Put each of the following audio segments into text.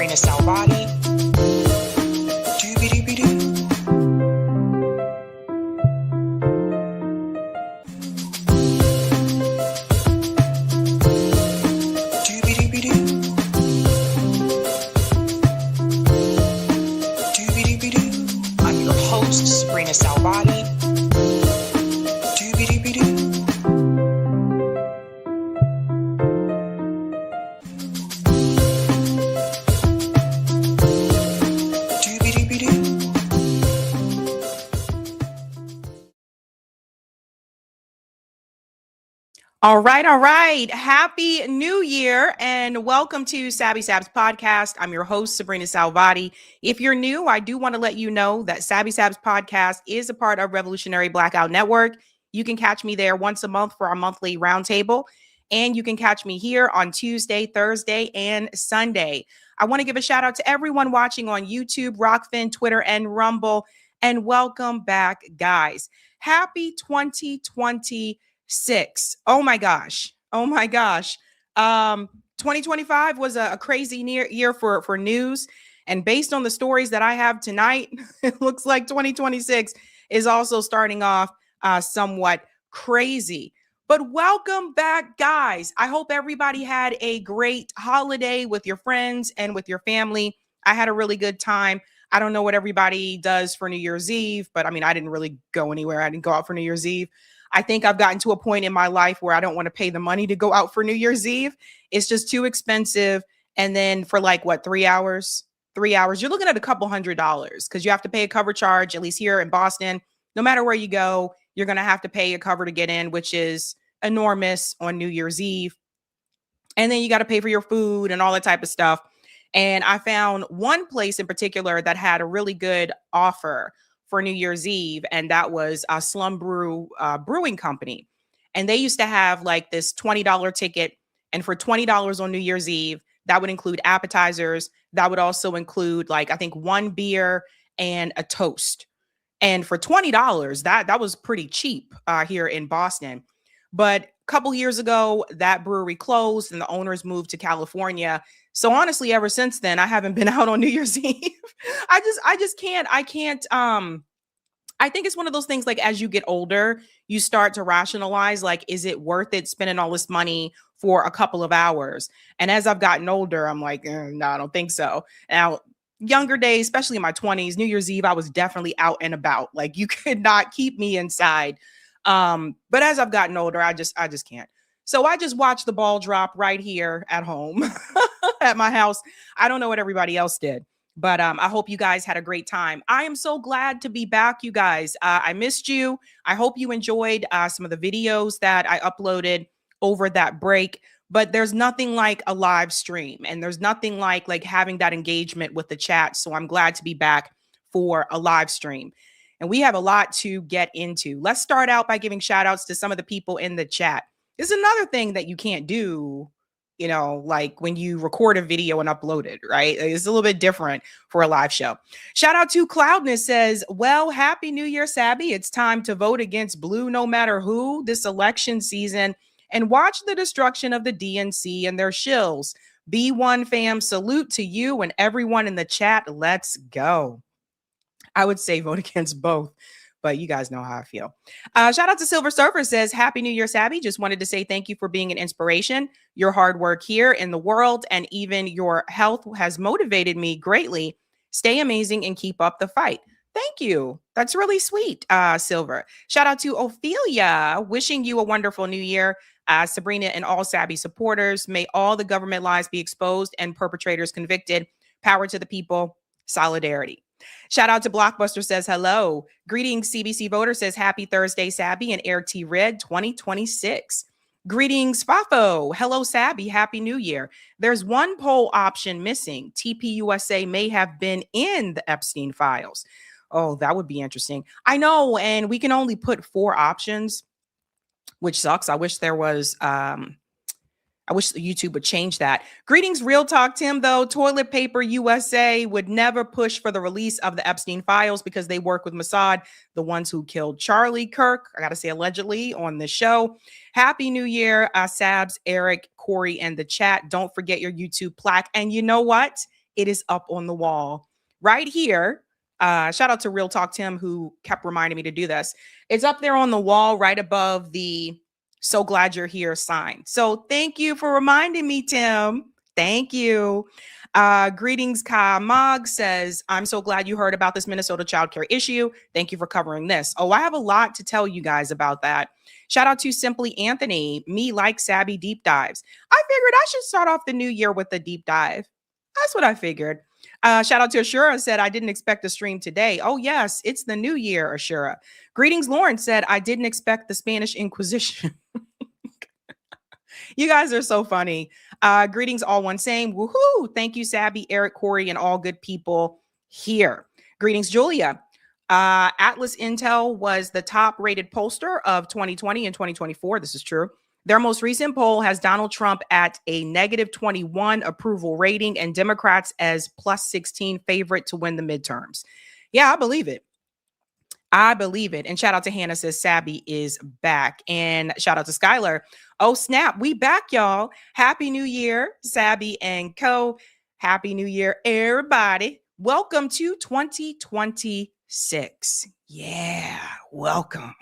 sabrinasalvati. Doobie-doobie-doo. Doobie-doobie-doo. Doobie-doobie-doo. I'm your host, sabrinasalvati. Doobie-doobie-doo. All right. Happy New Year and welcome to Sabby Sabs podcast. I'm your host, Sabrina Salvati. If you're new, I do want to let you know that Sabby Sabs podcast is a part of Revolutionary Blackout Network. You can catch me there once a month for our monthly roundtable, and you can catch me here on Tuesday, Thursday, and Sunday. I want to give a shout out to everyone watching on YouTube, Rockfin, Twitter, and Rumble, and welcome back, guys. Happy 2020. Oh my gosh. 2025 was a crazy year for news. And based on the stories that I have tonight, it looks like 2026 is also starting off somewhat crazy. But welcome back, guys. I hope everybody had a great holiday with your friends and with your family. I had a really good time. I don't know what everybody does for New Year's Eve, but I mean, I didn't really go anywhere. I didn't go out for New Year's Eve. I think I've gotten to a point in my life where I don't want to pay the money to go out for New Year's Eve. It's just too expensive. And then for like, what, 3 hours? 3 hours, you're looking at a couple $100s because you have to pay a cover charge, at least here in Boston. No matter where you go, you're going to have to pay a cover to get in, which is enormous on New Year's Eve. And then you got to pay for your food and all that type of stuff. And I found one place in particular that had a really good offer for New Year's Eve, and that was a Slum Brew Brewing Company. And they used to have like this $20 ticket, and for $20 on New Year's Eve, that would include appetizers. That would also include like, I think, one beer and a toast. And for $20, that was pretty cheap here in Boston. But a couple years ago, that brewery closed and the owners moved to California. So honestly, ever since then, I haven't been out on New Year's Eve. I just can't. I can't. I think it's one of those things like as you get older, you start to rationalize, like, is it worth it spending all this money for a couple of hours? And as I've gotten older, I'm like, no, I don't think so. Now, younger days, especially in my 20s, New Year's Eve, I was definitely out and about. Like you could not keep me inside. But as I've gotten older, I just can't. So I just watched the ball drop right here at home at my house. I don't know what everybody else did, but I hope you guys had a great time. I am so glad to be back, you guys. I missed you. I hope you enjoyed some of the videos that I uploaded over that break. But there's nothing like a live stream, and there's nothing like having that engagement with the chat. So I'm glad to be back for a live stream. And we have a lot to get into. Let's start out by giving shout outs to some of the people in the chat. This is another thing that you can't do, like when you record a video and upload it, right? It's a little bit different for a live show. Shout out to Cloudness says, well, happy New Year, Sabby. It's time to vote against blue no matter who this election season and watch the destruction of the DNC and their shills. B1 fam, salute to you and everyone in the chat. Let's go. I would say vote against both, but you guys know how I feel. Shout out to Silver Surfer says, happy New Year, Sabby. Just wanted to say thank you for being an inspiration. Your hard work here in the world and even your health has motivated me greatly. Stay amazing and keep up the fight. Thank you. That's really sweet, Silver. Shout out to Ophelia, wishing you a wonderful new year. Sabrina and all Sabby supporters, may all the government lies be exposed and perpetrators convicted. Power to the people. Solidarity. Shout out to Blockbuster says hello. Greetings, CBC voter says happy Thursday, Sabby and Air T Red 2026. Greetings, Fafo. Hello, Sabby. Happy New Year. There's one poll option missing. TPUSA may have been in the Epstein files. Oh, that would be interesting. I know, and we can only put 4 options, which sucks. I wish there was I wish YouTube would change that. Greetings, Real Talk Tim, though. Toilet Paper USA would never push for the release of the Epstein files because they work with Mossad, the ones who killed Charlie Kirk, I got to say allegedly, on this show. Happy New Year, Sabs, Eric, Corey, and the chat. Don't forget your YouTube plaque. And you know what? it is up on the wall right here. Shout out to Real Talk Tim, who kept reminding me to do this. It's up there on the wall right above the "So glad you're here" sign. So thank you for reminding me, Tim. Thank you. Greetings, Ka Mog says, I'm so glad you heard about this Minnesota childcare issue. Thank you for covering this. Oh, I have a lot to tell you guys about that. Shout out to Simply Anthony. Me like Sabby deep dives. I figured I should start off the new year with a deep dive. That's what I figured. Shout out to Ashura, said, I didn't expect a stream today. Oh, yes, it's the new year, Ashura. Greetings, Lauren said, I didn't expect the Spanish Inquisition. You guys are so funny. Greetings, all one same. Woohoo. Thank you, Sabby, Eric, Corey, and all good people here. Greetings, Julia. Atlas Intel was the top rated pollster of 2020 and 2024. This is true. Their most recent poll has Donald Trump at a -21 approval rating and Democrats as +16 favorite to win the midterms. Yeah, I believe it. I believe it. And shout out to Hannah, says Sabby is back. And shout out to Skylar. Oh, snap. We back, y'all. Happy New Year, Sabby and co. Happy New Year, everybody. Welcome to 2026. Yeah, welcome.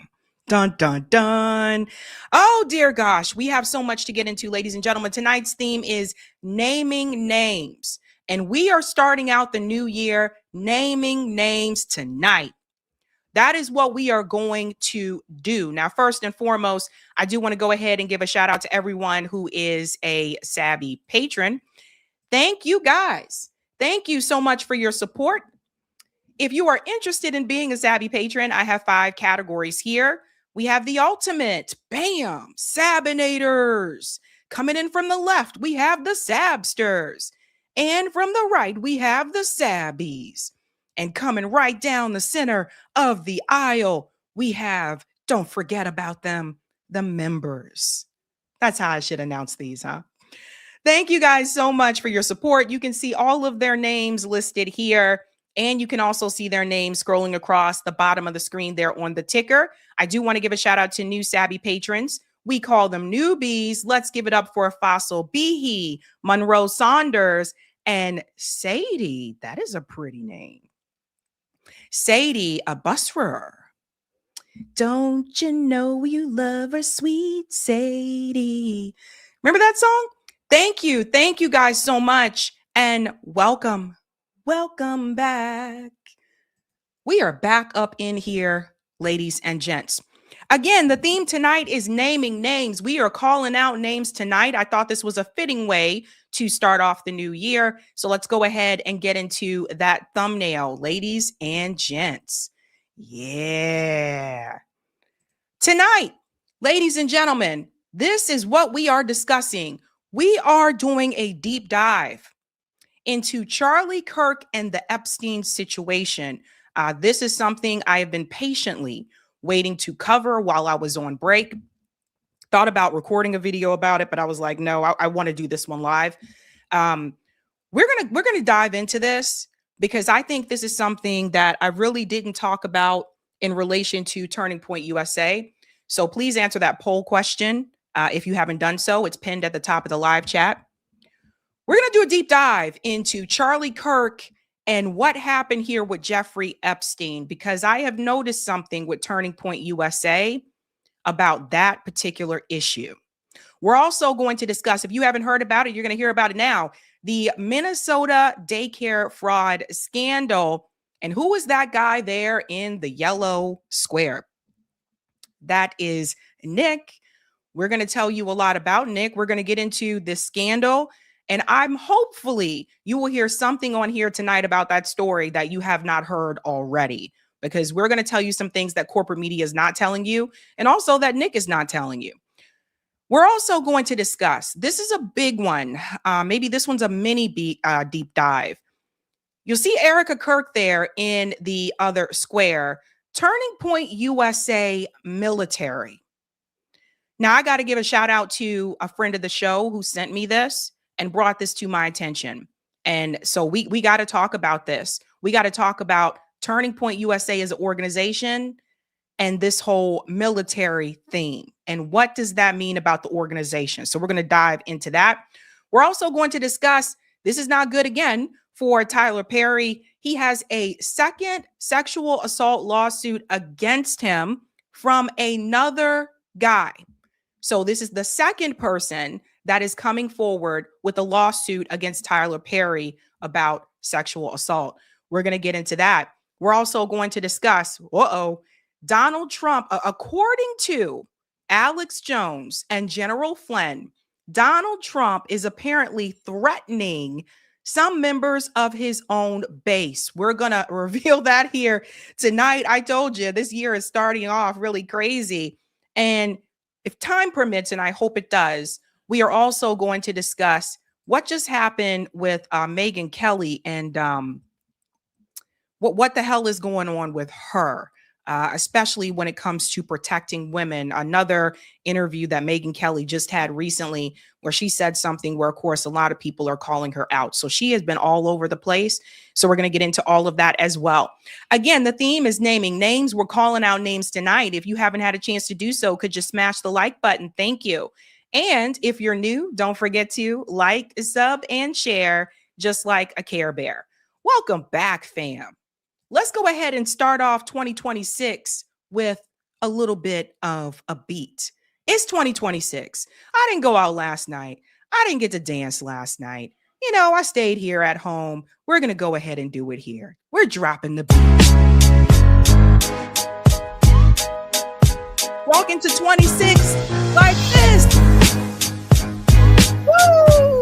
Dun, dun, dun. Oh, dear gosh. We have so much to get into, ladies and gentlemen. Tonight's theme is naming names. And we are starting out the new year naming names tonight. That is what we are going to do. Now, first and foremost, I do want to go ahead and give a shout out to everyone who is a Sabby patron. Thank you, guys. Thank you so much for your support. If you are interested in being a Sabby patron, I have 5 categories here. We have the ultimate, bam, Sabinators. Coming in from the left, we have the Sabsters. And from the right, we have the Sabbies. And coming right down the center of the aisle, we have, don't forget about them, the members. That's how I should announce these, huh? Thank you guys so much for your support. You can see all of their names listed here. And you can also see their names scrolling across the bottom of the screen there on the ticker. I do want to give a shout out to new Sabby patrons. We call them newbies. Let's give it up for Fossil Behe, Monroe Saunders, and Sadie. That is a pretty name. Sadie, a busser. Don't you know you love her, sweet Sadie? Remember that song? Thank you. Thank you guys so much. And welcome. Welcome back. We are back up in here, ladies and gents. Again, the theme tonight is naming names. We are calling out names tonight. I thought this was a fitting way to start off the new year. So let's go ahead and get into that thumbnail, ladies and gents. Yeah. Tonight, ladies and gentlemen, this is what we are discussing. We are doing a deep dive into Charlie Kirk and the Epstein situation. This is something I have been patiently waiting to cover while I was on break. Thought about recording a video about it, but I was like, no, I want to do this one live. We're gonna dive into this because I think this is something that I really didn't talk about in relation to Turning Point USA. So please answer that poll question if you haven't done so. It's pinned at the top of the live chat. We're gonna do a deep dive into Charlie Kirk and what happened here with Jeffrey Epstein, because I have noticed something with Turning Point USA about that particular issue. We're also going to discuss, if you haven't heard about it, you're going to hear about it now, the Minnesota daycare fraud scandal. And who is that guy there in the yellow square? That is Nick. We're going to tell you a lot about Nick. We're going to get into this scandal. And hopefully you will hear something on here tonight about that story that you have not heard already, because we're going to tell you some things that corporate media is not telling you, and also that Nick is not telling you. We're also going to discuss, this is a big one. Maybe this one's a mini deep dive. You'll see Erica Kirk there in the other square, Turning Point USA military. Now, I got to give a shout out to a friend of the show who sent me this and brought this to my attention. And so we got to talk about this. We got to talk about Turning Point USA as an organization and this whole military theme. And what does that mean about the organization? So we're going to dive into that. We're also going to discuss, this is not good again for Tyler Perry. He has a second sexual assault lawsuit against him from another guy. So this is the second person that is coming forward with a lawsuit against Tyler Perry about sexual assault. We're going to get into that. We're also going to discuss, Donald Trump, according to Alex Jones and General Flynn, Donald Trump is apparently threatening some members of his own base. We're going to reveal that here tonight. I told you this year is starting off really crazy. And if time permits, and I hope it does, we are also going to discuss what just happened with Megyn Kelly and what the hell is going on with her, especially when it comes to protecting women. Another interview that Megyn Kelly just had recently where she said something where, of course, a lot of people are calling her out. So she has been all over the place. So we're going to get into all of that as well. Again, the theme is naming names. We're calling out names tonight. If you haven't had a chance to do so, could you smash the like button? Thank you. And if you're new, don't forget to like, sub, and share, just like a Care Bear. Welcome back, fam. Let's go ahead and start off 2026 with a little bit of a beat. It's 2026. I didn't go out last night. I didn't get to dance last night. You know, I stayed here at home. We're going to go ahead and do it here. We're dropping the beat. Walk into 26 like this. Woo!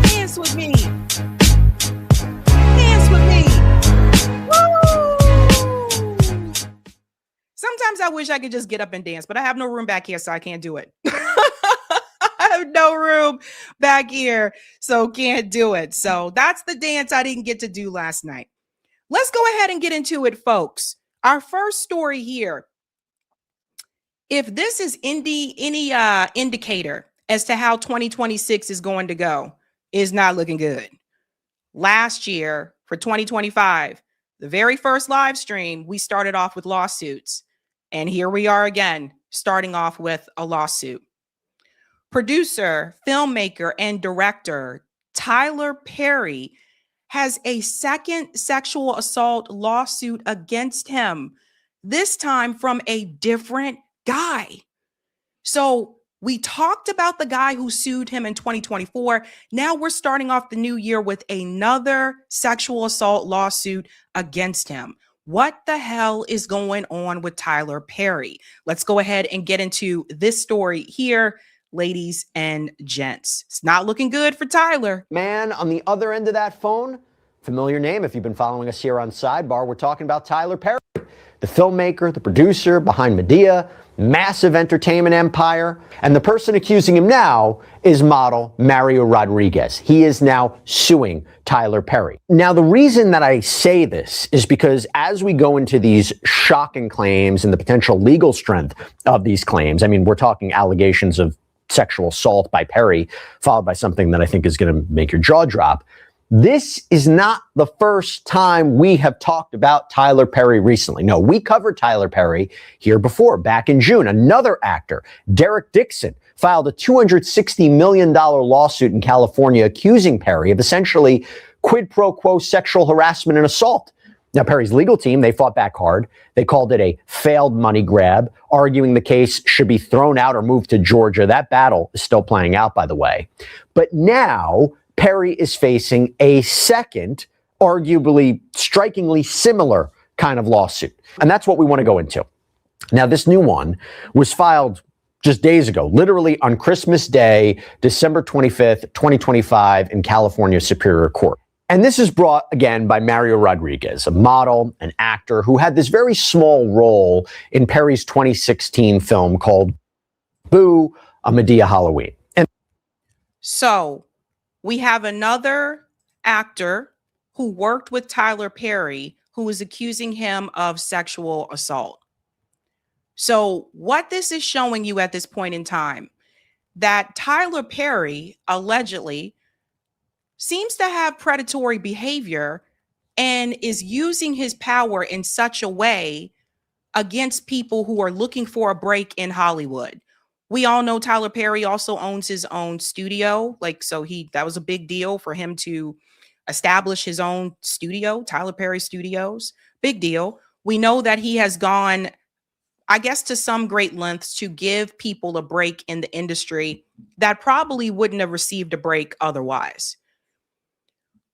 Dance with me. Dance with me. Woo! Sometimes I wish I could just get up and dance, but I have no room back here, so I can't do it. I have no room back here, so can't do it. So that's the dance I didn't get to do last night. Let's go ahead and get into it, folks. Our first story here. If this is any indicator as to how 2026 is going to go, is not looking good. Last year, for 2025, the very first live stream, we started off with lawsuits. And here we are again, starting off with a lawsuit. Producer, filmmaker, and director Tyler Perry has a second sexual assault lawsuit against him, this time from a different guy. So we talked about the guy who sued him in 2024. Now we're starting off the new year with another sexual assault lawsuit against him. What the hell is going on with Tyler Perry? Let's go ahead and get into this story here, ladies and gents. It's not looking good for Tyler. Man on the other end of that phone, familiar name if you've been following us here on Sidebar. We're talking about Tyler Perry, the filmmaker, the producer behind Medea, massive entertainment empire. And the person accusing him now is model Mario Rodriguez. He is now suing Tyler Perry. Now, the reason that I say this is because as we go into these shocking claims and the potential legal strength of these claims, I mean, we're talking allegations of sexual assault by Perry, followed by something that I think is going to make your jaw drop. This is not the first time we have talked about Tyler Perry recently. No, we covered Tyler Perry here before, back in June. Another actor, Derek Dixon, filed a $260 million lawsuit in California accusing Perry of essentially quid pro quo sexual harassment and assault. Now, Perry's legal team, they fought back hard. They called it a failed money grab, arguing the case should be thrown out or moved to Georgia. That battle is still playing out, by the way. But now Perry is facing a second, arguably strikingly similar kind of lawsuit. And that's what we want to go into. Now, this new one was filed just days ago, literally on Christmas Day, December 25th, 2025 in California Superior Court. And this is brought, again, by Mario Rodriguez, a model, an actor who had this very small role in Perry's 2016 film called Boo, a Medea Halloween. And So we have another actor who worked with Tyler Perry who is accusing him of sexual assault. So what this is showing you at this point in time, that Tyler Perry allegedly seems to have predatory behavior and is using his power in such a way against people who are looking for a break in Hollywood. We all know Tyler Perry also owns his own studio. That was a big deal for him to establish his own studio, Tyler Perry Studios. Big deal. We know that he has gone, I guess, to some great lengths to give people a break in the industry that probably wouldn't have received a break otherwise.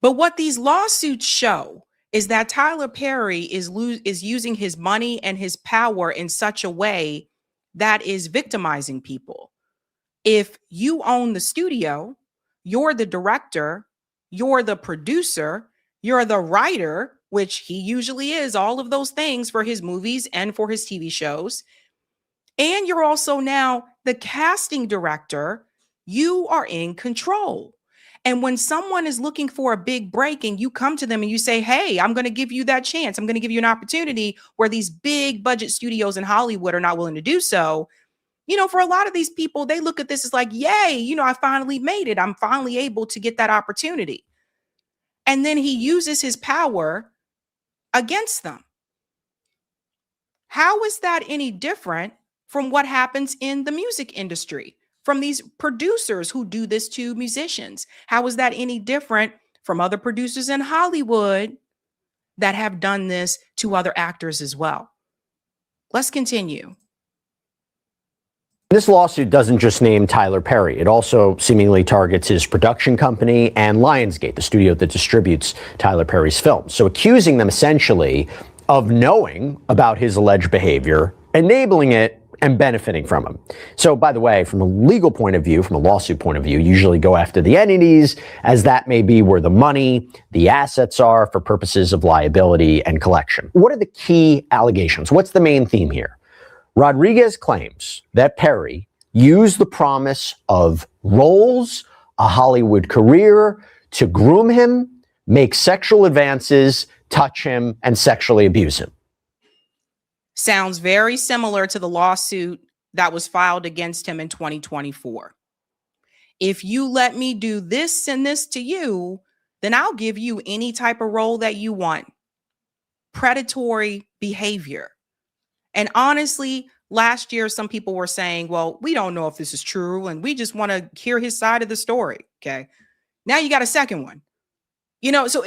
But what these lawsuits show is that Tyler Perry is using his money and his power in such a way that is victimizing people. If you own the studio, you're the director, you're the producer, you're the writer, which he usually is, all of those things for his movies and for his TV shows. And you're also now the casting director. You are in control. And when someone is looking for a big break and you come to them and you say, hey, I'm going to give you that chance. I'm going to give you an opportunity where these big budget studios in Hollywood are not willing to do so. For a lot of these people, they look at this as like, yay, I finally made it. I'm finally able to get that opportunity. And then he uses his power against them. How is that any different from what happens in the music industry? From these producers who do this to musicians? How is that any different from other producers in Hollywood that have done this to other actors as well? Let's continue. This lawsuit doesn't just name Tyler Perry. It also seemingly targets his production company and Lionsgate, the studio that distributes Tyler Perry's films. So accusing them essentially of knowing about his alleged behavior, enabling it, and benefiting from him. So, by the way, from a legal point of view, from a lawsuit point of view, usually go after the entities, as that may be where the money, the assets are for purposes of liability and collection. What are the key allegations? What's the main theme here? Rodriguez claims that Perry used the promise of roles, a Hollywood career, to groom him, make sexual advances, touch him, and sexually abuse him. Sounds very similar to the lawsuit that was filed against him in 2024. If you let me do this and this to you, then I'll give you any type of role that you want. Predatory behavior. And honestly, last year, some people were saying, well, we don't know if this is true, and we just want to hear his side of the story. Okay. Now you got a second one. So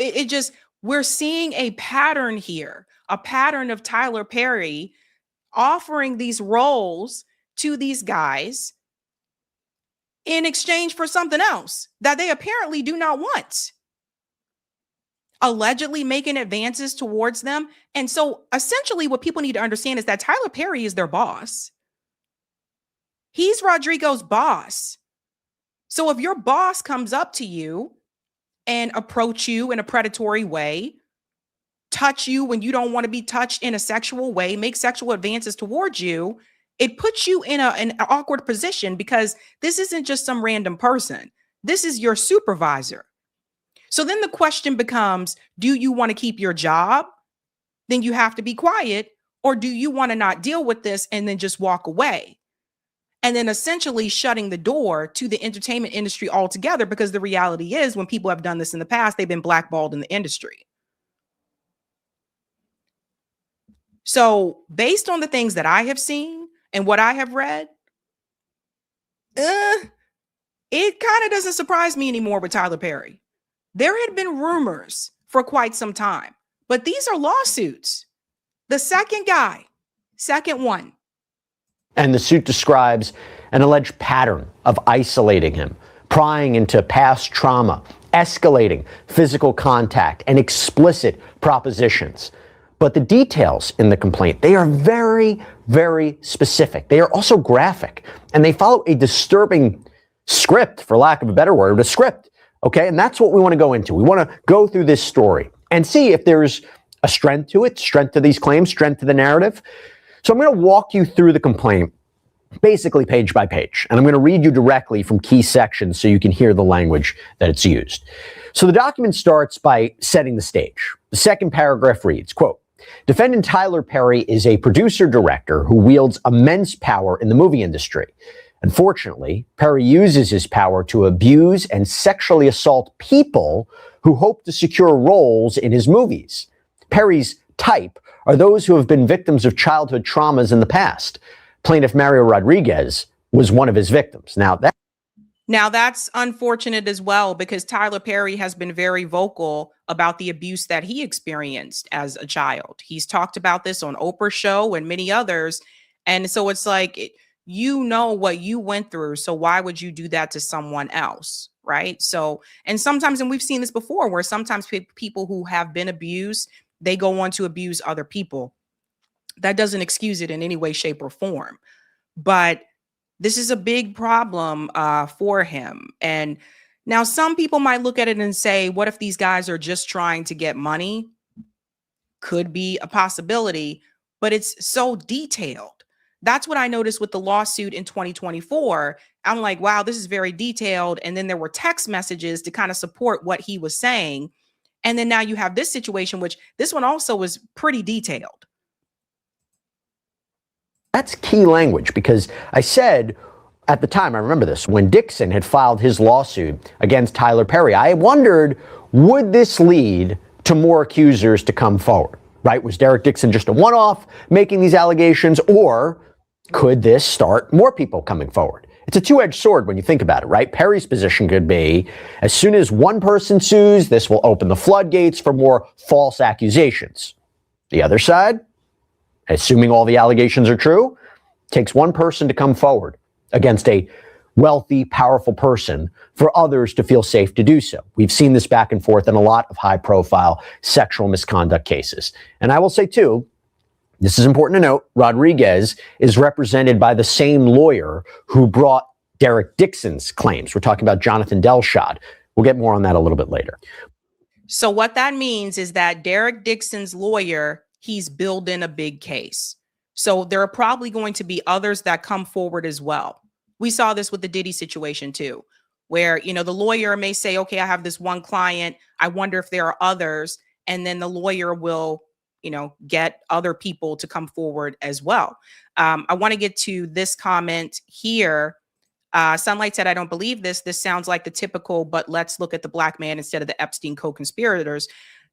we're seeing a pattern here. A pattern of Tyler Perry offering these roles to these guys in exchange for something else that they apparently do not want. Allegedly making advances towards them. And so essentially what people need to understand is that Tyler Perry is their boss. He's Rodrigo's boss. So if your boss comes up to you and approach you in a predatory way, touch you when you don't want to be touched in a sexual way, make sexual advances towards you, it puts you in an awkward position because this isn't just some random person. This is your supervisor. So then the question becomes, do you want to keep your job? Then you have to be quiet. Or do you want to not deal with this and then just walk away? And then essentially shutting the door to the entertainment industry altogether, because the reality is when people have done this in the past, they've been blackballed in the industry. So based on the things that I have seen and what I have read, it kind of doesn't surprise me anymore with Tyler Perry. There had been rumors for quite some time, but these are lawsuits. The second one. And the suit describes an alleged pattern of isolating him, prying into past trauma, escalating physical contact, and explicit propositions. But the details in the complaint, they are very, very specific. They are also graphic, and they follow a disturbing script, for lack of a better word, a script. Okay, and that's what we want to go into. We want to go through this story and see if there's a strength to it, strength to these claims, strength to the narrative. So I'm going to walk you through the complaint, basically page by page, and I'm going to read you directly from key sections so you can hear the language that it's used. So the document starts by setting the stage. The second paragraph reads, quote, defendant Tyler Perry is a producer-director who wields immense power in the movie industry. Unfortunately, Perry uses his power to abuse and sexually assault people who hope to secure roles in his movies. Perry's type are those who have been victims of childhood traumas in the past. Plaintiff Mario Rodriguez was one of his victims. Now, that's unfortunate as well, because Tyler Perry has been very vocal about the abuse that he experienced as a child. He's talked about this on Oprah's show and many others. And so it's like, you know what you went through. So why would you do that to someone else? Right. So, and sometimes, and we've seen this before, where sometimes people who have been abused, they go on to abuse other people. That doesn't excuse it in any way, shape, or form. But this is a big problem for him. And now some people might look at it and say, what if these guys are just trying to get money? Could be a possibility, but it's so detailed. That's what I noticed with the lawsuit in 2024. I'm like, wow, this is very detailed. And then there were text messages to kind of support what he was saying. And then now you have this situation, which this one also was pretty detailed. That's key language, because I said at the time, I remember this, when Dixon had filed his lawsuit against Tyler Perry, I wondered, would this lead to more accusers to come forward, right? Was Derek Dixon just a one-off making these allegations, or could this start more people coming forward? It's a two-edged sword when you think about it, right? Perry's position could be, as soon as one person sues, this will open the floodgates for more false accusations. The other side, assuming all the allegations are true, takes one person to come forward against a wealthy, powerful person for others to feel safe to do so. We've seen this back and forth in a lot of high-profile sexual misconduct cases. And I will say, too, this is important to note, Rodriguez is represented by the same lawyer who brought Derek Dixon's claims. We're talking about Jonathan Delshad. We'll get more on that a little bit later. So what that means is that Derek Dixon's lawyer, he's building a big case. So there are probably going to be others that come forward as well. We saw this with the Diddy situation too, where, you know, the lawyer may say, okay, I have this one client, I wonder if there are others. And then the lawyer will, you know, get other people to come forward as well. I want to get to this comment here. Sunlight said, I don't believe this. This sounds like the typical, but let's look at the black man instead of the Epstein co-conspirators.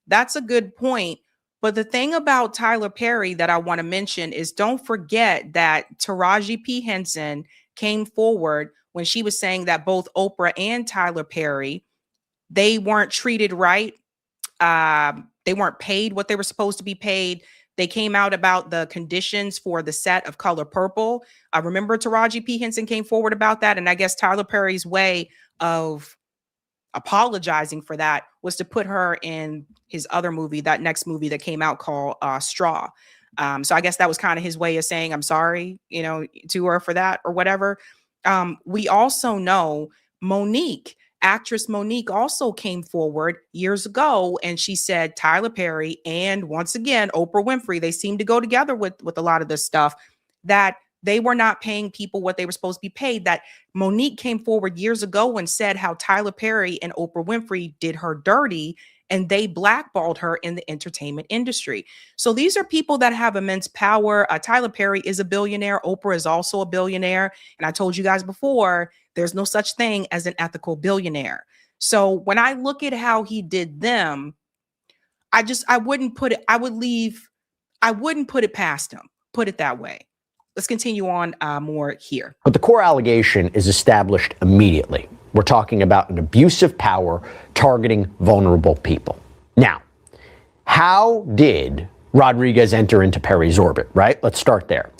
That's a good point. But the thing about Tyler Perry that I want to mention is, don't forget that Taraji P. Henson came forward when she was saying that both Oprah and Tyler Perry, they weren't treated right. They weren't paid what they were supposed to be paid. They came out about the conditions for the set of Color Purple. I remember Taraji P. Henson came forward about that. And I guess Tyler Perry's way of apologizing for that was to put her in his other movie, that next movie that came out called Straw. So I guess that was kind of his way of saying, I'm sorry, you know, to her for that or whatever. We also know actress Monique also came forward years ago, and she said Tyler Perry and, once again, Oprah Winfrey, they seem to go together with a lot of this stuff, that they were not paying people what they were supposed to be paid. That Monique came forward years ago and said how Tyler Perry and Oprah Winfrey did her dirty, and they blackballed her in the entertainment industry. So these are people that have immense power. Tyler Perry is a billionaire. Oprah is also a billionaire. And I told you guys before, there's no such thing as an ethical billionaire. So when I look at how he did them, I wouldn't put it past him, put it that way. Let's continue on more here. But the core allegation is established immediately. We're talking about an abuse of power targeting vulnerable people. Now, how did Rodriguez enter into Perry's orbit, right? Let's start there.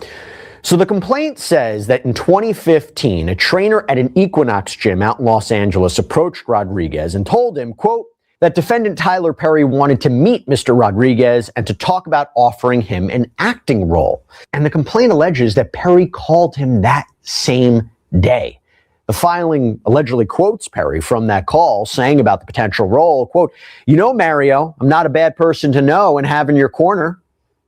So the complaint says that in 2015, a trainer at an Equinox gym out in Los Angeles approached Rodriguez and told him, quote, that defendant Tyler Perry wanted to meet Mr. Rodriguez and to talk about offering him an acting role. And the complaint alleges that Perry called him that same day. The filing allegedly quotes Perry from that call, saying about the potential role, quote, you know, Mario, I'm not a bad person to know and have in your corner.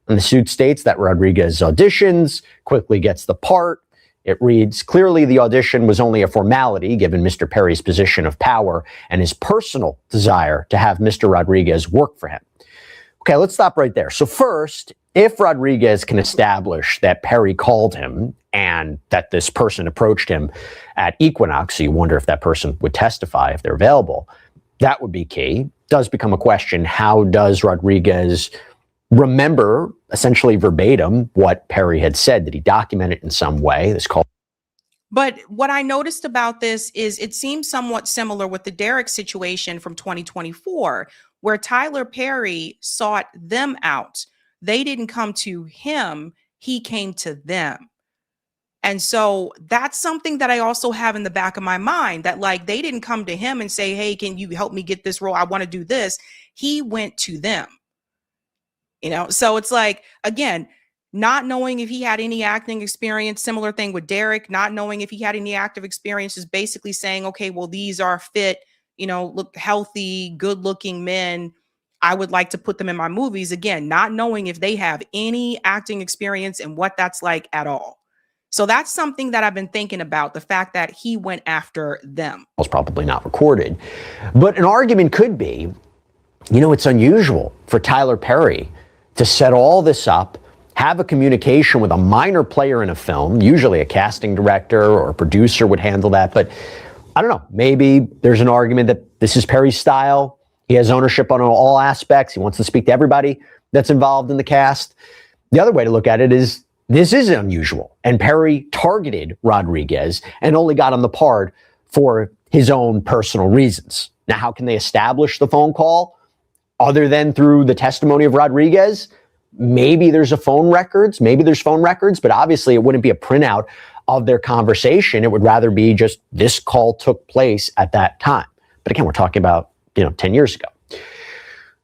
And the suit states that Rodriguez auditions, quickly gets the part. It reads, clearly the audition was only a formality given Mr. Perry's position of power and his personal desire to have Mr. Rodriguez work for him. Okay, let's stop right there. So first, if Rodriguez can establish that Perry called him and that this person approached him at Equinox, so you wonder if that person would testify if they're available, that would be key. Does become a question, how does Rodriguez remember essentially verbatim what Perry had said? Did he document it in some way? This call. But what I noticed about this is it seems somewhat similar with the Derek situation from 2024, where Tyler Perry sought them out. They didn't come to him, he came to them. And so that's something that I also have in the back of my mind, that like they didn't come to him and say, hey, can you help me get this role? I want to do this. He went to them, so it's like, again, not knowing if he had any acting experience. Similar thing with Derek, not knowing if he had any active experience, is basically saying, okay, well, these are fit, look healthy, good looking men. I would like to put them in my movies. Again, not knowing if they have any acting experience and what that's like at all. So that's something that I've been thinking about, the fact that he went after them. Was probably not recorded, but an argument could be, it's unusual for Tyler Perry to set all this up, have a communication with a minor player in a film. Usually a casting director or a producer would handle that, but I don't know, maybe there's an argument that this is Perry's style. He has ownership on all aspects. He wants to speak to everybody that's involved in the cast. The other way to look at it is, this is unusual, and Perry targeted Rodriguez and only got him the part for his own personal reasons. Now, how can they establish the phone call other than through the testimony of Rodriguez? Maybe there's phone records, but obviously it wouldn't be a printout of their conversation. It would rather be just this call took place at that time. But again, we're talking about, 10 years ago.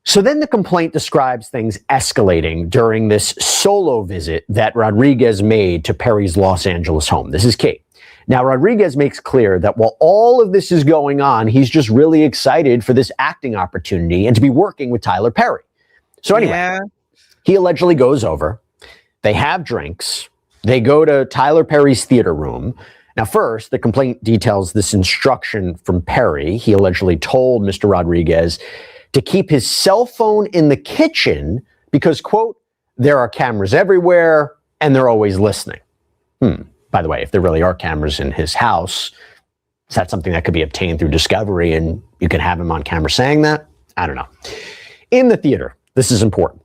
So then the complaint describes things escalating during this solo visit that Rodriguez made to Perry's Los Angeles home. This is key. Now, Rodriguez makes clear that while all of this is going on, he's just really excited for this acting opportunity and to be working with Tyler Perry. So anyway, He allegedly goes over, they have drinks, they go to Tyler Perry's theater room. Now, first, the complaint details this instruction from Perry. He allegedly told Mr. Rodriguez to keep his cell phone in the kitchen because, quote, there are cameras everywhere and they're always listening. By the way, if there really are cameras in his house, is that something that could be obtained through discovery and you can have him on camera saying that? I don't know. In the theater, this is important.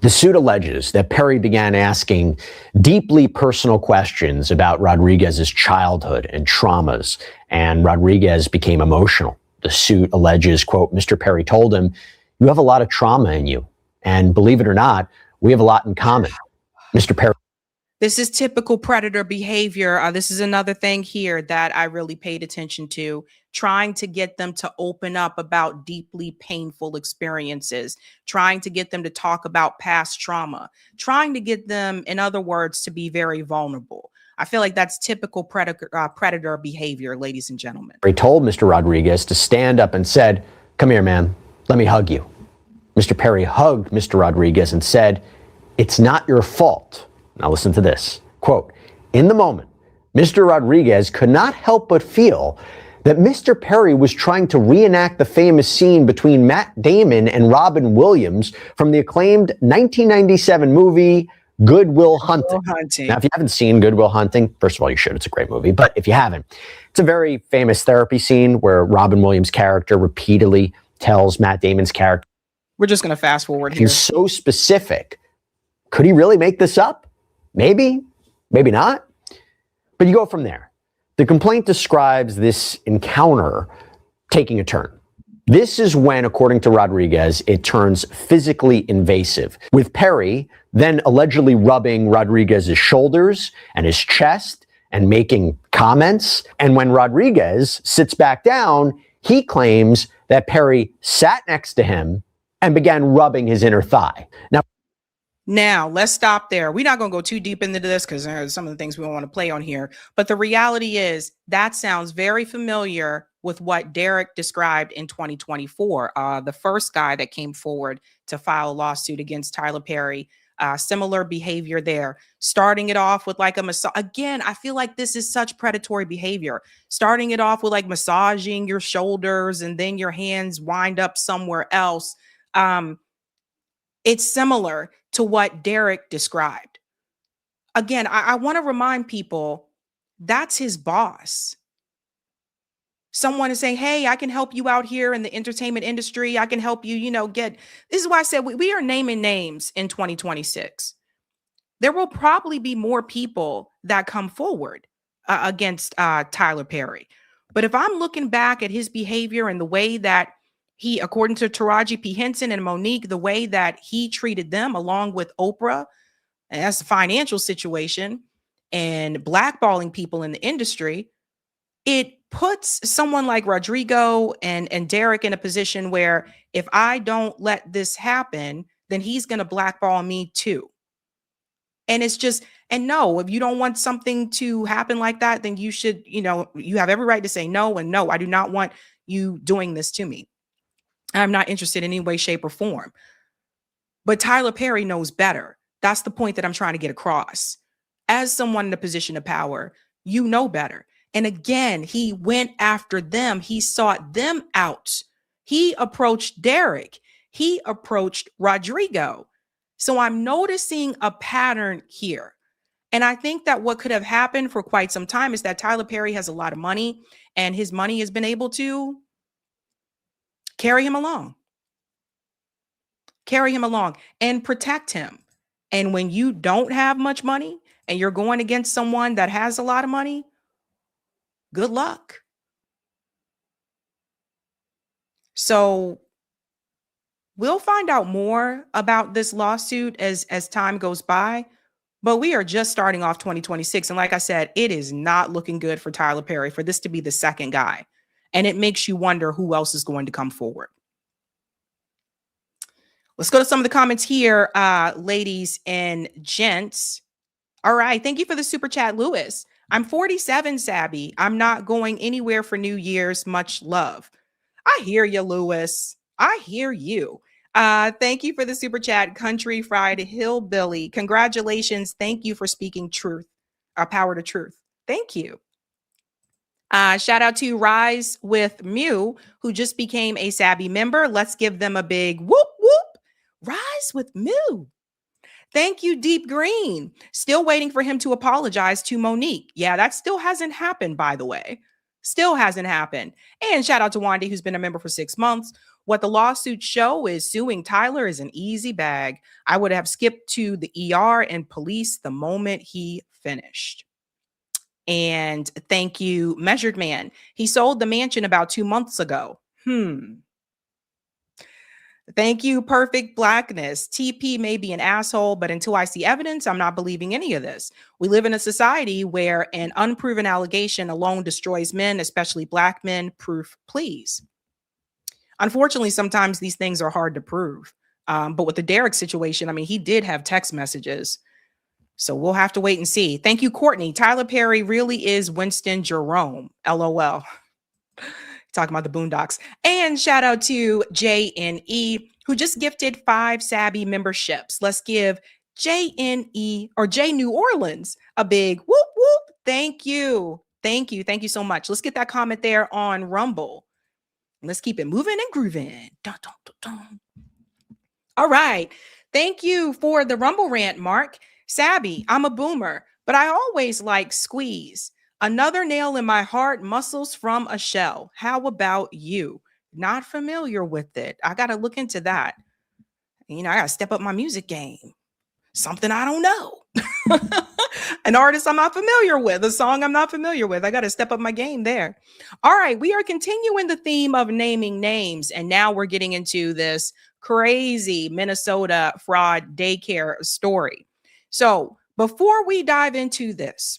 The suit alleges that Perry began asking deeply personal questions about Rodriguez's childhood and traumas, and Rodriguez became emotional. The suit alleges, quote, Mr. Perry told him, you have a lot of trauma in you, and believe it or not, we have a lot in common. Mr. Perry. This is typical predator behavior. This is another thing here that I really paid attention to, trying to get them to open up about deeply painful experiences, trying to get them to talk about past trauma, trying to get them, in other words, to be very vulnerable. I feel like that's typical predator behavior, ladies and gentlemen. He told Mr. Rodriguez to stand up and said, come here, man, let me hug you. Mr. Perry hugged Mr. Rodriguez and said, it's not your fault. Now listen to this, quote, in the moment, Mr. Rodriguez could not help but feel that Mr. Perry was trying to reenact the famous scene between Matt Damon and Robin Williams from the acclaimed 1997 movie Good Will Hunting. Now, if you haven't seen Good Will Hunting, first of all, you should. It's a great movie. But if you haven't, it's a very famous therapy scene where Robin Williams' character repeatedly tells Matt Damon's character. We're just going to fast forward here. He's so specific. Could he really make this up? Maybe, maybe not. But you go from there. The complaint describes this encounter taking a turn. This is when, according to Rodriguez, it turns physically invasive, with Perry then allegedly rubbing Rodriguez's shoulders and his chest and making comments. And when Rodriguez sits back down, he claims that Perry sat next to him and began rubbing his inner thigh. Now, let's stop there. We're not going to go too deep into this because there's some of the things we don't want to play on here. But the reality is that sounds very familiar with what Derek described in 2024. The first guy that came forward to file a lawsuit against Tyler Perry, similar behavior there. Starting it off with like a massage. Again, I feel like this is such predatory behavior. Starting it off with like massaging your shoulders and then your hands wind up somewhere else. It's similar to what Derek described. Again, I want to remind people that's his boss. Someone is saying, hey, I can help you out here in the entertainment industry. I can help you, this is why I said we are naming names in 2026. There will probably be more people that come forward. against Tyler Perry. But if I'm looking back at his behavior and the way that he, according to Taraji P. Henson and Monique, the way that he treated them along with Oprah, and that's a financial situation, and blackballing people in the industry, it puts someone like Rodrigo and Derek in a position where if I don't let this happen, then he's going to blackball me too. And it's just, and no, if you don't want something to happen like that, then you should, you have every right to say no. And no, I do not want you doing this to me. I'm not interested in any way, shape, or form. But Tyler Perry knows better. That's the point that I'm trying to get across. As someone in a position of power, you know better. And again, he went after them. He sought them out. He approached Derek. He approached Rodrigo. So I'm noticing a pattern here. And I think that what could have happened for quite some time is that Tyler Perry has a lot of money, and his money has been able to carry him along and protect him. And when you don't have much money and you're going against someone that has a lot of money, good luck. So we'll find out more about this lawsuit as time goes by, but we are just starting off 2026. And like I said, it is not looking good for Tyler Perry for this to be the second guy. And it makes you wonder who else is going to come forward. Let's go to some of the comments here, ladies and gents. All right. Thank you for the super chat, Lewis. I'm 47, Sabby. I'm not going anywhere for New Year's. Much love. I hear you, Lewis. I hear you. Thank you for the super chat, Country Fried Hillbilly. Congratulations. Thank you for speaking truth, power to truth. Thank you. Shout out to Rise with Mew, who just became a Sabby member. Let's give them a big whoop, whoop. Rise with Mew. Thank you, Deep Green. Still waiting for him to apologize to Monique. Yeah, that still hasn't happened, by the way. Still hasn't happened. And shout out to Wandy, who's been a member for 6 months. What the lawsuits show is suing Tyler is an easy bag. I would have skipped to the ER and police the moment he finished. And thank you, Measured Man. He sold the mansion about 2 months ago. Thank you, Perfect Blackness. TP may be an asshole, but until I see evidence, I'm not believing any of this. We live in a society where an unproven allegation alone destroys men, especially Black men. Proof, please. Unfortunately, sometimes these things are hard to prove. But with the Derek situation, I mean, he did have text messages. So we'll have to wait and see. Thank you, Courtney. Tyler Perry really is Winston Jerome. LOL. Talking about the Boondocks. And shout out to JNE, who just gifted 5 Sabby memberships. Let's give JNE or J New Orleans a big whoop whoop. Thank you. Thank you. Thank you so much. Let's get that comment there on Rumble. Let's keep it moving and grooving. Dun, dun, dun, dun. All right. Thank you for the Rumble rant, Mark. Sabby, I'm a boomer, but I always like Squeeze. Another nail in my heart, muscles from a shell. How about you? Not familiar with it. I got to look into that. I got to step up my music game. Something I don't know. An artist I'm not familiar with, a song I'm not familiar with. I got to step up my game there. All right, we are continuing the theme of naming names, and now we're getting into this crazy Minnesota fraud daycare story. So before we dive into this,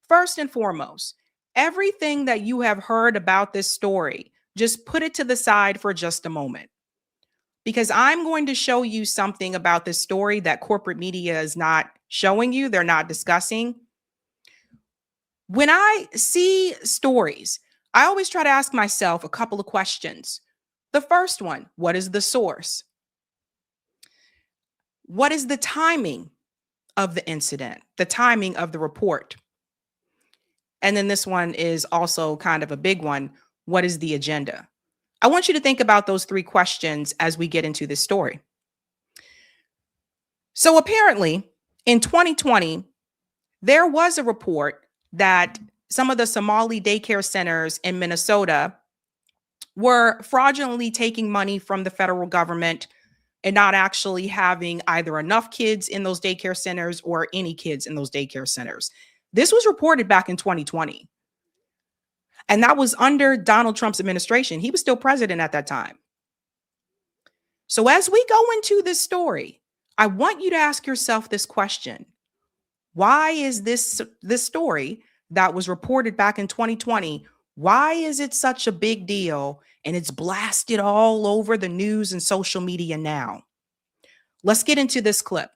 first and foremost, everything that you have heard about this story, just put it to the side for just a moment, because I'm going to show you something about this story that corporate media is not showing you. They're not discussing. When I see stories, I always try to ask myself a couple of questions. The first one, what is the source? What is the timing of the incident? The timing of the report? And then this one is also kind of a big one. What is the agenda? I want you to think about those 3 questions as we get into this story. So apparently in 2020, there was a report that some of the Somali daycare centers in Minnesota were fraudulently taking money from the federal government and not actually having either enough kids in those daycare centers or any kids in those daycare centers. This was reported back in 2020. And that was under Donald Trump's administration. He was still president at that time. So as we go into this story, I want you to ask yourself this question. Why is this story that was reported back in 2020, why is it such a big deal and it's blasted all over the news and social media now? Let's get into this clip.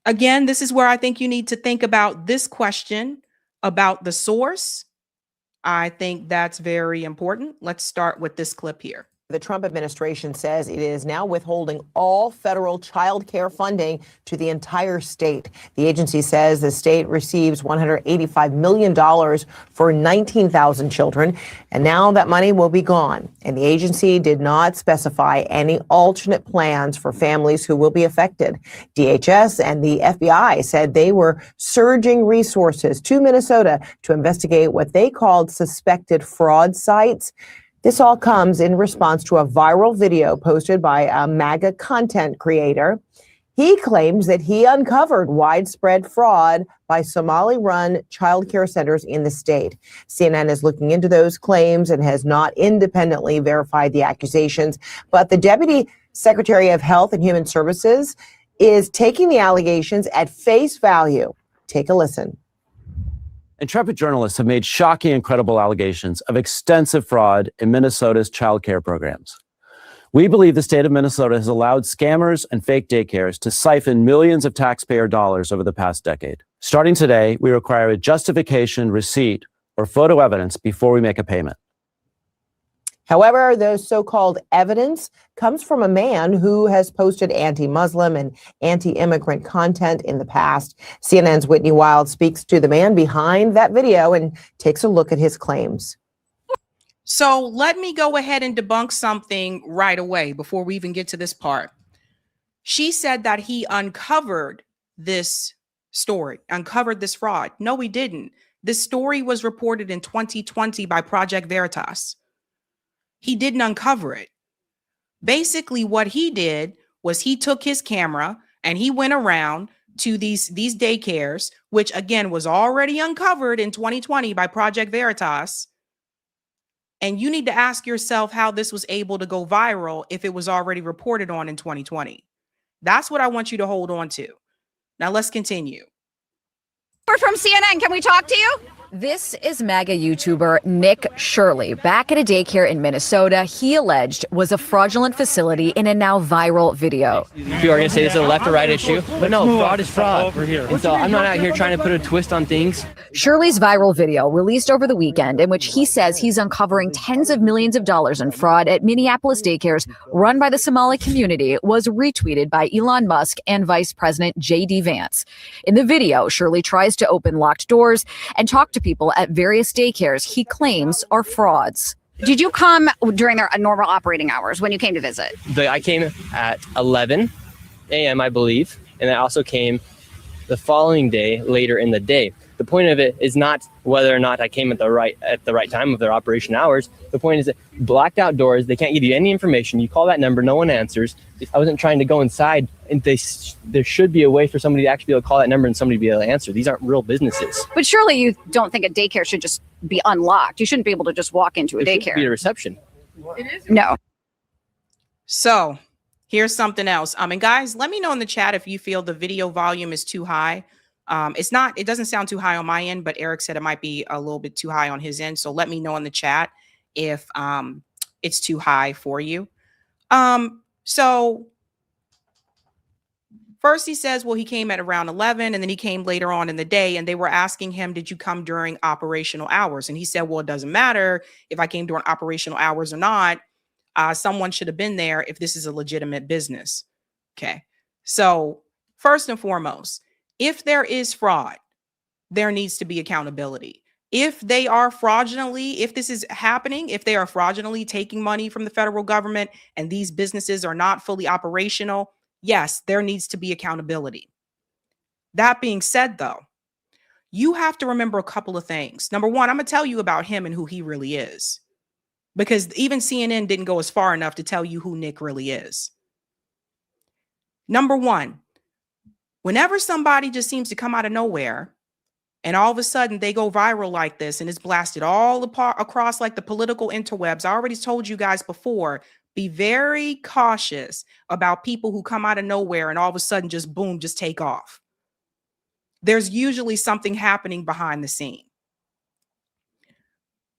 Again, this is where I think you need to think about this question about the source. I think that's very important. Let's start with this clip here. The Trump administration says it is now withholding all federal child care funding to the entire state. The agency says the state receives $185 million for 19,000 children, and now that money will be gone. And the agency did not specify any alternate plans for families who will be affected. DHS and the FBI said they were surging resources to Minnesota to investigate what they called suspected fraud sites. This all comes in response to a viral video posted by a MAGA content creator. He claims that he uncovered widespread fraud by Somali-run child care centers in the state. CNN is looking into those claims and has not independently verified the accusations. But the Deputy Secretary of Health and Human Services is taking the allegations at face value. Take a listen. Intrepid journalists have made shocking and credible allegations of extensive fraud in Minnesota's child care programs. We believe the state of Minnesota has allowed scammers and fake daycares to siphon millions of taxpayer dollars over the past decade. Starting today, we require a justification, receipt, or photo evidence before we make a payment. However, the so-called evidence comes from a man who has posted anti-Muslim and anti-immigrant content in the past. CNN's Whitney Wild speaks to the man behind that video and takes a look at his claims. So let me go ahead and debunk something right away before we even get to this part. She said that he uncovered this story, uncovered this fraud. No, he didn't. This story was reported in 2020 by Project Veritas. He didn't uncover it. Basically, what he did was he took his camera and he went around to these daycares, which again was already uncovered in 2020 by Project Veritas. And you need to ask yourself how this was able to go viral if it was already reported on in 2020. That's what I want you to hold on to. Now let's continue. We're from CNN. Can we talk to you? This is MAGA YouTuber Nick Shirley. Back at a daycare in Minnesota, he alleged was a fraudulent facility in a now viral video. People are going to say this is a left or right issue, but no, fraud is fraud. And so I'm not out here trying to put a twist on things. Shirley's viral video, released over the weekend, in which he says he's uncovering tens of millions of dollars in fraud at Minneapolis daycares run by the Somali community, was retweeted by Elon Musk and Vice President J.D. Vance. In the video, Shirley tries to open locked doors and talk to people at various daycares he claims are frauds. Did you come during their normal operating hours when you came to visit? I came at 11 a.m., I believe, and I also came the following day later in the day. The point of it is not whether or not I came at the right time of their operation hours. The point is that blacked out doors, they can't give you any information. You call that number, no one answers. I wasn't trying to go inside, and there should be a way for somebody to actually be able to call that number and somebody to be able to answer. These aren't real businesses. But surely you don't think a daycare should just be unlocked. You shouldn't be able to just walk into a There daycare. should be a reception. No. So here's something else. And guys, let me know in the chat if you feel the video volume is too high. It doesn't sound too high on my end, but Eric said it might be a little bit too high on his end. So let me know in the chat if it's too high for you. So first he says, well, he came at around 11 and then he came later on in the day and they were asking him, did you come during operational hours? And he said, well, it doesn't matter if I came during operational hours or not. Someone should have been there if this is a legitimate business. Okay. So first and foremost, if there is fraud, there needs to be accountability. If they are fraudulently, if this is happening, if they are fraudulently taking money from the federal government and these businesses are not fully operational, yes, there needs to be accountability. That being said, though, you have to remember a couple of things. Number one, I'm going to tell you about him and who he really is, because even CNN didn't go as far enough to tell you who Nick really is. Number one, whenever somebody just seems to come out of nowhere and all of a sudden they go viral like this and it's blasted all across like the political interwebs. I already told you guys before, be very cautious about people who come out of nowhere and all of a sudden just boom, just take off. There's usually something happening behind the scene.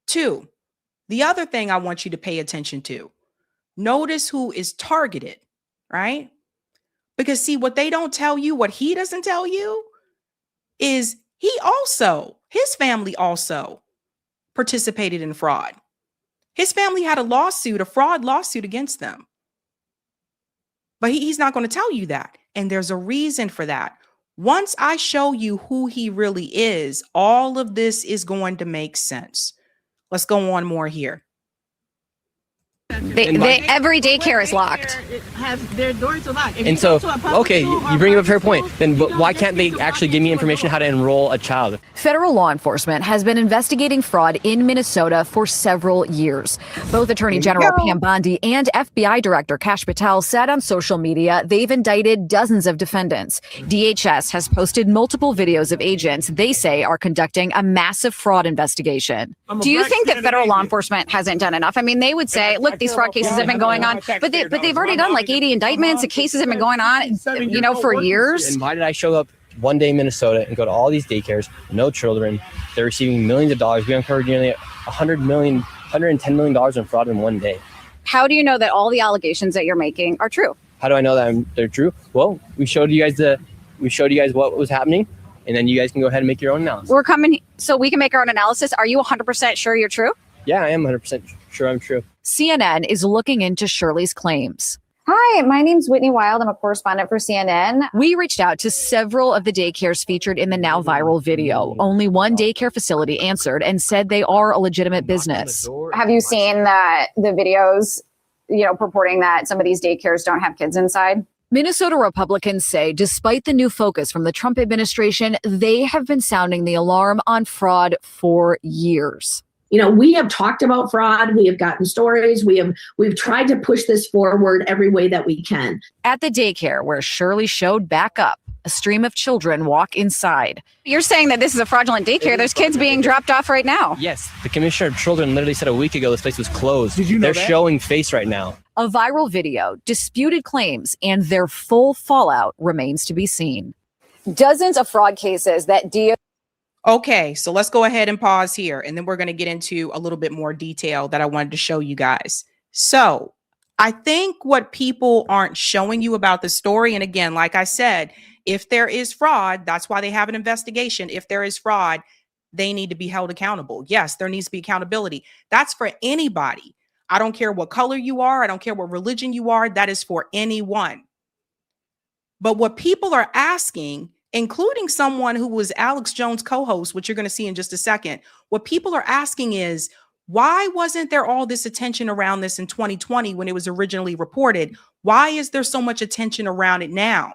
2, the other thing I want you to pay attention to, notice who is targeted, right? Because see, what they don't tell you, what he doesn't tell you is his family also participated in fraud. His family had a fraud lawsuit against them. But he's not going to tell you that. And there's a reason for that. Once I show you who he really is, all of this is going to make sense. Let's go on more here. Every daycare is locked. Their doors are locked. And so, okay, you bring up a fair point. Then why can't they actually give me information how to enroll a child? Federal law enforcement has been investigating fraud in Minnesota for several years. Both Attorney General Pam Bondi and FBI Director Kash Patel said on social media they've indicted dozens of defendants. DHS has posted multiple videos of agents they say are conducting a massive fraud investigation. Do you think that federal law enforcement hasn't done enough? I mean, they would say, look, these fraud cases have been going on, but they've already done like 80 indictments. The cases have been going on, for years. And why did I show up one day in Minnesota and go to all these daycares, no children? They're receiving millions of dollars. We uncovered nearly $110 million in fraud in one day. How do you know that all the allegations that you're making are true? How do I know that they're true? Well, we showed you guys what was happening, and then you guys can go ahead and make your own analysis. We're coming so we can make our own analysis. Are you 100% sure you're true? Yeah, I am 100% sure I'm true. CNN is looking into Shirley's claims. Hi, my name's Whitney Wild. I'm a correspondent for CNN. We reached out to several of the daycares featured in the now viral video. Only one daycare facility answered and said they are a legitimate business. Have you seen the videos, purporting that some of these daycares don't have kids inside? Minnesota Republicans say despite the new focus from the Trump administration, they have been sounding the alarm on fraud for years. We have talked about fraud. We have gotten stories. We've tried to push this forward every way that we can. At the daycare where Shirley showed back up, a stream of children walk inside. You're saying that this is a fraudulent daycare. There's kids being dropped off right now. Yes, the commissioner of children literally said a week ago this place was closed. Did you know They're showing face right now. A viral video, disputed claims, and their full fallout remains to be seen. Dozens of fraud cases that Okay, so let's go ahead and pause here, and then we're going to get into a little bit more detail that I wanted to show you guys. So I think what people aren't showing you about the story, and again, like I said, if there is fraud, that's why they have an investigation. If there is fraud, they need to be held accountable. Yes, there needs to be accountability. That's for anybody. I don't care what color you are. I don't care what religion you are. That is for anyone. But what people are asking, including someone who was Alex Jones' co-host, which you're going to see in just a second, what people are asking is, why wasn't there all this attention around this in 2020 when it was originally reported? Why is there so much attention around it now?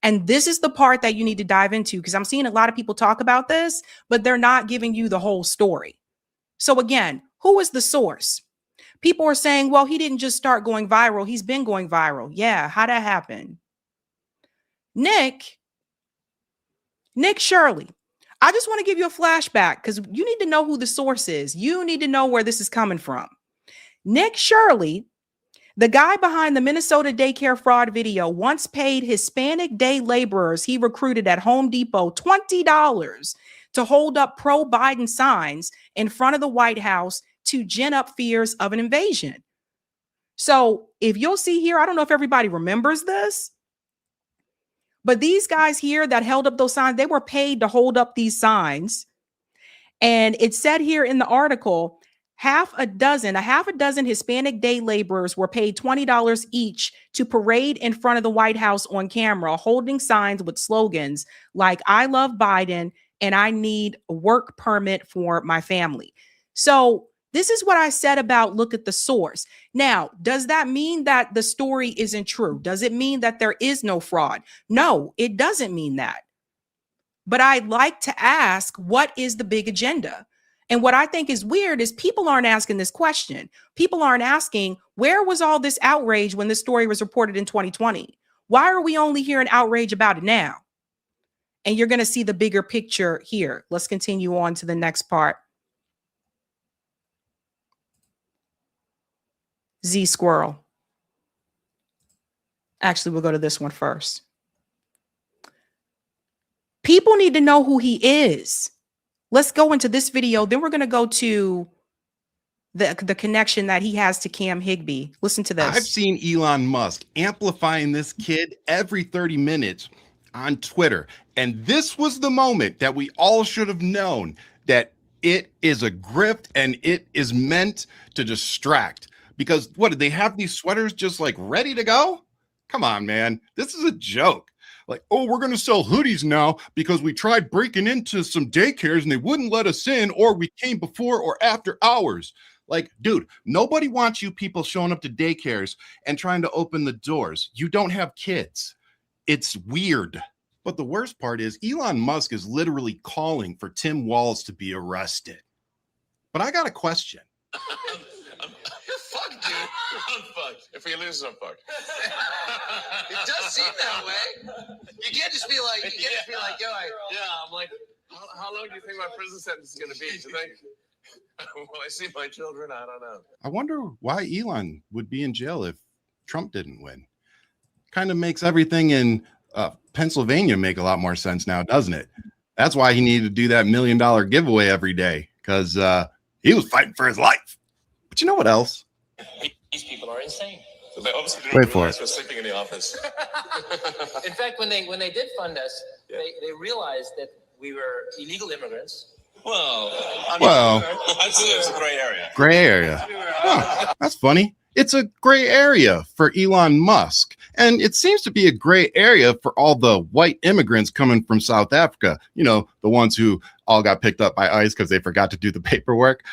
And this is the part that you need to dive into, because I'm seeing a lot of people talk about this, but they're not giving you the whole story. So again, who is the source? People are saying, well, he didn't just start going viral. He's been going viral. Yeah, how'd that happen? Nick Shirley, I just want to give you a flashback because you need to know who the source is. You need to know where this is coming from. Nick Shirley, the guy behind the Minnesota daycare fraud video, once paid Hispanic day laborers he recruited at Home Depot $20 to hold up pro-Biden signs in front of the White House to gin up fears of an invasion. So if you'll see here, I don't know if everybody remembers this, but these guys here that held up those signs, they were paid to hold up these signs. And it said here in the article, half a dozen Hispanic day laborers were paid $20 each to parade in front of the White House on camera, holding signs with slogans like, I love Biden and I need a work permit for my family. So this is what I said about look at the source. Now, does that mean that the story isn't true? Does it mean that there is no fraud? No, it doesn't mean that. But I'd like to ask, what is the big agenda? And what I think is weird is people aren't asking this question. People aren't asking, where was all this outrage when this story was reported in 2020? Why are we only hearing outrage about it now? And you're going to see the bigger picture here. Let's continue on to the next part. Z Squirrel. Actually, we'll go to this one first. People need to know who he is. Let's go into this video. Then we're going to go to the connection that he has to Cam Higbee. Listen to this. I've seen Elon Musk amplifying this kid every 30 minutes on Twitter. And this was the moment that we all should have known that it is a grift and it is meant to distract. Because what, did they have these sweaters just like ready to go? Come on, man. This is a joke. Like, oh, we're going to sell hoodies now because we tried breaking into some daycares and they wouldn't let us in, or we came before or after hours. Like, dude, nobody wants you people showing up to daycares and trying to open the doors. You don't have kids. It's weird. But the worst part is Elon Musk is literally calling for Tim Walz to be arrested. But I got a question. Fuck, dude. I'm fucked. If we lose, I'm fucked. It does seem that way. You can't just be like, yo, I'm like, how long do you think my prison sentence is going to be? Do you think? Will I see my children? I don't know. I wonder why Elon would be in jail if Trump didn't win. Kind of makes everything in Pennsylvania make a lot more sense now, doesn't it? That's why he needed to do that $1 million giveaway every day, because he was fighting for his life. But you know what else? These people are insane. So they obviously Wait didn't for realize it. we're sleeping in the office. In fact, when they did fund us, they realized that we were illegal immigrants. Well, I'd say it's a gray area. Gray area. Huh, that's funny. It's a gray area for Elon Musk. And it seems to be a gray area for all the white immigrants coming from South Africa. You know, the ones who all got picked up by ICE because they forgot to do the paperwork.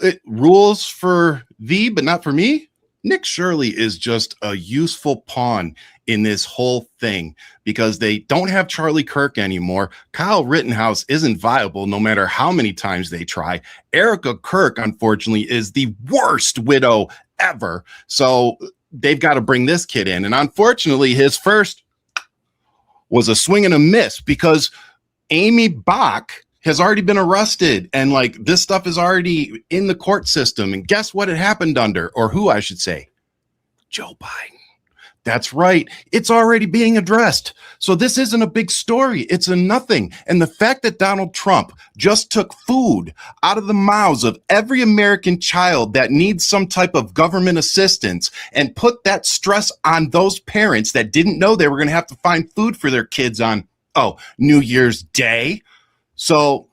It rules for thee, but not for me. Nick Shirley is just a useful pawn in this whole thing because they don't have Charlie Kirk anymore. Kyle Rittenhouse isn't viable no matter how many times they try. Erica Kirk, unfortunately, is the worst widow ever. So they've got to bring this kid in. And unfortunately, his first was a swing and a miss because Amy Bach has already been arrested, and like this stuff is already in the court system. And guess what it happened under, or who I should say? Joe Biden. That's right. It's already being addressed. So this isn't a big story. It's a nothing. And the fact that Donald Trump just took food out of the mouths of every American child that needs some type of government assistance and put that stress on those parents that didn't know they were going to have to find food for their kids on, New Year's Day. So,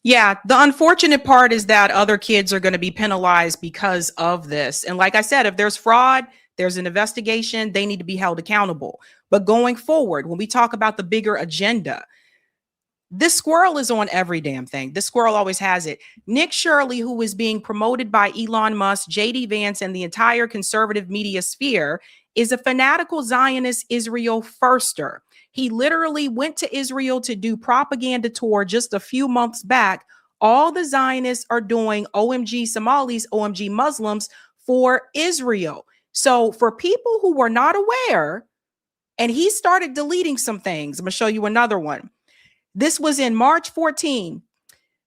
yeah, the unfortunate part is that other kids are going to be penalized because of this. And like I said, if there's fraud, there's an investigation, they need to be held accountable. But going forward, when we talk about the bigger agenda, this squirrel is on every damn thing. This squirrel always has it. Nick Shirley, who is being promoted by Elon Musk, JD Vance, and the entire conservative media sphere, is a fanatical Zionist Israel firster. He literally went to Israel to do propaganda tour just a few months back. All the Zionists are doing OMG Somalis, OMG Muslims for Israel. So for people who were not aware, and he started deleting some things. I'm going to show you another one. This was in March 14.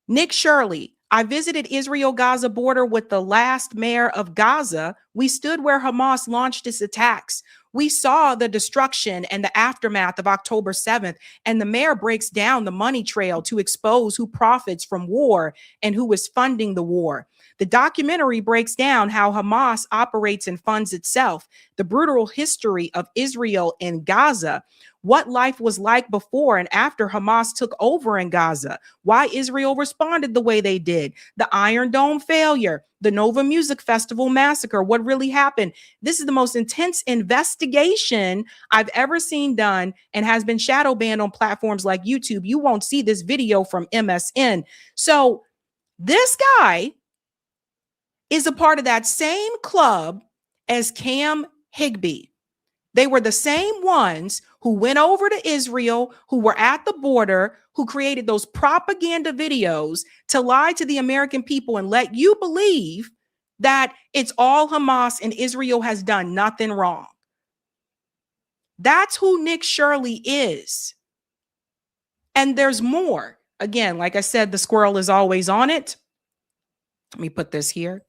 Nick Shirley, I visited Israel-Gaza border with the last mayor of Gaza. We stood where Hamas launched its attacks. We saw the destruction and the aftermath of October 7th, and the mayor breaks down the money trail to expose who profits from war and who is funding the war. The documentary breaks down how Hamas operates and funds itself, the brutal history of Israel in Gaza, what life was like before and after Hamas took over in Gaza, why Israel responded the way they did, the Iron Dome failure, the Nova Music Festival massacre, what really happened. This is the most intense investigation I've ever seen done and has been shadow banned on platforms like YouTube. You won't see this video from MSN. So this guy is a part of that same club as Cam Higbee. They were the same ones who went over to Israel, who were at the border, who created those propaganda videos to lie to the American people and let you believe that it's all Hamas and Israel has done nothing wrong. That's who Nick Shirley is. And there's more. Again, like I said, the squirrel is always on it. Let me put this here.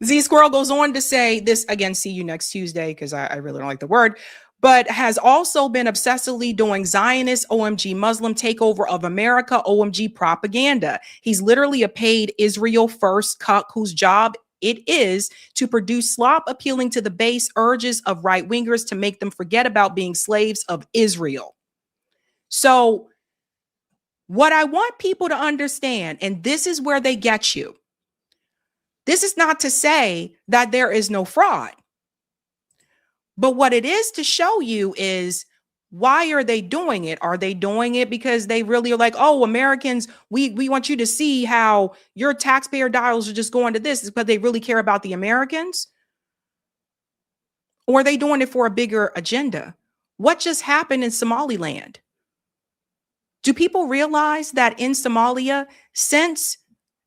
Z Squirrel goes on to say this again, see you next Tuesday, because I really don't like the word, but has also been obsessively doing Zionist OMG Muslim takeover of America OMG propaganda. He's literally a paid Israel first cuck whose job it is to produce slop appealing to the base urges of right wingers to make them forget about being slaves of Israel. So what I want people to understand, and this is where they get you. This is not to say that there is no fraud. But what it is to show you is, why are they doing it? Are they doing it because they really are like, oh, Americans, we want you to see how your taxpayer dollars are just going to this, but they really care about the Americans? Or are they doing it for a bigger agenda? What just happened in Somaliland? Do people realize that in Somalia, since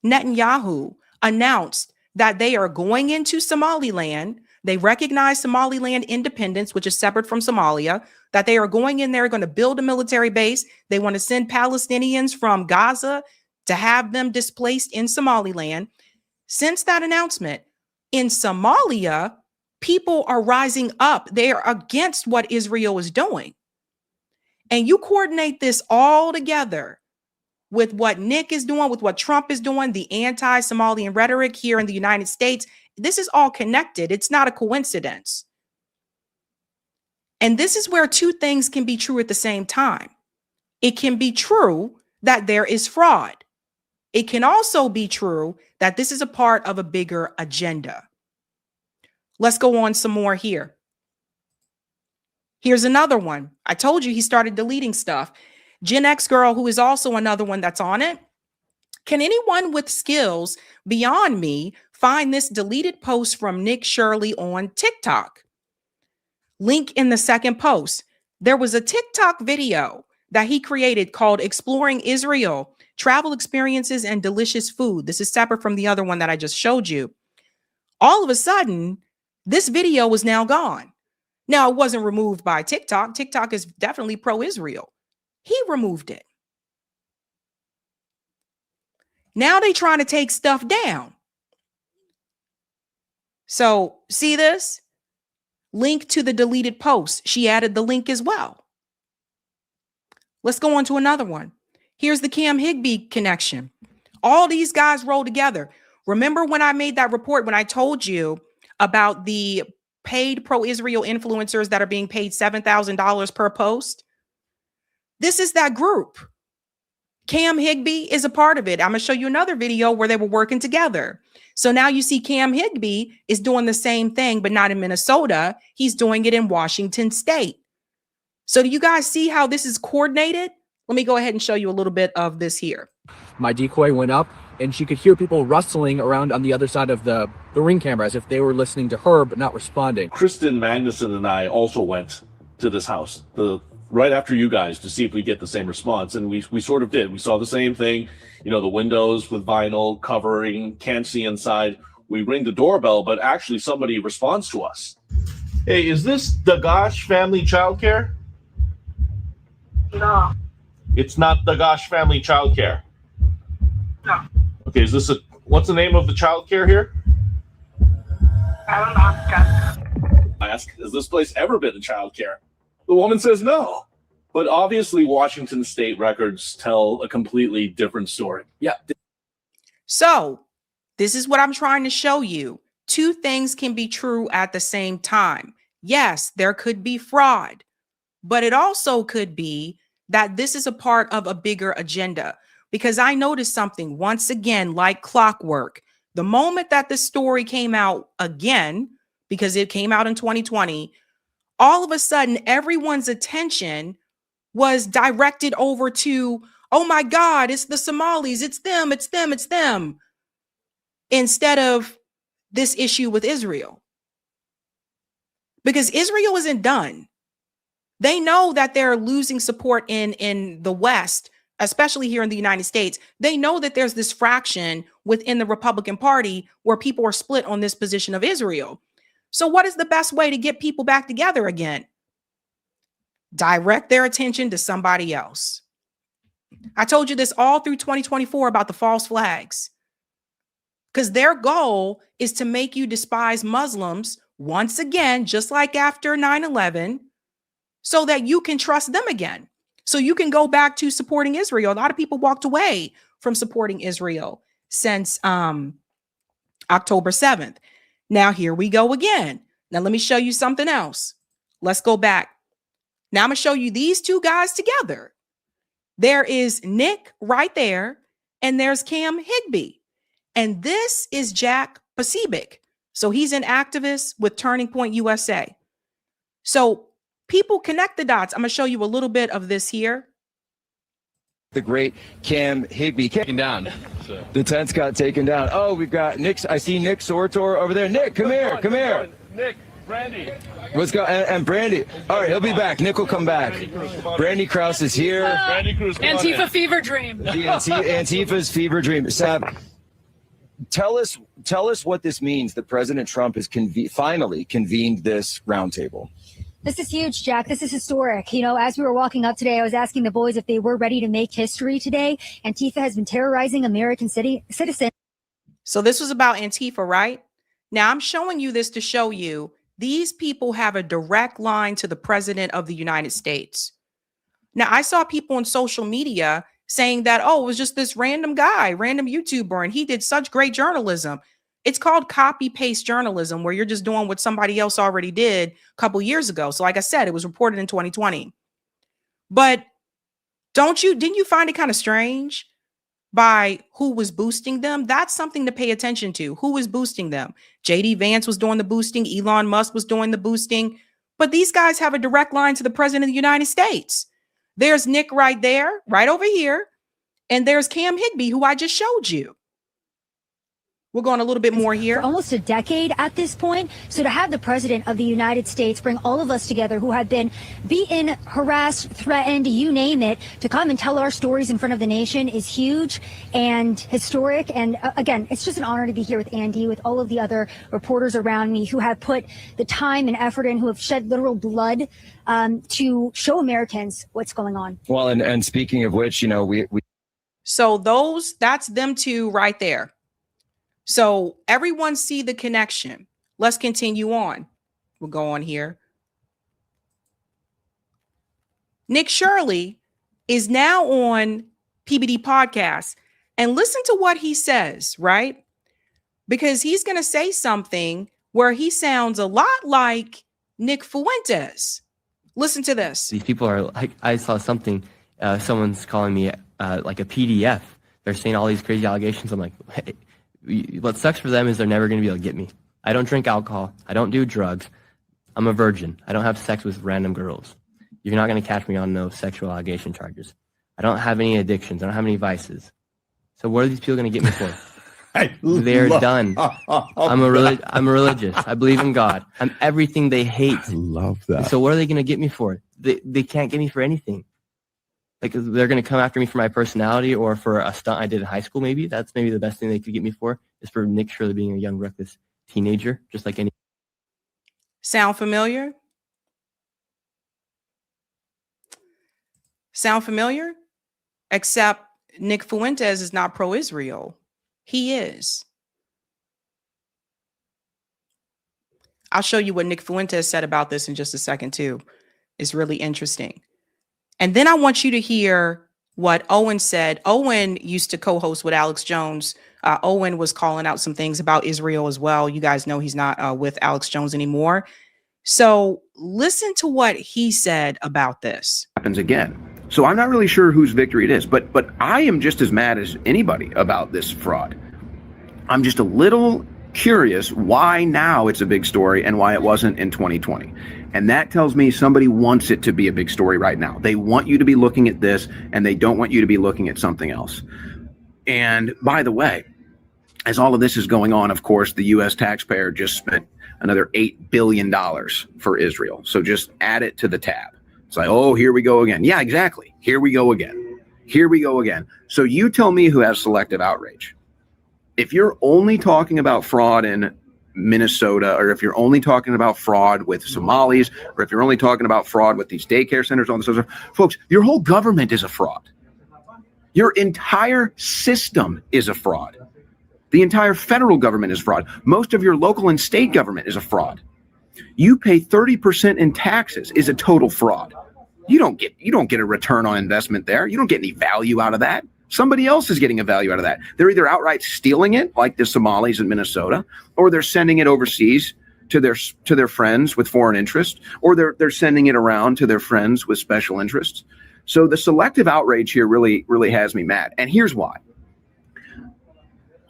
Netanyahu announced that they are going into Somaliland, they recognize Somaliland independence, which is separate from Somalia, that they are going in there, going to build a military base. They want to send Palestinians from Gaza to have them displaced in Somaliland. Since that announcement, in Somalia, people are rising up. They are against what Israel is doing. And you coordinate this all together with what Nick is doing, with what Trump is doing, the anti-Somalian rhetoric here in the United States. This is all connected. It's not a coincidence. And this is where two things can be true at the same time. It can be true that there is fraud. It can also be true that this is a part of a bigger agenda. Let's go on some more here. Here's another one. I told you he started deleting stuff. Gen X girl, who is also another one that's on it. Can anyone with skills beyond me find this deleted post from Nick Shirley on TikTok? Link in the second post. There was a TikTok video that he created called Exploring Israel, Travel Experiences and Delicious Food. This is separate from the other one that I just showed you. All of a sudden, this video is now gone. Now, it wasn't removed by TikTok. TikTok is definitely pro-Israel. He removed it. Now they trying to take stuff down. So see this? Link to the deleted post. She added the link as well. Let's go on to another one. Here's the Cam Higbee connection. All these guys roll together. Remember when I made that report, when I told you about the paid pro-Israel influencers that are being paid $7,000 per post? This is that group. Cam Higbee is a part of it. I'm going to show you another video where they were working together. So now you see Cam Higbee is doing the same thing, but not in Minnesota. He's doing it in Washington State. So do you guys see how this is coordinated? Let me go ahead and show you a little bit of this here. My decoy went up and she could hear people rustling around on the other side of the ring camera as if they were listening to her but not responding. Kristen Magnuson and I also went to this house right after you guys to see if we get the same response, and we sort of did. We saw the same thing, you know, the windows with vinyl covering, can't see inside. We ring the doorbell, but actually somebody responds to us. Hey, is this the Gosh Family Childcare? No. It's not the Gosh Family Childcare. No. Okay, what's the name of the childcare here? I don't know. I asked, has this place ever been a childcare? The woman says no. But obviously Washington State records tell a completely different story. Yeah. So this is what I'm trying to show you. Two things can be true at the same time. Yes, there could be fraud, but it also could be that this is a part of a bigger agenda. Because I noticed something once again, like clockwork. The moment that this story came out again, because it came out in 2020, all of a sudden, everyone's attention was directed over to, oh my God, it's the Somalis, it's them, it's them, it's them, instead of this issue with Israel. Because Israel isn't done. They know that they're losing support in the West, especially here in the United States. They know that there's this fraction within the Republican Party where people are split on this position of Israel. So what is the best way to get people back together again? direct their attention to somebody else. I told you this all through 2024 about the false flags, because their goal is to make you despise Muslims once again, just like after 9/11, so that you can trust them again. So you can go back to supporting Israel. A lot of people walked away from supporting Israel since October 7th. Now here we go again. Now let me show you something else. Let's go back. Now I'm going to show you these two guys together. There is Nick right there, and there's Cam Higbee. And this is Jack Pasibic. So he's an activist with Turning Point USA. So people connect the dots. I'm going to show you a little bit of this here. The great Cam Higbee taken down. The tents got taken down. Oh, we've got Nick. I see Nick Sortor over there. Nick, come here. Come here. Nick, Brandy. What's going on? And Brandy. All right, he'll be back. Nick will come back. Brandy Krause is here. Antifa fever dream. Antifa's fever dream. Sab, tell us what this means that President Trump has finally convened this roundtable. This is huge, Jack. This is historic. You know, as we were walking up today, I was asking the boys if they were ready to make history today. Antifa has been terrorizing American citizens. So this was about Antifa, right? Now I'm showing you this to show you these people have a direct line to the president of the United States. Now I saw people on social media saying that, oh, it was just this random guy, random YouTuber, and he did such great journalism. It's called copy paste journalism, where you're just doing what somebody else already did a couple years ago. So like I said, it was reported in 2020. But didn't you find it kind of strange by who was boosting them? That's something to pay attention to. Who was boosting them? JD Vance was doing the boosting. Elon Musk was doing the boosting. But these guys have a direct line to the president of the United States. There's Nick right there, right over here. And there's Cam Higbee, who I just showed you. We're going a little bit more here. For almost a decade at this point. So to have the president of the United States bring all of us together who have been beaten, harassed, threatened, you name it, to come and tell our stories in front of the nation is huge and historic. And again, it's just an honor to be here with Andy, with all of the other reporters around me who have put the time and effort in, who have shed literal blood to show Americans what's going on. Well, and speaking of which, you know, we So that's them two right there. So everyone see the connection. Let's continue on. We'll go on here. Nick Shirley is now on PBD Podcast, and listen to what he says, right? Because he's going to say something where he sounds a lot like Nick Fuentes. Listen to this. These people are like, I saw something, someone's calling me like a PDF. They're saying all these crazy allegations. I'm like, hey, what sucks for them is they're never going to be able to get me. I don't drink alcohol. I don't do drugs. I'm a virgin. I don't have sex with random girls. You're not going to catch me on no sexual allegation charges. I don't have any addictions. I don't have any vices. So what are these people going to get me for? They're done. I'm religious. I believe in God. I'm everything they hate. I love that. So what are they going to get me for? They can't get me for anything. Like, they're going to come after me for my personality or for a stunt I did in high school, maybe. That's maybe the best thing they could get me for, is for Nick Shirley being a young, reckless teenager, just like any. Sound familiar? Sound familiar? Except Nick Fuentes is not pro-Israel. He is. I'll show you what Nick Fuentes said about this in just a second, too. It's really interesting. And then I want you to hear what Owen said. Owen used to co-host with Alex Jones. Owen was calling out some things about Israel as well. You guys know he's not with Alex Jones anymore. So listen to what he said about this. Happens again. So I'm not really sure whose victory it is, but I am just as mad as anybody about this fraud. I'm just a little curious why now it's a big story and why it wasn't in 2020. And that tells me somebody wants it to be a big story right now. They want you to be looking at this, and they don't want you to be looking at something else. And by the way, as all of this is going on, of course, the U.S. taxpayer just spent another $8 billion for Israel. So just add it to the tab. It's like, oh, here we go again. Yeah, exactly. Here we go again. Here we go again. So you tell me who has selective outrage. If you're only talking about fraud in Minnesota, or if you're only talking about fraud with Somalis, or if you're only talking about fraud with these daycare centers, all this other stuff, folks, your whole government is a fraud. Your entire system is a fraud. The entire federal government is fraud. Most of your local and state government is a fraud. You pay 30% in taxes is a total fraud. You don't get a return on investment there. You don't get any value out of that. Somebody else is getting a value out of that. They're either outright stealing it, like the Somalis in Minnesota, or they're sending it overseas to their friends with foreign interest, or they're sending it around to their friends with special interests. So the selective outrage here really has me mad. And here's why.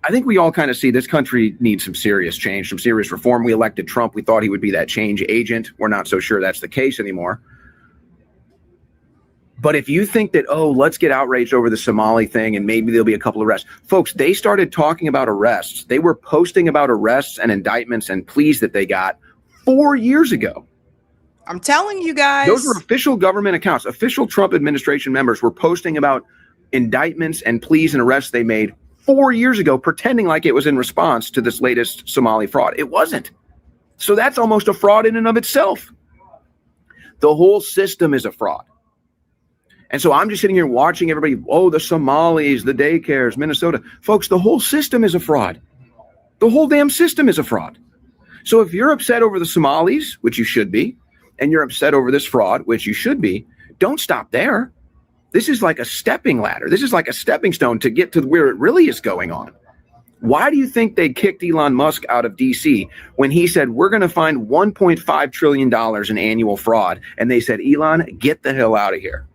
I think we all kind of see this country needs some serious change, some serious reform. We elected Trump. We thought he would be that change agent. We're not so sure that's the case anymore. But if you think that, oh, let's get outraged over the Somali thing and maybe there'll be a couple of arrests. Folks, they started talking about arrests. They were posting about arrests and indictments and pleas that they got 4 years ago. I'm telling you guys. Those were official government accounts. Official Trump administration members were posting about indictments and pleas and arrests they made 4 years ago, pretending like it was in response to this latest Somali fraud. It wasn't. So that's almost a fraud in and of itself. The whole system is a fraud. And so I'm just sitting here watching everybody, oh, the Somalis, the daycares, Minnesota. Folks, the whole system is a fraud. The whole damn system is a fraud. So if you're upset over the Somalis, which you should be, and you're upset over this fraud, which you should be, don't stop there. This is like a stepping ladder. This is like a stepping stone to get to where it really is going on. Why do you think they kicked Elon Musk out of DC when he said, we're going to find $1.5 trillion in annual fraud? And they said, Elon, get the hell out of here.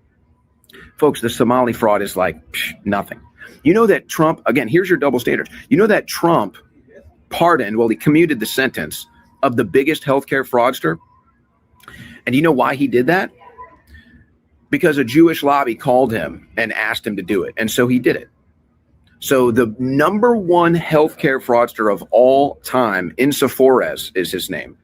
Folks, the Somali fraud is like nothing. You know that Trump, again, here's your double standards. You know that Trump pardoned, well, he commuted the sentence of the biggest healthcare fraudster. And you know why he did that? Because a Jewish lobby called him and asked him to do it. And so he did it. So the number one healthcare fraudster of all time, Insafores is his name.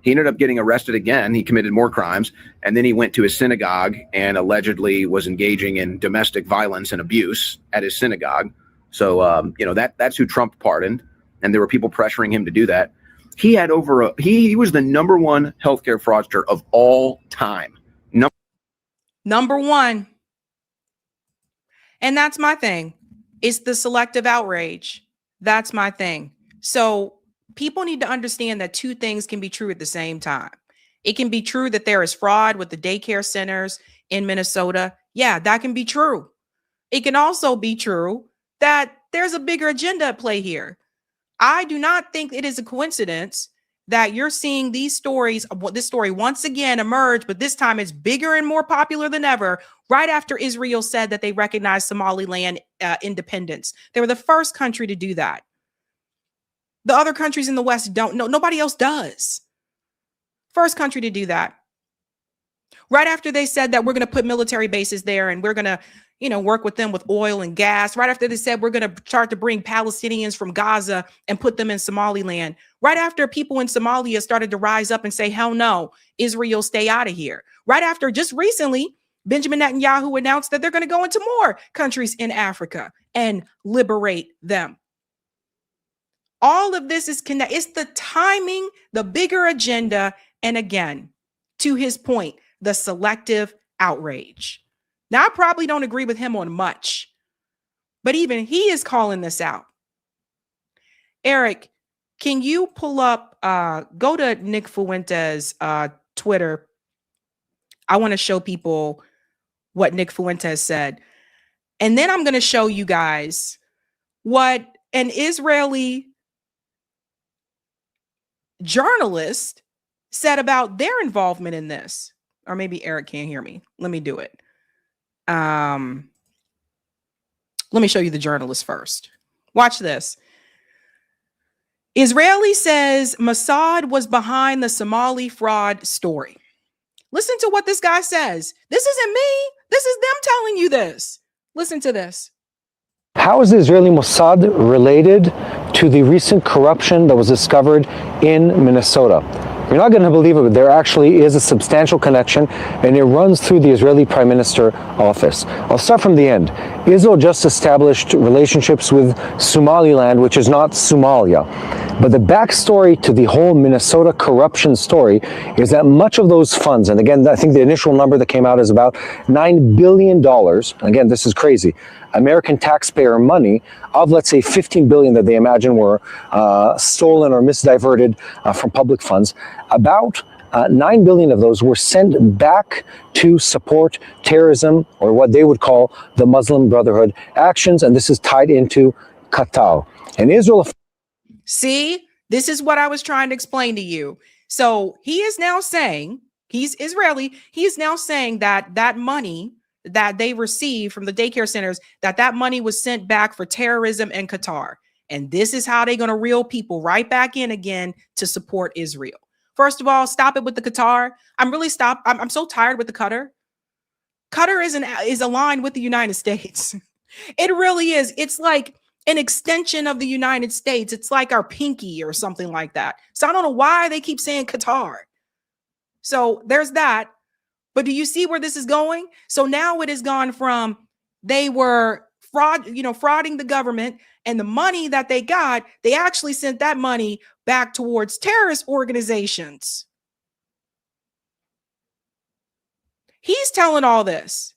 He ended up getting arrested again. He committed more crimes. And then he went to his synagogue and allegedly was engaging in domestic violence and abuse at his synagogue. So, that's who Trump pardoned. And there were people pressuring him to do that. He had he was the number one healthcare fraudster of all time. Number one. And that's my thing. It's the selective outrage. That's my thing. So people need to understand that two things can be true at the same time. It can be true that there is fraud with the daycare centers in Minnesota. Yeah, that can be true. It can also be true that there's a bigger agenda at play here. I do not think it is a coincidence that you're seeing this story once again emerge, but this time it's bigger and more popular than ever, right after Israel said that they recognized Somaliland independence. They were the first country to do that. The other countries in the West don't know. Nobody else does. First country to do that. Right after they said that we're going to put military bases there and we're going to, work with them with oil and gas. Right after they said we're going to start to bring Palestinians from Gaza and put them in Somaliland. Right after people in Somalia started to rise up and say, hell no, Israel, stay out of here. Right after just recently, Benjamin Netanyahu announced that they're going to go into more countries in Africa and liberate them. All of this is connected. It's the timing, the bigger agenda. And again, to his point, the selective outrage. Now, I probably don't agree with him on much, but even he is calling this out. Eric, can you pull up, go to Nick Fuentes' Twitter. I want to show people what Nick Fuentes said. And then I'm going to show you guys what an Israeli journalist said about their involvement in this. Or maybe Eric can't hear me. Let me do it. Let me show you the journalist first. Watch this. Israeli says Mossad was behind the Somali fraud story. Listen to what this guy says. This isn't me. This is them telling you this. Listen to this. How is the Israeli Mossad related to the recent corruption that was discovered in Minnesota? You're not going to believe it, but there actually is a substantial connection, and it runs through the Israeli Prime Minister office. I'll start from the end. Israel just established relationships with Somaliland, which is not Somalia. But the backstory to the whole Minnesota corruption story is that much of those funds, and again, I think the initial number that came out is about $9 billion. Again, this is crazy. American taxpayer money of, let's say, $15 billion that they imagine were stolen or misdiverted from public funds. About 9 billion of those were sent back to support terrorism, or what they would call the Muslim Brotherhood actions, and this is tied into Qatar. And Israel. See, this is what I was trying to explain to you. So he is now saying, he's Israeli, he is now saying that that money that they received from the daycare centers, that money was sent back for terrorism in Qatar. And this is how they're going to reel people right back in again to support Israel. First of all, stop it with the Qatar. I'm so tired with the Qatar. Qatar is aligned with the United States. It really is. It's like an extension of the United States. It's like our pinky or something like that. So I don't know why they keep saying Qatar. So there's that. But do you see where this is going? So now it has gone from they were frauding the government, and the money that they got, they actually sent that money back towards terrorist organizations. He's telling all this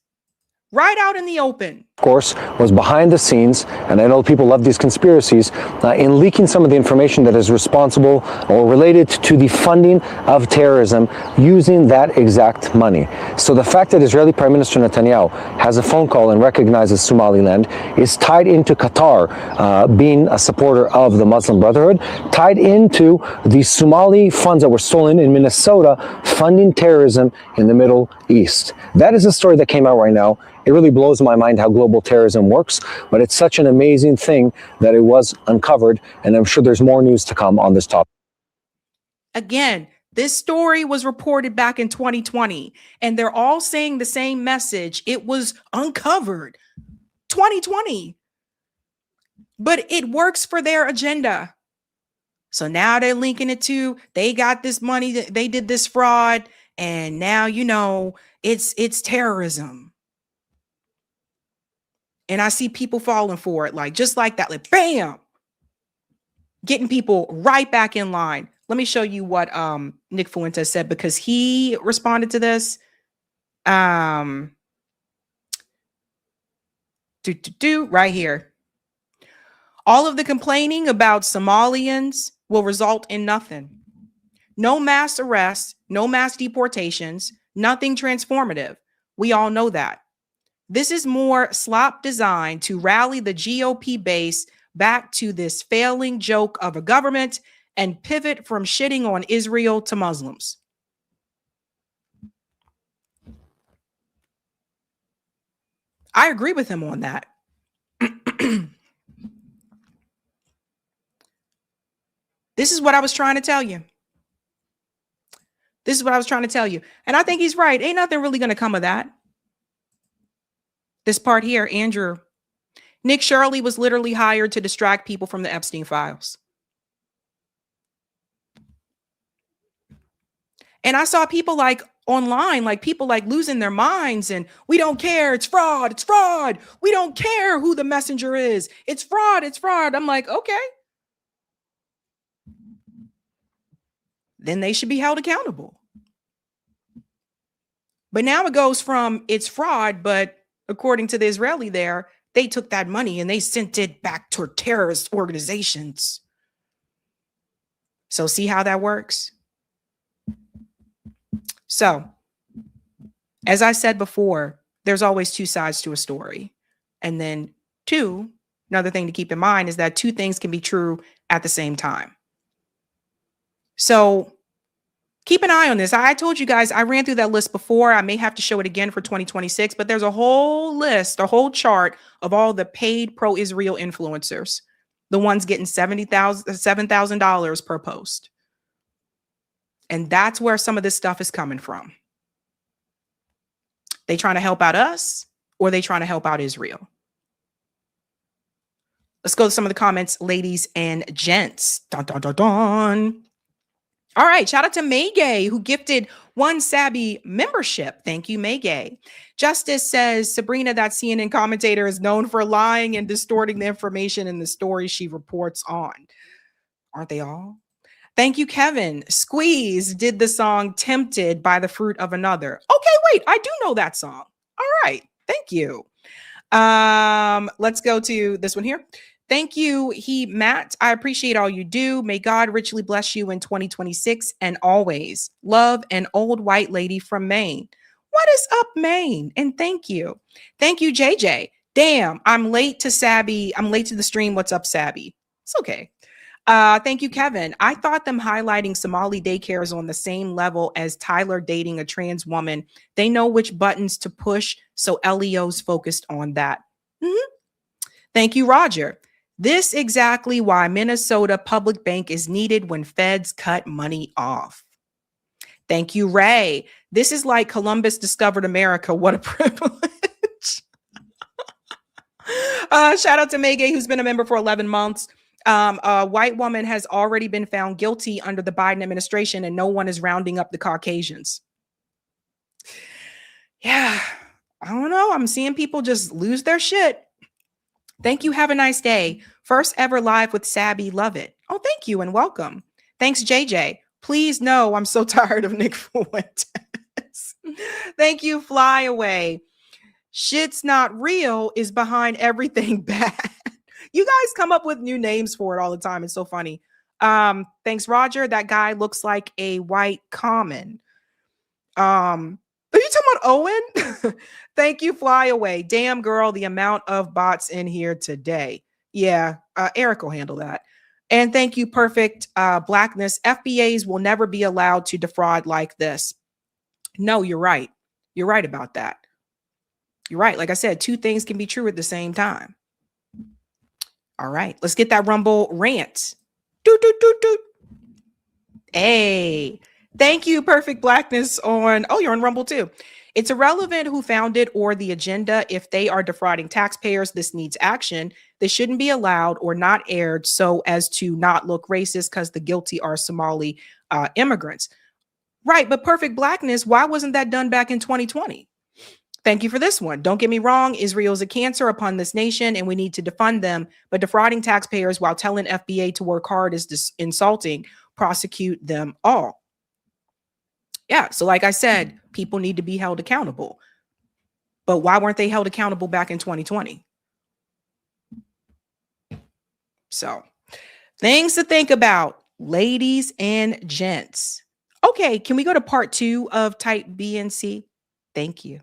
right out in the open. Of course, was behind the scenes, and I know people love these conspiracies, in leaking some of the information that is responsible or related to the funding of terrorism using that exact money. So the fact that Israeli Prime Minister Netanyahu has a phone call and recognizes Somaliland is tied into Qatar being a supporter of the Muslim Brotherhood, tied into the Somali funds that were stolen in Minnesota funding terrorism in the Middle East. That is a story that came out right now. It really blows my mind how global terrorism works, but it's such an amazing thing that it was uncovered, and I'm sure there's more news to come on this topic. Again, this story was reported back in 2020, and they're all saying the same message. It was uncovered 2020, but it works for their agenda. So now they're linking it to, they got this money, they did this fraud, and now, it's terrorism. And I see people falling for it, like just like that, like bam, getting people right back in line. Let me show you what Nick Fuentes said, because he responded to this. Right here. All of the complaining about Somalians will result in nothing. No mass arrests, no mass deportations, nothing transformative. We all know that. This is more slop designed to rally the GOP base back to this failing joke of a government and pivot from shitting on Israel to Muslims. I agree with him on that. This is what I was trying to tell you. This is what I was trying to tell you. And I think he's right. Ain't nothing really going to come of that. This part here, Andrew. Nick Shirley was literally hired to distract people from the Epstein files. And I saw people like online, like people like losing their minds and we don't care. It's fraud. It's fraud. We don't care who the messenger is. It's fraud. It's fraud. I'm like, okay. Then they should be held accountable. But now it goes from it's fraud, but according to the Israeli there, they took that money and they sent it back to terrorist organizations. So see how that works? So, as I said before, there's always two sides to a story. And then another thing to keep in mind is that two things can be true at the same time. So keep an eye on this. I told you guys, I ran through that list before. I may have to show it again for 2026, but there's a whole list, a whole chart of all the paid pro-Israel influencers, the ones getting $7,000 per post. And that's where some of this stuff is coming from. They trying to help out us, or they trying to help out Israel? Let's go to some of the comments, ladies and gents. Dun, dun, dun, dun. All right, shout out to May Gay, who gifted 1 Sabby membership. Thank you, May. Justice says Sabrina, that CNN commentator, is known for lying and distorting the information in the story she reports on. Aren't they all? Thank you, Kevin. Squeeze did the song Tempted by the Fruit of Another. Okay, wait, I do know that song. All right, thank you. Let's go to this one here. Thank you, Matt. I appreciate all you do. May God richly bless you in 2026 and always. Love, an old white lady from Maine. What is up, Maine? And thank you. Thank you, JJ. Damn, I'm late to Sabby. I'm late to the stream. What's up, Sabby? It's okay. Thank you, Kevin. I thought them highlighting Somali daycares on the same level as Tyler dating a trans woman. They know which buttons to push, so LEO's focused on that. Thank you, Roger. This exactly why Minnesota Public Bank is needed when feds cut money off. Thank you, Ray. This is like Columbus discovered America. What a privilege. Shout out to Megan, who's been a member for 11 months. A white woman has already been found guilty under the Biden administration, and no one is rounding up the Caucasians. Yeah, I don't know. I'm seeing people just lose their shit. Thank you. Have a nice day. First ever live with Sabby. Love it. Oh, thank you and welcome. Thanks, JJ. Please know I'm so tired of Nick Fuentes. Thank you, Fly Away. Shit's not real is behind everything bad. You guys come up with new names for it all the time. It's so funny. Thanks, Roger. That guy looks like a white common. Are you talking about Owen? Thank you, Fly Away. Damn, girl, the amount of bots in here today. Yeah, Eric will handle that. And thank you, Perfect Blackness. FBAs will never be allowed to defraud like this. No, you're right. You're right about that. You're right. Like I said, two things can be true at the same time. All right, let's get that Rumble rant. Doot, doot, doot, doot. Hey, thank you, Perfect Blackness on, oh, you're on Rumble too. It's irrelevant who founded or the agenda. If they are defrauding taxpayers, this needs action. They shouldn't be allowed or not aired so as to not look racist because the guilty are Somali immigrants. Right, but Perfect Blackness, why wasn't that done back in 2020? Thank you for this one. Don't get me wrong. Israel is a cancer upon this nation and we need to defund them. But defrauding taxpayers while telling FBA to work hard is insulting. Prosecute them all. Yeah. So like I said, people need to be held accountable. But why weren't they held accountable back in 2020? So things to think about, ladies and gents. Okay. Can we go to part 2 of type B and C? Thank you.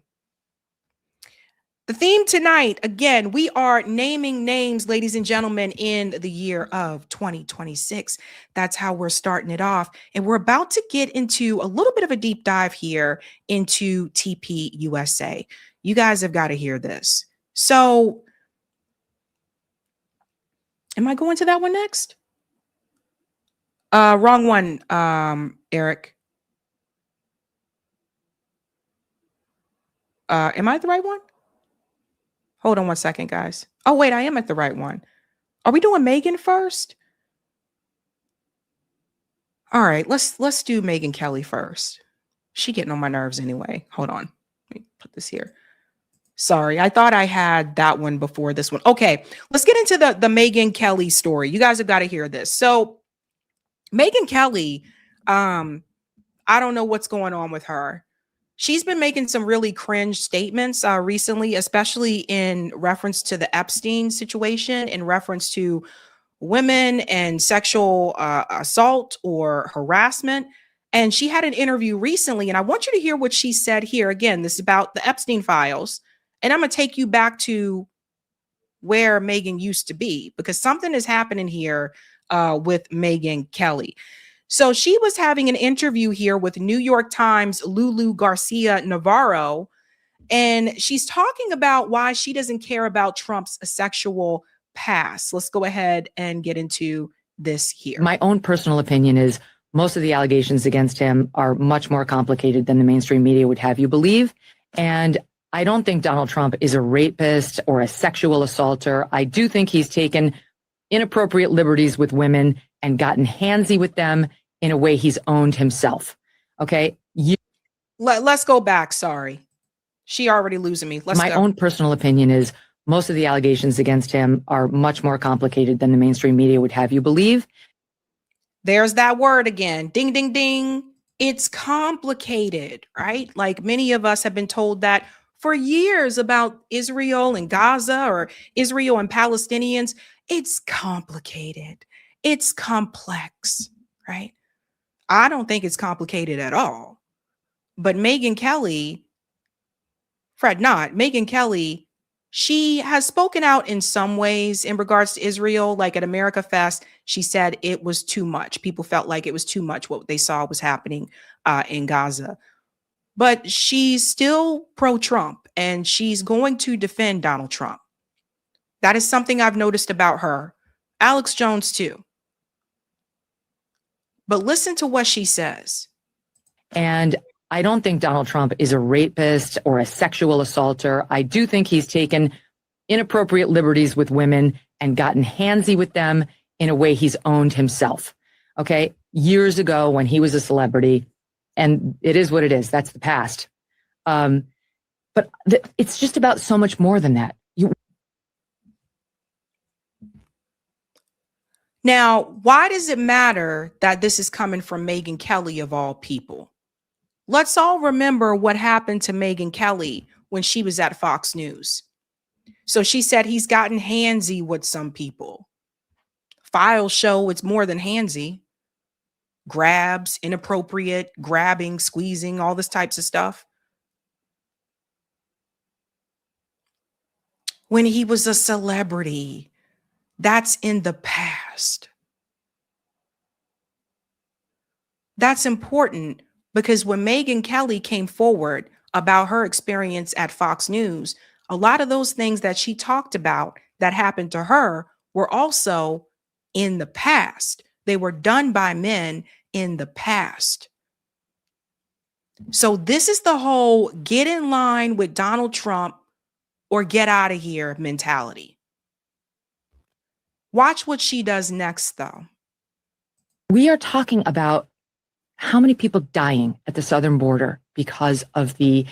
The theme tonight, again, we are naming names, ladies and gentlemen, in the year of 2026. That's how we're starting it off. And we're about to get into a little bit of a deep dive here into TP USA. You guys have got to hear this. So, am I going to that one next? Wrong one, Eric. Am I at the right one? Hold on one second, guys. Oh, wait, I am at the right one. Are we doing Megyn first? All right, let's do Megyn Kelly first. She getting on my nerves anyway. Hold on. Let me put this here. Sorry, I thought I had that one before this one. Okay, let's get into the Megyn Kelly story. You guys have got to hear this. So Megyn Kelly, I don't know what's going on with her. She's been making some really cringe statements recently, especially in reference to the Epstein situation, in reference to women and sexual assault or harassment. And she had an interview recently, and I want you to hear what she said here. Again, this is about the Epstein files. And I'm going to take you back to where Megyn used to be, because something is happening here with Megyn Kelly. So she was having an interview here with New York Times, Lulu Garcia Navarro, and she's talking about why she doesn't care about Trump's sexual past. Let's go ahead and get into this here. My own personal opinion is most of the allegations against him are much more complicated than the mainstream media would have you believe. And I don't think Donald Trump is a rapist or a sexual assaulter. I do think he's taken inappropriate liberties with women and gotten handsy with them in a way he's owned himself. Okay. Let's go back. Sorry. She already losing me. Let's My go. own personal opinion is most of the allegations against him are much more complicated than the mainstream media would have you believe. There's that word again. Ding, ding, ding. It's complicated, right? Like many of us have been told that for years about Israel and Gaza or Israel and Palestinians. It's complicated. It's complex, right? I don't think it's complicated at all. But Megyn Kelly, Fred not, Megyn Kelly, she has spoken out in some ways in regards to Israel, like at America Fest. She said it was too much. People felt like it was too much what they saw was happening in Gaza. But she's still pro-Trump and she's going to defend Donald Trump. That is something I've noticed about her. Alex Jones too. But listen to what she says. And I don't think Donald Trump is a rapist or a sexual assaulter. I do think he's taken inappropriate liberties with women and gotten handsy with them in a way he's owned himself. Okay. Years ago when he was a celebrity, and it is what it is. That's the past. But it's just about so much more than that. Now, why does it matter that this is coming from Megyn Kelly of all people? Let's all remember what happened to Megyn Kelly when she was at Fox News. So she said he's gotten handsy with some people. Files show it's more than handsy. Grabs, inappropriate, grabbing, squeezing, all this types of stuff. When he was a celebrity, that's in the past. That's important because when Megyn Kelly came forward about her experience at Fox News, a lot of those things that she talked about that happened to her were also in the past. They were done by men in the past. So this is the whole get in line with Donald Trump or get out of here mentality. Watch what she does next, though. We are talking about how many people dying at the southern border because of the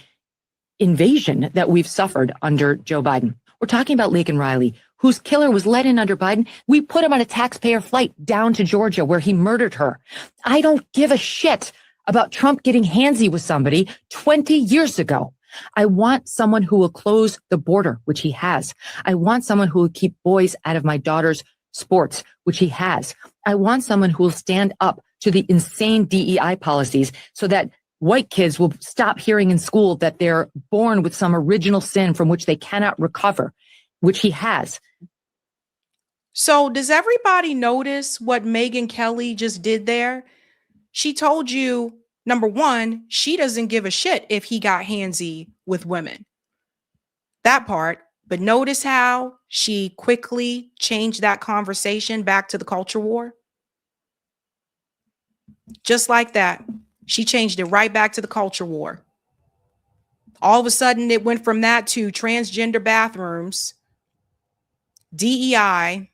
invasion that we've suffered under Joe Biden. We're talking about Laken Riley, whose killer was let in under Biden. We put him on a taxpayer flight down to Georgia where he murdered her. I don't give a shit about Trump getting handsy with somebody 20 years ago. I want someone who will close the border, which he has. I want someone who will keep boys out of my daughter's sports, which he has. I want someone who will stand up to the insane DEI policies so that white kids will stop hearing in school that they're born with some original sin from which they cannot recover, which he has. So does everybody notice what Megyn Kelly just did there? She told you, number one, she doesn't give a shit if he got handsy with women. That part. But notice how she quickly changed that conversation back to the culture war. Just like that. She changed it right back to the culture war. All of a sudden, it went from that to transgender bathrooms, DEI.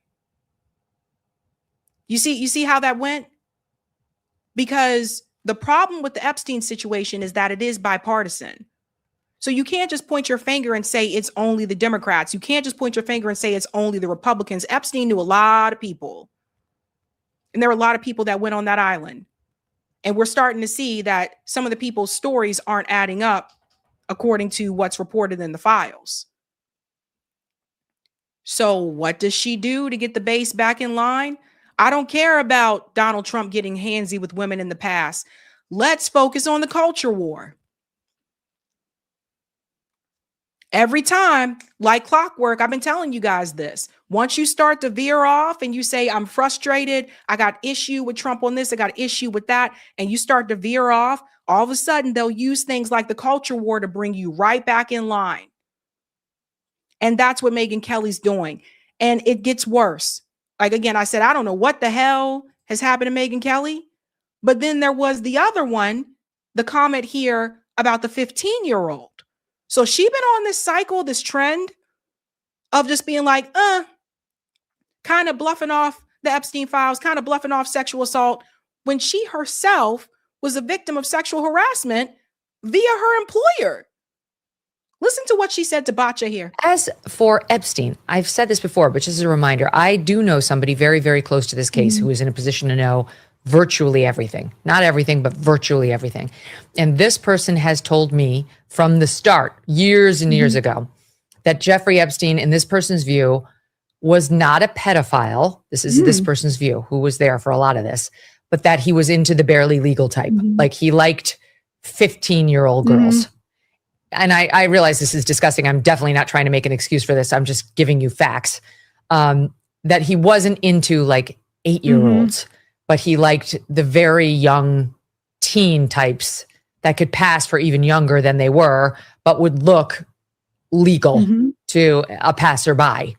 You see how that went? Because the problem with the Epstein situation is that it is bipartisan. So you can't just point your finger and say it's only the Democrats. You can't just point your finger and say it's only the Republicans. Epstein knew a lot of people. And there were a lot of people that went on that island. And we're starting to see that some of the people's stories aren't adding up according to what's reported in the files. So what does she do to get the base back in line? I don't care about Donald Trump getting handsy with women in the past. Let's focus on the culture war. Every time, like clockwork, I've been telling you guys this. Once you start to veer off and you say, I'm frustrated, I got issue with Trump on this, I got issue with that, and you start to veer off, all of a sudden they'll use things like the culture war to bring you right back in line. And that's what Megyn Kelly's doing. And it gets worse. Like, again, I said, I don't know what the hell has happened to Megyn Kelly. But then there was the other one, the comment here about the 15-year-old. So she's been on this cycle, this trend of just being like, kind of bluffing off the Epstein files, kind of bluffing off sexual assault when she herself was a victim of sexual harassment via her employer. Listen to what she said to Bacha here. As for Epstein, I've said this before, but just as a reminder, I do know somebody very, very close to this case who is in a position to know virtually everything. Not everything, but virtually everything. And this person has told me from the start, years and years ago, that Jeffrey Epstein, in this person's view, was not a pedophile. This is this person's view, who was there for a lot of this, but that he was into the barely legal type. Like he liked 15-year-old girls. And I realize this is disgusting. I'm definitely not trying to make an excuse for this. I'm just giving you facts. That he wasn't into like 8-year-olds, but he liked the very young teen types that could pass for even younger than they were, but would look legal to a passerby.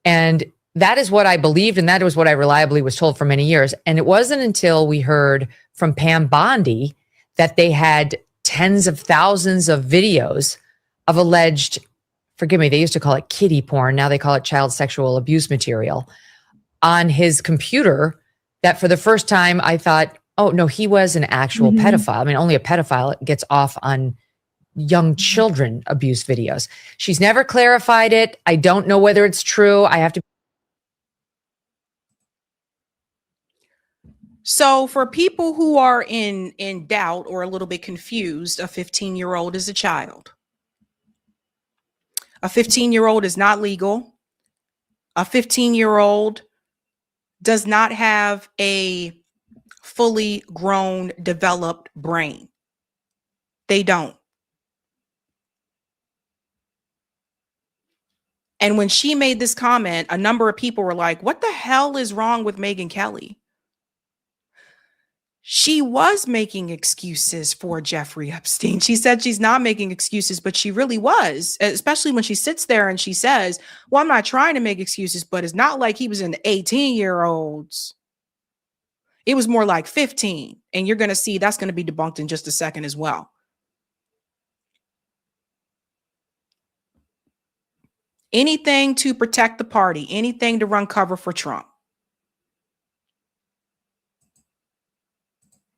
And that is what I believed. And that was what I reliably was told for many years. And it wasn't until we heard from Pam Bondi that they had tens of thousands of videos of alleged, forgive me, they used to call it kiddie porn. Now they call it child sexual abuse material on his computer, that for the first time I thought, oh no, he was an actual pedophile. I mean, only a pedophile gets off on young children abuse videos. She's never clarified it. I don't know whether it's true. I have to. So for people who are in doubt or a little bit confused, a 15-year-old is a child. A 15-year-old is not legal. A 15-year-old does not have a fully grown, developed brain. They don't. And when she made this comment, a number of people were like, what the hell is wrong with Megyn Kelly? She was making excuses for Jeffrey Epstein. She said she's not making excuses, but she really was, especially when she sits there and she says, well, I'm not trying to make excuses, but it's not like he was in the 18-year-olds. It was more like 15. And you're going to see that's going to be debunked in just a second as well. Anything to protect the party, anything to run cover for Trump.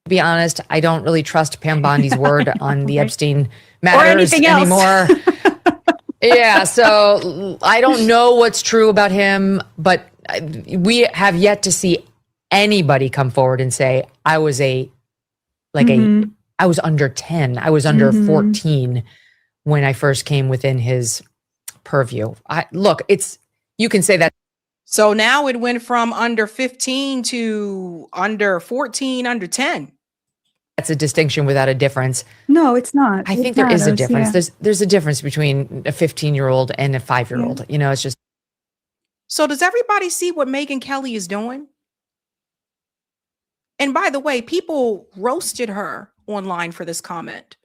To be honest, I don't really trust Pam Bondi's word on the Epstein matters Or anything else. anymore. Yeah, so I don't know what's true about him, but we have yet to see anybody come forward and say, I was I was under 10, I was under 14 when I first came within his purview. You can say that. So now it went from under 15 to under 14, under 10. That's a distinction without a difference. No, it's not. I think there is a difference. There's a difference between a 15-year-old and a 5-year-old. You know, it's just. So does everybody see what Megyn Kelly is doing? And by the way, people roasted her online for this comment.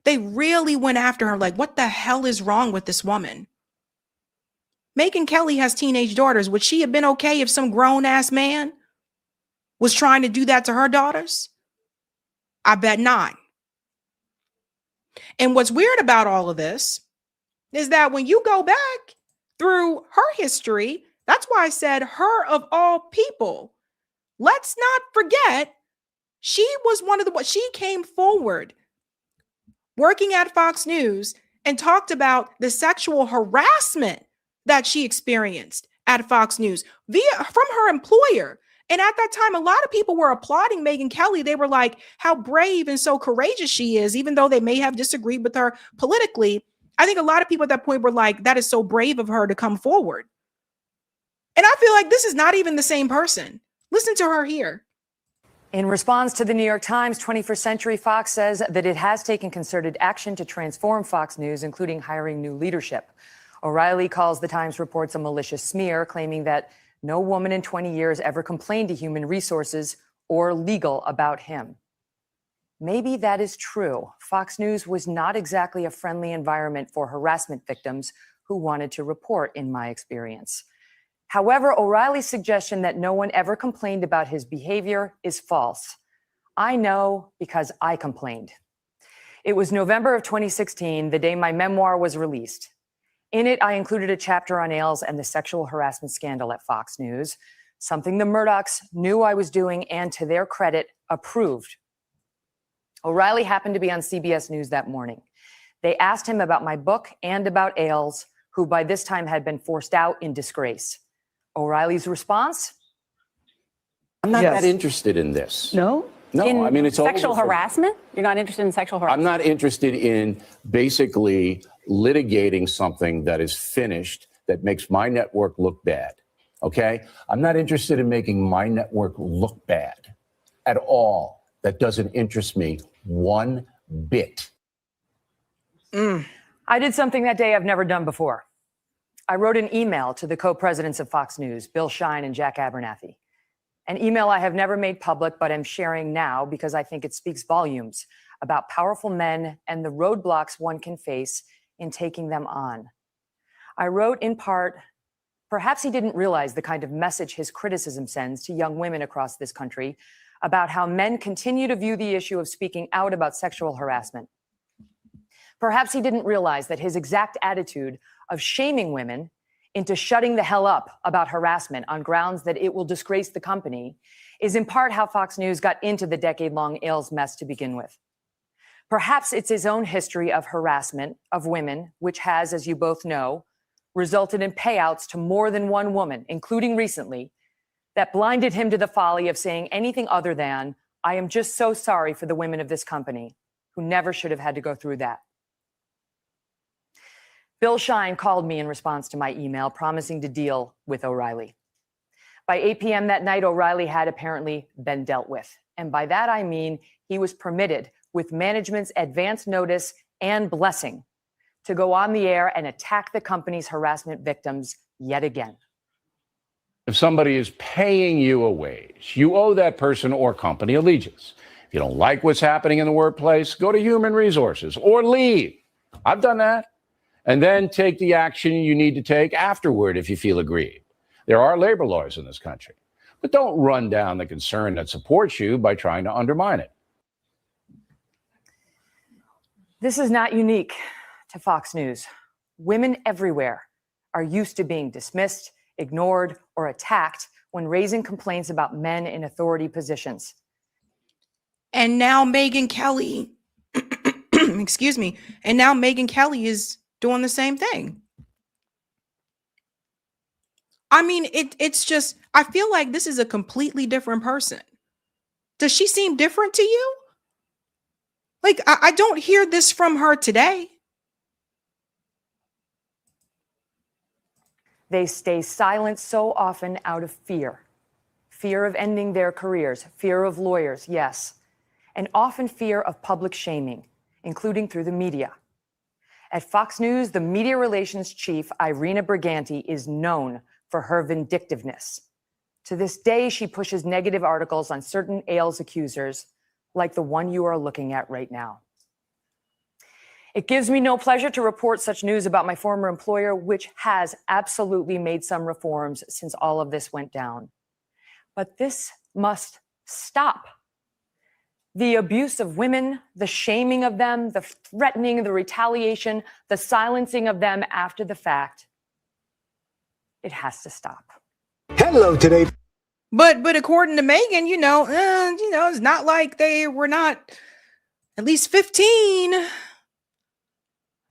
They really went after her like, what the hell is wrong with this woman? Megyn Kelly has teenage daughters. Would she have been okay if some grown-ass man was trying to do that to her daughters? I bet not. And what's weird about all of this is that when you go back through her history, that's why I said her of all people. Let's not forget, she was one of she came forward working at Fox News and talked about the sexual harassment that she experienced at Fox News from her employer. And at that time, a lot of people were applauding Megyn Kelly. They were like, how brave and so courageous she is, even though they may have disagreed with her politically. I think a lot of people at that point were like, that is so brave of her to come forward. And I feel like this is not even the same person. Listen to her here. In response to the New York Times, 21st Century Fox says that it has taken concerted action to transform Fox News, including hiring new leadership. O'Reilly calls the Times reports a malicious smear, claiming that no woman in 20 years ever complained to Human Resources or legal about him. Maybe that is true. Fox News was not exactly a friendly environment for harassment victims who wanted to report, in my experience. However, O'Reilly's suggestion that no one ever complained about his behavior is false. I know because I complained. It was November of 2016, the day my memoir was released. In it, I included a chapter on Ailes and the sexual harassment scandal at Fox News, something the Murdochs knew I was doing and, to their credit, approved. O'Reilly happened to be on CBS News that morning. They asked him about my book and about Ailes, who by this time had been forced out in disgrace. O'Reilly's response? I'm not that interested in this. No? No, I mean, it's sexual over for- harassment? You're not interested in sexual harassment? I'm not interested in basically litigating something that is finished that makes my network look bad. Okay? I'm not interested in making my network look bad at all. That doesn't interest me one bit. I did something that day I've never done before. I wrote an email to the co-presidents of Fox News, Bill Shine and Jack Abernathy. An email I have never made public, but am sharing now because I think it speaks volumes about powerful men and the roadblocks one can face in taking them on. I wrote in part, perhaps he didn't realize the kind of message his criticism sends to young women across this country about how men continue to view the issue of speaking out about sexual harassment. Perhaps he didn't realize that his exact attitude of shaming women into shutting the hell up about harassment on grounds that it will disgrace the company is in part how Fox News got into the decade-long Ailes mess to begin with. Perhaps it's his own history of harassment of women, which has, as you both know, resulted in payouts to more than one woman, including recently, that blinded him to the folly of saying anything other than, I am just so sorry for the women of this company who never should have had to go through that. Bill Shine called me in response to my email, promising to deal with O'Reilly. By 8 p.m. that night, O'Reilly had apparently been dealt with. And by that, I mean he was permitted, with management's advance notice and blessing, to go on the air and attack the company's harassment victims yet again. If somebody is paying you a wage, you owe that person or company allegiance. If you don't like what's happening in the workplace, go to human resources or leave. I've done that. And then take the action you need to take afterward if you feel aggrieved. There are labor laws in this country. But don't run down the concern that supports you by trying to undermine it. This is not unique to Fox News. Women everywhere are used to being dismissed, ignored, or attacked when raising complaints about men in authority positions. And now Megyn Kelly, excuse me, and now Megyn Kelly is doing the same thing. I mean, it's just, I feel like this is a completely different person. Does she seem different to you? Like, I don't hear this from her today. They stay silent so often out of fear. Fear of ending their careers, fear of lawyers, yes, and often fear of public shaming, including through the media. At Fox News, the media relations chief, Irina Briganti, is known for her vindictiveness. To this day, she pushes negative articles on certain Ailes accusers, like the one you are looking at right now. It gives me no pleasure to report such news about my former employer, which has absolutely made some reforms since all of this went down. But this must stop. The abuse of women, the shaming of them, the threatening, the retaliation, the silencing of them after the fact, it has to stop. Hello today. But according to Megyn, it's not like they were not at least 15.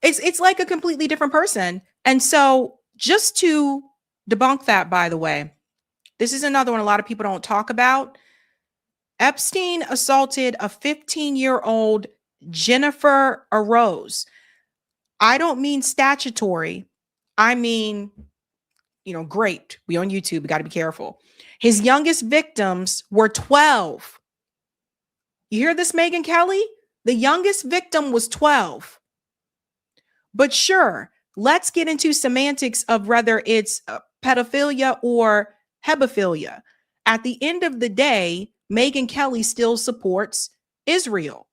It's like a completely different person. And so just to debunk that, by the way, this is another one a lot of people don't talk about. Epstein assaulted a 15-year-old Jennifer Arose. I don't mean statutory. I mean, great. We on YouTube. We got to be careful. His youngest victims were 12. You hear this, Megyn Kelly? The youngest victim was 12. But sure, let's get into semantics of whether it's pedophilia or hebephilia. At the end of the day, Megyn Kelly still supports Israel.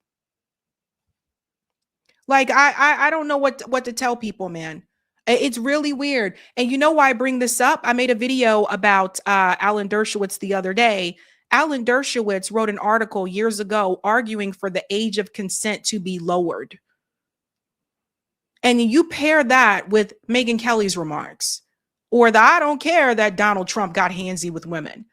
Like, I don't know what to tell people, man. It's really weird. And you know why I bring this up? I made a video about Alan Dershowitz the other day. Alan Dershowitz wrote an article years ago arguing for the age of consent to be lowered. And you pair that with Megyn Kelly's remarks, or the I don't care that Donald Trump got handsy with women.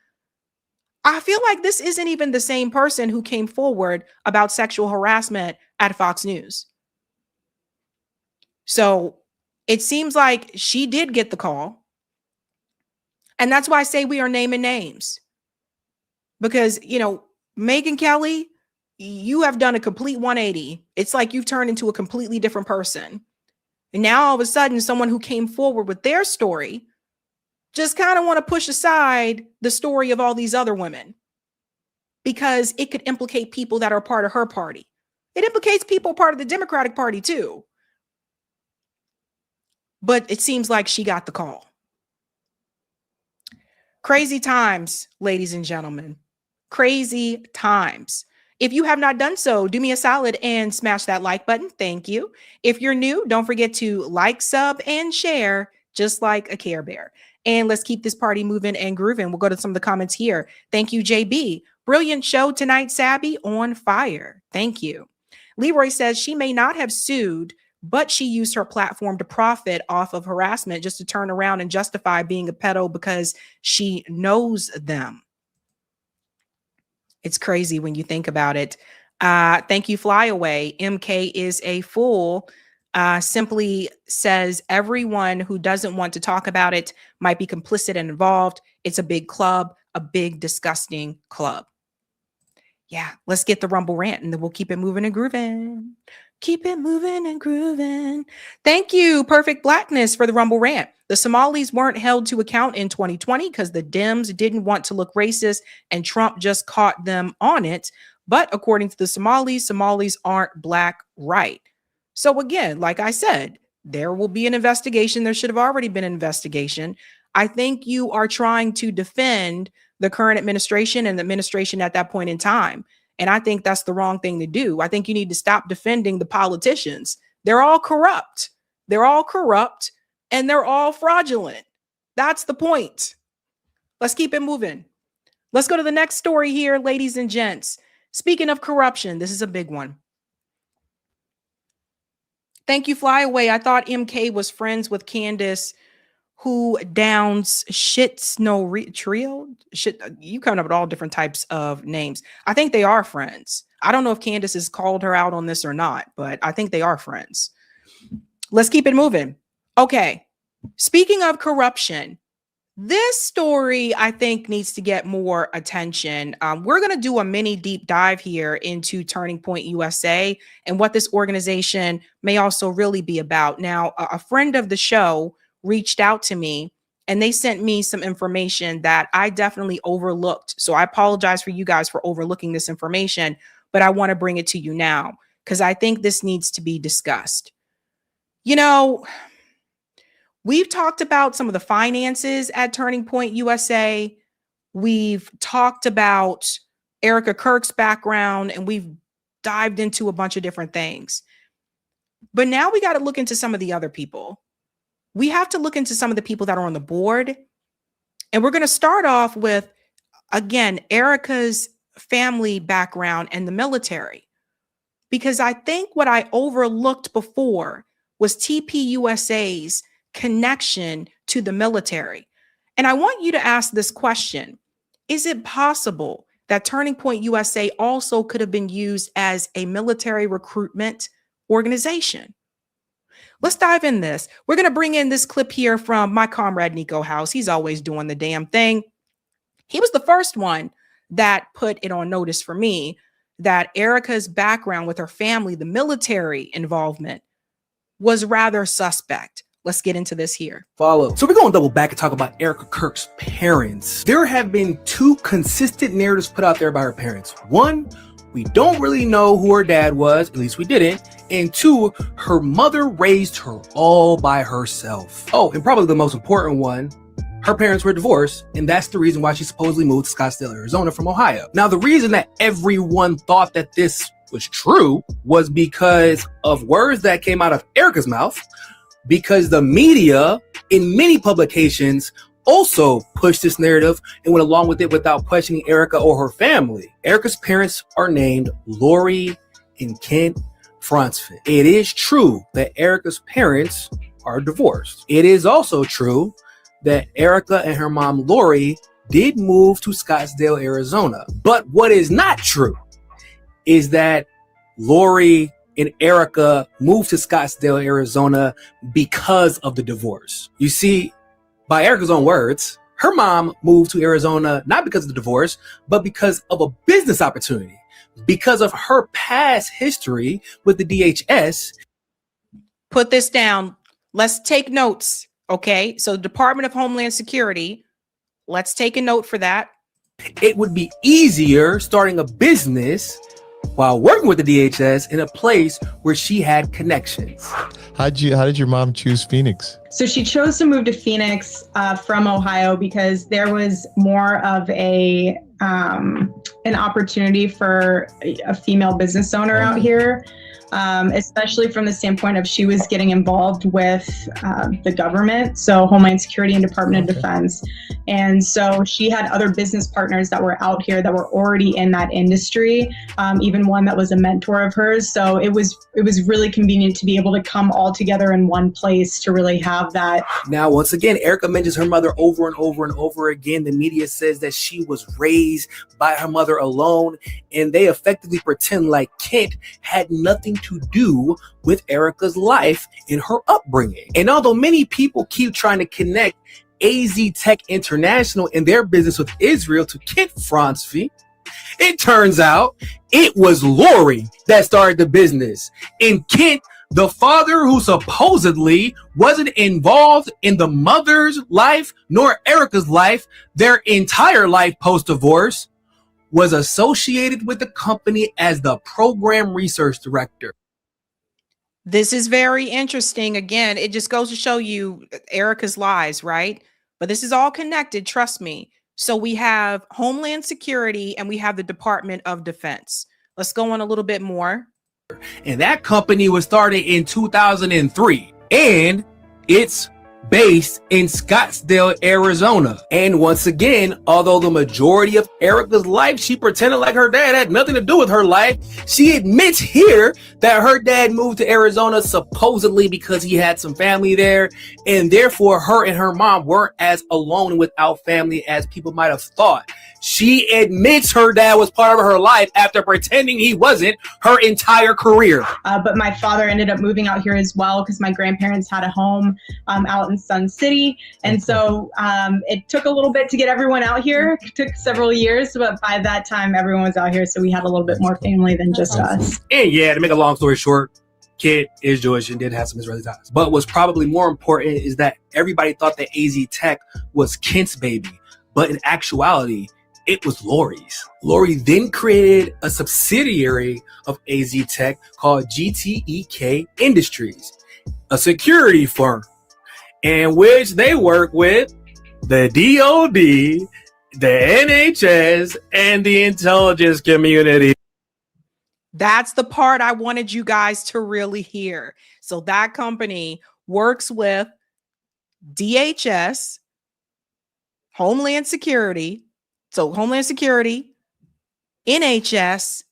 I feel like this isn't even the same person who came forward about sexual harassment at Fox News. So it seems like she did get the call. And that's why I say we are naming names. Because, you know, Megyn Kelly, you have done a complete 180. It's like you've turned into a completely different person. And now all of a sudden, someone who came forward with their story just kind of want to push aside the story of all these other women because it could implicate people that are part of her party. It implicates people part of the Democratic Party too. But it seems like she got the call. Crazy times, ladies and gentlemen. Crazy times. If you have not done so, do me a solid and smash that like button. Thank you. If you're new, don't forget to like, sub, and share, just like a Care Bear. And let's keep this party moving and grooving. We'll go to some of the comments here. Thank you, JB. Brilliant show tonight, Sabby. On fire. Thank you. Leroy says she may not have sued, but she used her platform to profit off of harassment just to turn around and justify being a pedo because she knows them. It's crazy when you think about it. Thank you, Flyaway. MK is a fool. Simply says everyone who doesn't want to talk about it might be complicit and involved. It's a big club, a big, disgusting club. Yeah, let's get the Rumble rant and then we'll keep it moving and grooving. Keep it moving and grooving. Thank you, Perfect Blackness, for the Rumble rant. The Somalis weren't held to account in 2020 because the Dems didn't want to look racist and Trump just caught them on it. But according to the Somalis aren't black, right? So again, like I said, there will be an investigation. There should have already been an investigation. I think you are trying to defend the current administration and the administration at that point in time. And I think that's the wrong thing to do. I think you need to stop defending the politicians. They're all corrupt. They're all corrupt and they're all fraudulent. That's the point. Let's keep it moving. Let's go to the next story here, ladies and gents. Speaking of corruption, this is a big one. Thank you, Flyaway. I thought MK was friends with Candace, who downs trio. Shit, you coming up with all different types of names. I think they are friends. I don't know if Candace has called her out on this or not, but I think they are friends. Let's keep it moving. Okay. Speaking of corruption, this story, I think, needs to get more attention. We're going to do a mini deep dive here into Turning Point USA and what this organization may also really be about. Now, a friend of the show reached out to me and they sent me some information that I definitely overlooked. So I apologize for you guys for overlooking this information, but I want to bring it to you now because I think this needs to be discussed. You know, we've talked about some of the finances at Turning Point USA. We've talked about Erica Kirk's background and we've dived into a bunch of different things. But now we got to look into some of the other people. We have to look into some of the people that are on the board. And we're going to start off with, again, Erica's family background and the military. Because I think what I overlooked before was TPUSA's connection to the military. And I want you to ask this question. Is it possible that Turning Point USA also could have been used as a military recruitment organization? Let's dive in this. We're going to bring in this clip here from my comrade, Nico House. He's always doing the damn thing. He was the first one that put it on notice for me that Erica's background with her family, the military involvement, was rather suspect. Let's get into this here. So we're going to double back and talk about Erica Kirk's parents. There have been two consistent narratives put out there by her parents. One, we don't really know who her dad was, at least we didn't. And two, her mother raised her all by herself. Oh, and probably the most important one, her parents were divorced, and that's the reason why she supposedly moved to Scottsdale, Arizona from Ohio. Now, the reason that everyone thought that this was true was because of words that came out of Erica's mouth, because the media in many publications also pushed this narrative and went along with it without questioning Erica or her family. Erica's parents are named Lori and Kent Fronsfit. It is true that Erica's parents are divorced. It is also true that Erica and her mom Lori did move to Scottsdale, Arizona. But what is not true is that Lori and Erica moved to Scottsdale, Arizona because of the divorce. You see, by Erica's own words, her mom moved to Arizona not because of the divorce, but because of a business opportunity. Because of her past history with the DHS. Put this down. Let's take notes. Okay. So, Department of Homeland Security, let's take a note for that. It would be easier starting a business while working with the DHS in a place where she had connections. How did your mom choose Phoenix? So she chose to move to Phoenix from Ohio because there was more of an opportunity for a female business owner out here, especially from the standpoint of she was getting involved with the government, so Homeland Security and Department of Defense. And so she had other business partners that were out here that were already in that industry, even one that was a mentor of hers. So it was really convenient to be able to come all together in one place to really have that. Now, once again, Erica mentions her mother over and over and over again. The media says that she was raised by her mother alone, and they effectively pretend like Kent had nothing to do with Erica's life in her upbringing. And although many people keep trying to connect AZ Tech International and their business with Israel to Kent Fronsky, it turns out it was Lori that started the business. And Kent, the father who supposedly wasn't involved in the mother's life nor Erica's life, their entire life post-divorce, was associated with the company as the program research director. This is very interesting. Again, it just goes to show you Erica's lies, right? But this is all connected, trust me. So we have Homeland Security and we have the Department of Defense. Let's go on a little bit more. And that company was started in 2003. And it's based in Scottsdale, Arizona. And once again, although the majority of Erica's life, she pretended like her dad had nothing to do with her life, she admits here that her dad moved to Arizona supposedly because he had some family there, and therefore her and her mom weren't as alone and without family as people might have thought. She admits her dad was part of her life after pretending he wasn't her entire career. But my father ended up moving out here as well because my grandparents had a home out in Sun City. And so it took a little bit to get everyone out here. It took several years, but by that time, everyone was out here. So we had a little bit more family than just us. And yeah, to make a long story short, Kid is Jewish and did have some Israeli ties. But what's probably more important is that everybody thought that AZ Tech was Kent's baby. But in actuality, it was Lori's. Lori then created a subsidiary of AZ Tech called GTEK Industries, a security firm in which they work with the DOD, the NHS, and the intelligence community. That's the part I wanted you guys to really hear. So that company works with DHS, Homeland Security, so Homeland Security, NHS,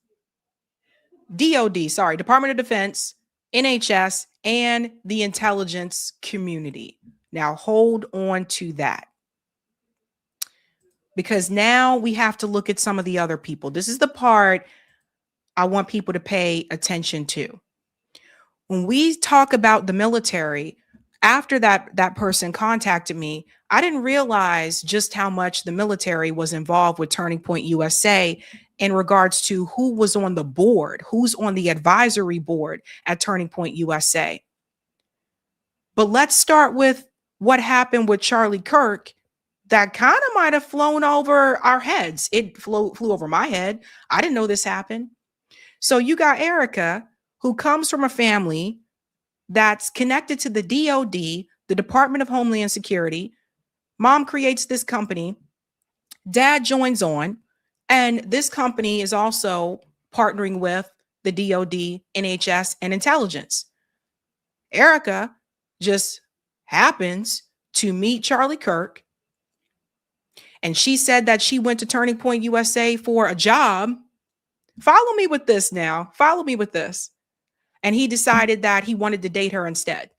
Department of Defense, NHS, and the intelligence community. Now hold on to that. Because now we have to look at some of the other people. This is the part I want people to pay attention to. When we talk about the military, after that person contacted me, I didn't realize just how much the military was involved with Turning Point USA in regards to who was on the board, who's on the advisory board at Turning Point USA. But let's start with what happened with Charlie Kirk that kind of might have flown over our heads. It flew over my head. I didn't know this happened. So you got Erica, who comes from a family that's connected to the DOD, the Department of Homeland Security. Mom creates this company. Dad joins on. And this company is also partnering with the DOD, NHS, and intelligence. Erica just happens to meet Charlie Kirk. And she said that she went to Turning Point USA for a job. Follow me with this now. Follow me with this. And he decided that he wanted to date her instead.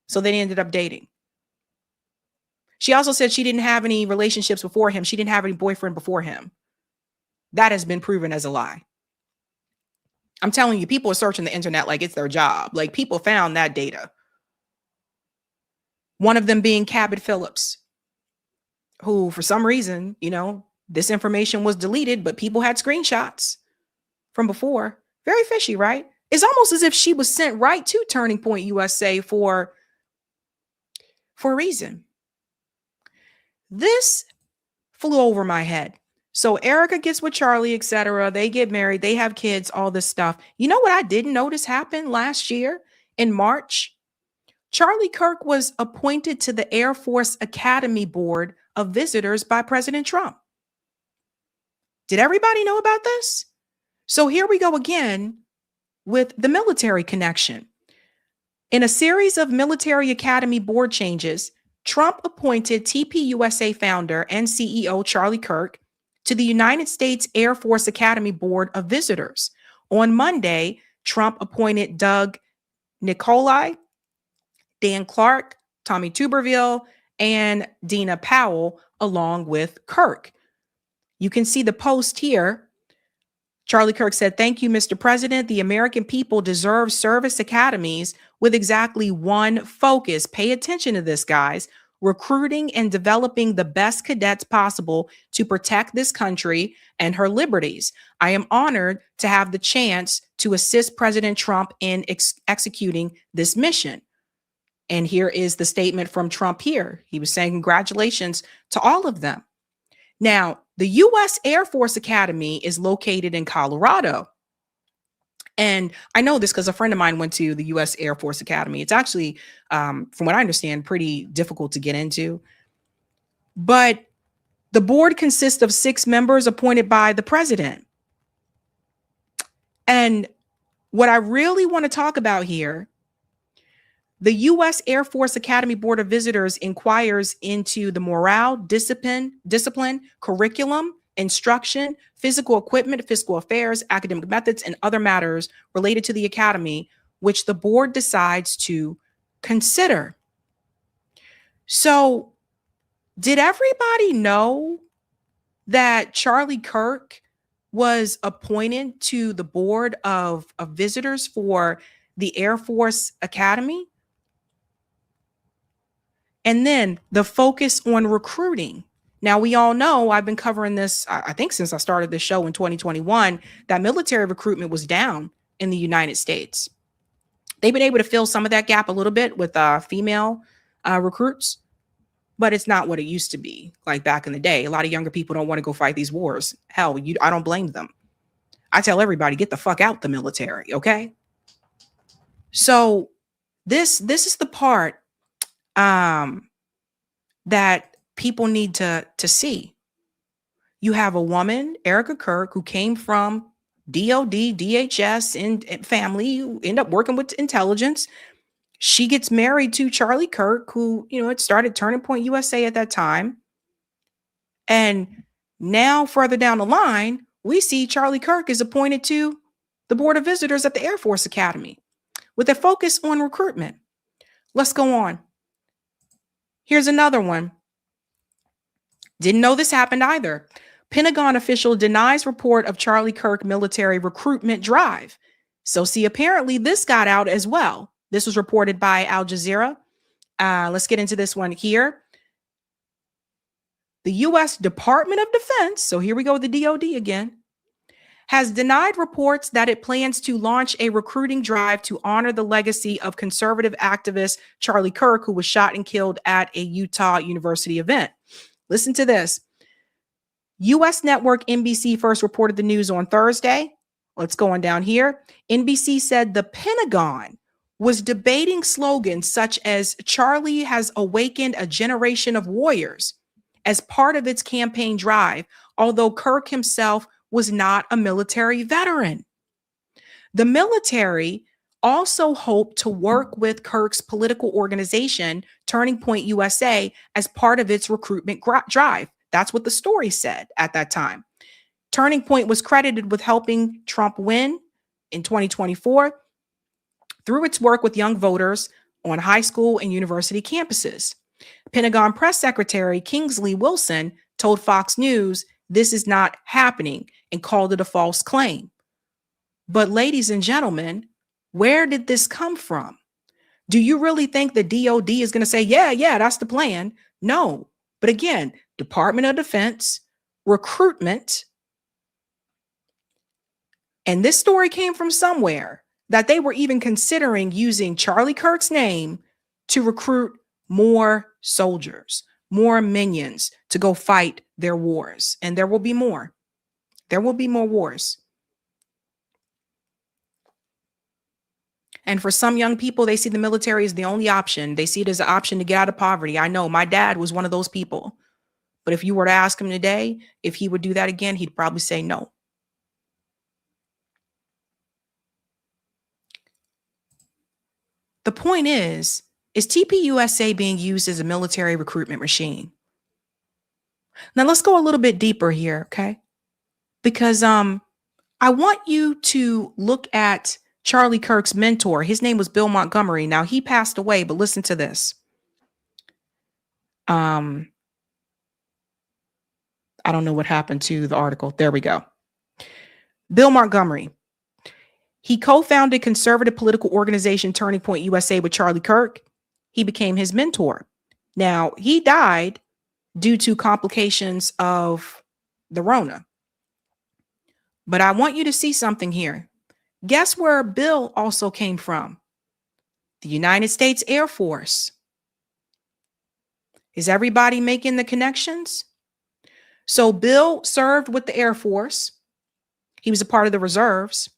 So they ended up dating. She also said she didn't have any relationships before him. She didn't have any boyfriend before him. That has been proven as a lie. I'm telling you, people are searching the internet like it's their job. Like, people found that data. One of them being Cabot Phillips, who for some reason, this information was deleted, but people had screenshots from before. Very fishy, right? It's almost as if she was sent right to Turning Point USA for a reason. This flew over my head. So Erica gets with Charlie, etc. They get married. They have kids, all this stuff. You know what I didn't notice happened last year in March? Charlie Kirk was appointed to the Air Force Academy Board of Visitors by President Trump. Did everybody know about this? So here we go again with the military connection. In a series of military academy board changes, Trump appointed TPUSA founder and CEO Charlie Kirk to the United States Air Force Academy Board of Visitors. On Monday, Trump appointed Doug Nicolai, Dan Clark, Tommy Tuberville, and Dina Powell, along with Kirk. You can see the post here. Charlie Kirk said, "Thank you, Mr. President. The American people deserve service academies with exactly one focus." Pay attention to this, guys. Recruiting and developing the best cadets possible to protect this country and her liberties. I am honored to have the chance to assist President Trump in executing this mission. And here is the statement from Trump here. He was saying congratulations to all of them. Now, the U.S. Air Force Academy is located in Colorado. And I know this because a friend of mine went to the U.S. Air Force Academy. It's actually, from what I understand, pretty difficult to get into. But the board consists of 6 members appointed by the president. And what I really want to talk about here, the U.S. Air Force Academy Board of Visitors inquires into the morale, discipline, curriculum, instruction, physical equipment, fiscal affairs, academic methods, and other matters related to the academy, which the board decides to consider. So, did everybody know that Charlie Kirk was appointed to the board of visitors for the Air Force Academy? And then the focus on recruiting. Now, we all know, I've been covering this, I think since I started the show in 2021, that military recruitment was down in the United States. They've been able to fill some of that gap a little bit with female recruits, but it's not what it used to be like back in the day. A lot of younger people don't want to go fight these wars. Hell, I don't blame them. I tell everybody, get the fuck out the military, okay? So this is the part that people need to see. You have a woman, Erica Kirk, who came from DOD, DHS, and family, who end up working with intelligence. She gets married to Charlie Kirk, who, it started Turning Point USA at that time. And now further down the line, we see Charlie Kirk is appointed to the Board of Visitors at the Air Force Academy with a focus on recruitment. Let's go on. Here's another one. Didn't know this happened either. Pentagon official denies report of Charlie Kirk military recruitment drive. So see, apparently this got out as well. This was reported by Al Jazeera. Let's get into this one here. The U.S. Department of Defense, so here we go with the DOD again, has denied reports that it plans to launch a recruiting drive to honor the legacy of conservative activist Charlie Kirk, who was shot and killed at a Utah University event. Listen to this. U.S. network NBC first reported the news on Thursday. Let's go on down here. NBC said the Pentagon was debating slogans such as "Charlie has awakened a generation of warriors" as part of its campaign drive, although Kirk himself was not a military veteran. The military also hoped to work with Kirk's political organization, Turning Point USA, as part of its recruitment drive. That's what the story said at that time. Turning Point was credited with helping Trump win in 2024 through its work with young voters on high school and university campuses. Pentagon Press Secretary Kingsley Wilson told Fox News this is not happening and called it a false claim. But ladies and gentlemen, where did this come from? Do you really think the DOD is going to say, yeah, that's the plan? No. But again, Department of Defense, recruitment. And this story came from somewhere that they were even considering using Charlie Kirk's name to recruit more soldiers, more minions to go fight their wars. And there will be more. There will be more wars. And for some young people, they see the military as the only option. They see it as an option to get out of poverty. I know my dad was one of those people. But if you were to ask him today if he would do that again, he'd probably say no. The point is TPUSA being used as a military recruitment machine? Now let's go a little bit deeper here, okay? Because I want you to look at Charlie Kirk's mentor. His name was Bill Montgomery. Now he passed away, but listen to this. I don't know what happened to the article. There we go. Bill Montgomery. He co-founded conservative political organization Turning Point USA with Charlie Kirk. He became his mentor. Now, he died due to complications of the Rona. But I want you to see something here. Guess where Bill also came from? The United States Air Force. Is everybody making the connections? So Bill served with the Air Force. He was a part of the reserves.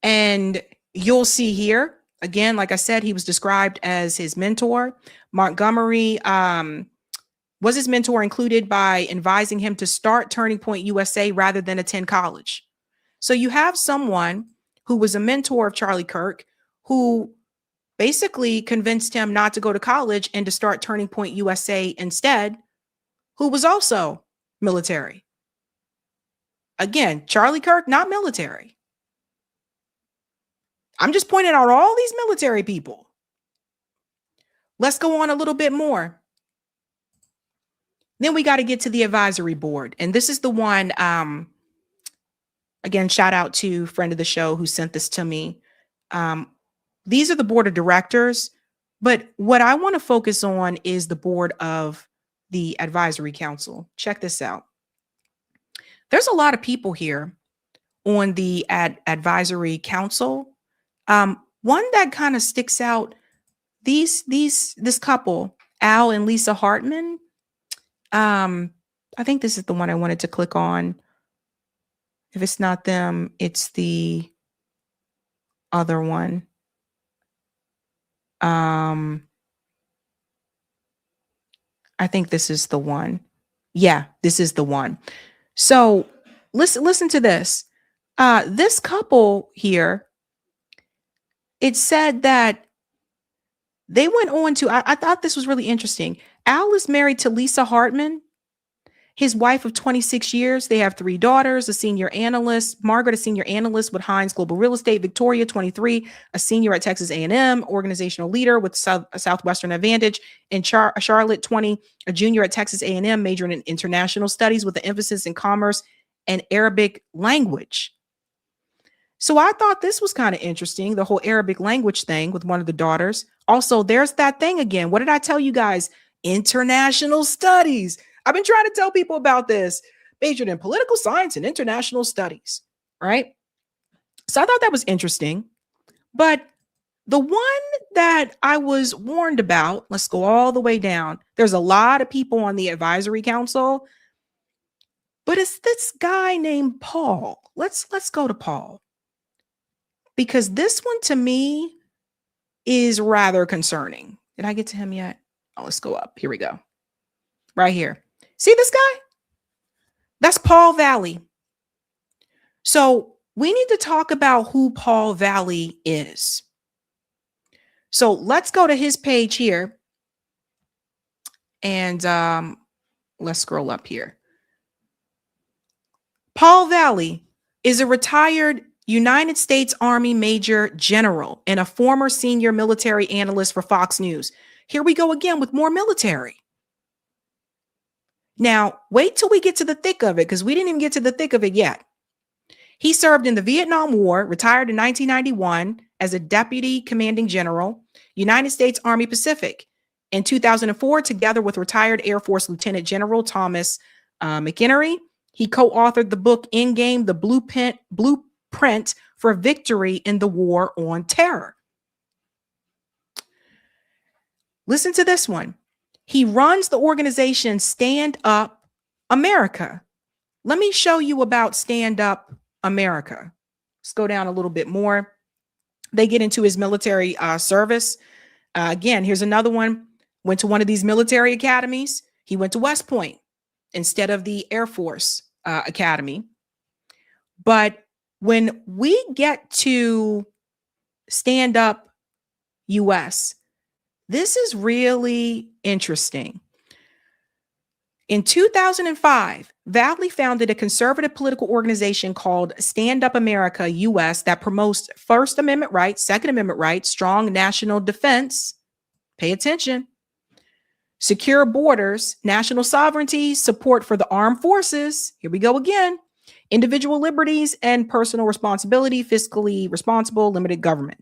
And you'll see here, again, like I said, he was described as his mentor. Montgomery was his mentor, included by advising him to start Turning Point USA rather than attend college. So you have someone who was a mentor of Charlie Kirk, who basically convinced him not to go to college and to start Turning Point USA instead, who was also military. Again, Charlie Kirk, not military. I'm just pointing out all these military people. Let's go on a little bit more. Then we got to get to the advisory board. And this is the one, again, shout out to friend of the show who sent this to me. These are the board of directors. But what I want to focus on is the board of the advisory council. Check this out. There's a lot of people here on the advisory council. One that kind of sticks out, this couple, Al and Lisa Hartman. I think this is the one I wanted to click on. If it's not them, it's the other one. I think this is the one. Yeah, this is the one. So listen to this. This couple here, it said that they went on to, I thought this was really interesting. Al is married to Lisa Hartman, his wife of 26 years. They have 3 daughters, a senior analyst, Margaret, a senior analyst with Hines Global Real Estate, Victoria, 23, a senior at Texas A&M, organizational leader with Southwestern Advantage, and Charlotte, 20, a junior at Texas A&M, majoring in international studies with an emphasis in commerce and Arabic language. So I thought this was kind of interesting, the whole Arabic language thing with one of the daughters. Also, there's that thing again. What did I tell you guys? International studies. I've been trying to tell people about this. Majored in political science and international studies, right? So I thought that was interesting. But the one that I was warned about, let's go all the way down. There's a lot of people on the advisory council, but it's this guy named Paul. Let's go to Paul. Because this one to me is rather concerning. Did I get to him yet? Oh, let's go up. Here we go. Right here. See this guy? That's Paul Valley. So we need to talk about who Paul Valley is. So let's go to his page here. And let's scroll up here. Paul Valley is a retired United States Army Major General and a former senior military analyst for Fox News. Here we go again with more military. Now, wait till we get to the thick of it, because we didn't even get to the thick of it yet. He served in the Vietnam War, retired in 1991 as a deputy commanding general, United States Army Pacific. In 2004, together with retired Air Force Lieutenant General Thomas McInerney, he co-authored the book Endgame, the Blueprint for Victory in the War on Terror. Listen to this one. He runs the organization Stand Up America. Let me show you about Stand Up America. Let's go down a little bit more. They get into his military service. Again, here's another one. Went to one of these military academies. He went to West Point instead of the Air Force Academy. But when we get to Stand Up US, this is really interesting. In 2005, Valley founded a conservative political organization called Stand Up America US that promotes First Amendment rights, Second Amendment rights, strong national defense, pay attention, secure borders, national sovereignty, support for the armed forces, here we go again, individual liberties and personal responsibility, fiscally responsible, limited government.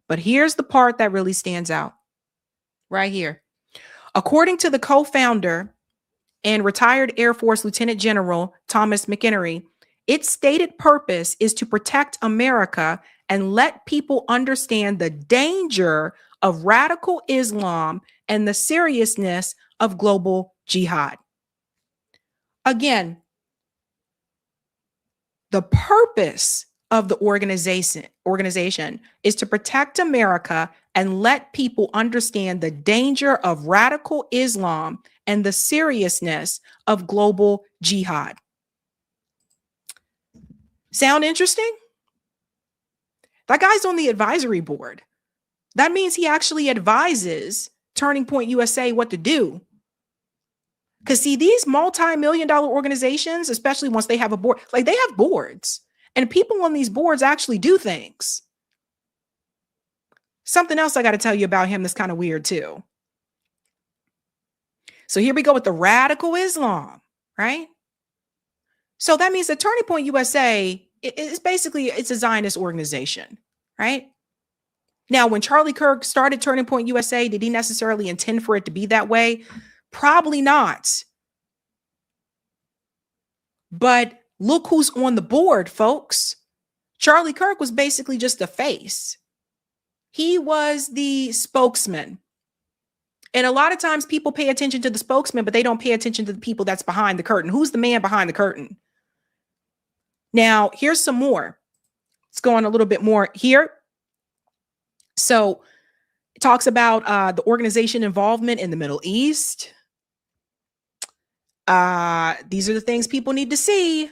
But here's the part that really stands out right here. According to the co-founder and retired Air Force Lieutenant General Thomas McInerney, its stated purpose is to protect America and let people understand the danger of radical Islam and the seriousness of global jihad. Again, the purpose of the organization is to protect America and let people understand the danger of radical Islam and the seriousness of global jihad. Sound interesting? That guy's on the advisory board. That means he actually advises Turning Point USA what to do. Because see, these multi-million-dollar organizations, especially once they have a board, like they have boards, and people on these boards actually do things. Something else I got to tell you about him that's kind of weird too. So here we go with the radical Islam, right? So that means that Turning Point USA is basically, it's a Zionist organization, right? Now, when Charlie Kirk started Turning Point USA, did he necessarily intend for it to be that way? Probably not. But look who's on the board, folks. Charlie Kirk was basically just a face. He was the spokesman. And a lot of times people pay attention to the spokesman, but they don't pay attention to the people that's behind the curtain. Who's the man behind the curtain? Now, here's some more. Let's go on a little bit more here. So it talks about the organization involvement in the Middle East. These are the things people need to see.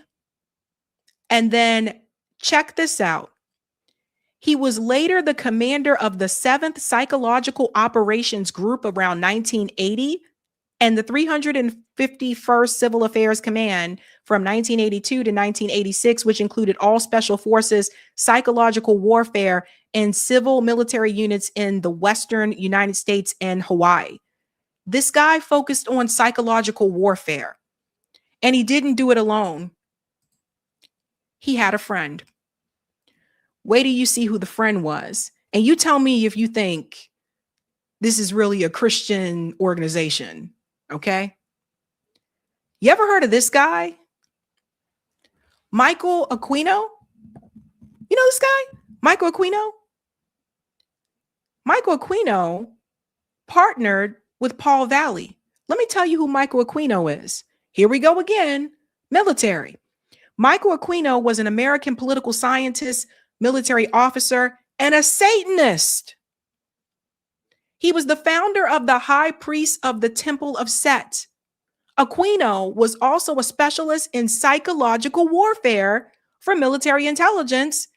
And then check this out. He was later the commander of the 7th Psychological Operations Group around 1980 and the 351st Civil Affairs Command from 1982 to 1986, which included all special forces, psychological warfare, and civil military units in the Western United States and Hawaii. This guy focused on psychological warfare, and he didn't do it alone. He had a friend. Wait till you see who the friend was. And you tell me if you think this is really a Christian organization, okay? You ever heard of this guy? Michael Aquino? You know this guy? Michael Aquino? Michael Aquino partnered with Paul Valley. Let me tell you who Michael Aquino is. Here we go again. Military. Michael Aquino was an American political scientist, military officer, and a Satanist. He was the founder of the High Priest of the Temple of Set. Aquino was also a specialist in psychological warfare for military intelligence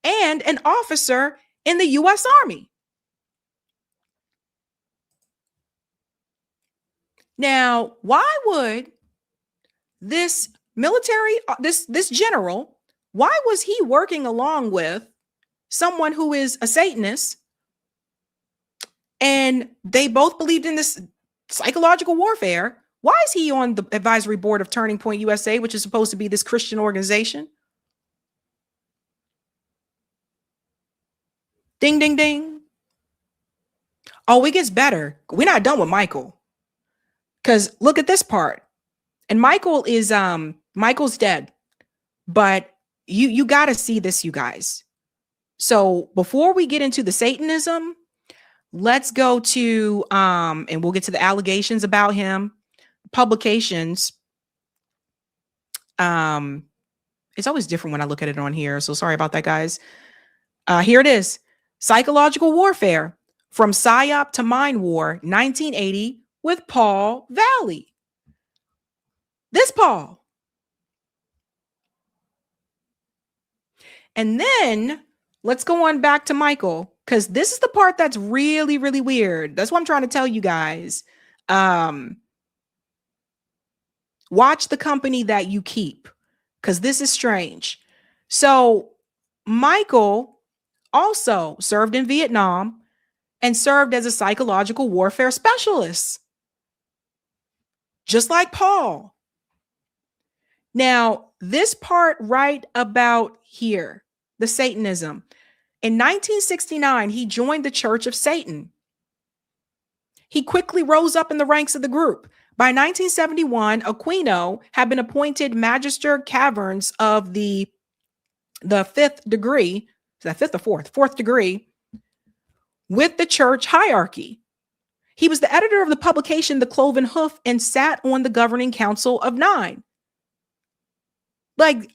and an officer in the U.S. Army. Now, why would this military, this general, why was he working along with someone who is a Satanist and they both believed in this psychological warfare. Why is he on the advisory board of Turning Point USA, which is supposed to be this Christian organization? Ding, ding, ding. Oh, it gets better. We're not done with Michael. Because look at this part. And Michael's dead. But you got to see this, you guys. So before we get into the Satanism, let's go to, and we'll get to the allegations about him, publications. It's always different when I look at it on here. So sorry about that, guys. Here it is. Psychological Warfare, From PSYOP to Mind War, 1980, with Paul Valley. This Paul. And then let's go on back to Michael, because this is the part that's really, really weird. That's what I'm trying to tell you guys. Watch the company that you keep, because this is strange. So Michael also served in Vietnam and served as a psychological warfare specialist, just like Paul. Now, this part right about here, the Satanism. In 1969, he joined the Church of Satan. He quickly rose up in the ranks of the group. By 1971, Aquino had been appointed Magister Caverns of the fifth degree. Is that fifth or fourth? Fourth degree with the church hierarchy. He was the editor of the publication The Cloven Hoof and sat on the governing council of 9. Like,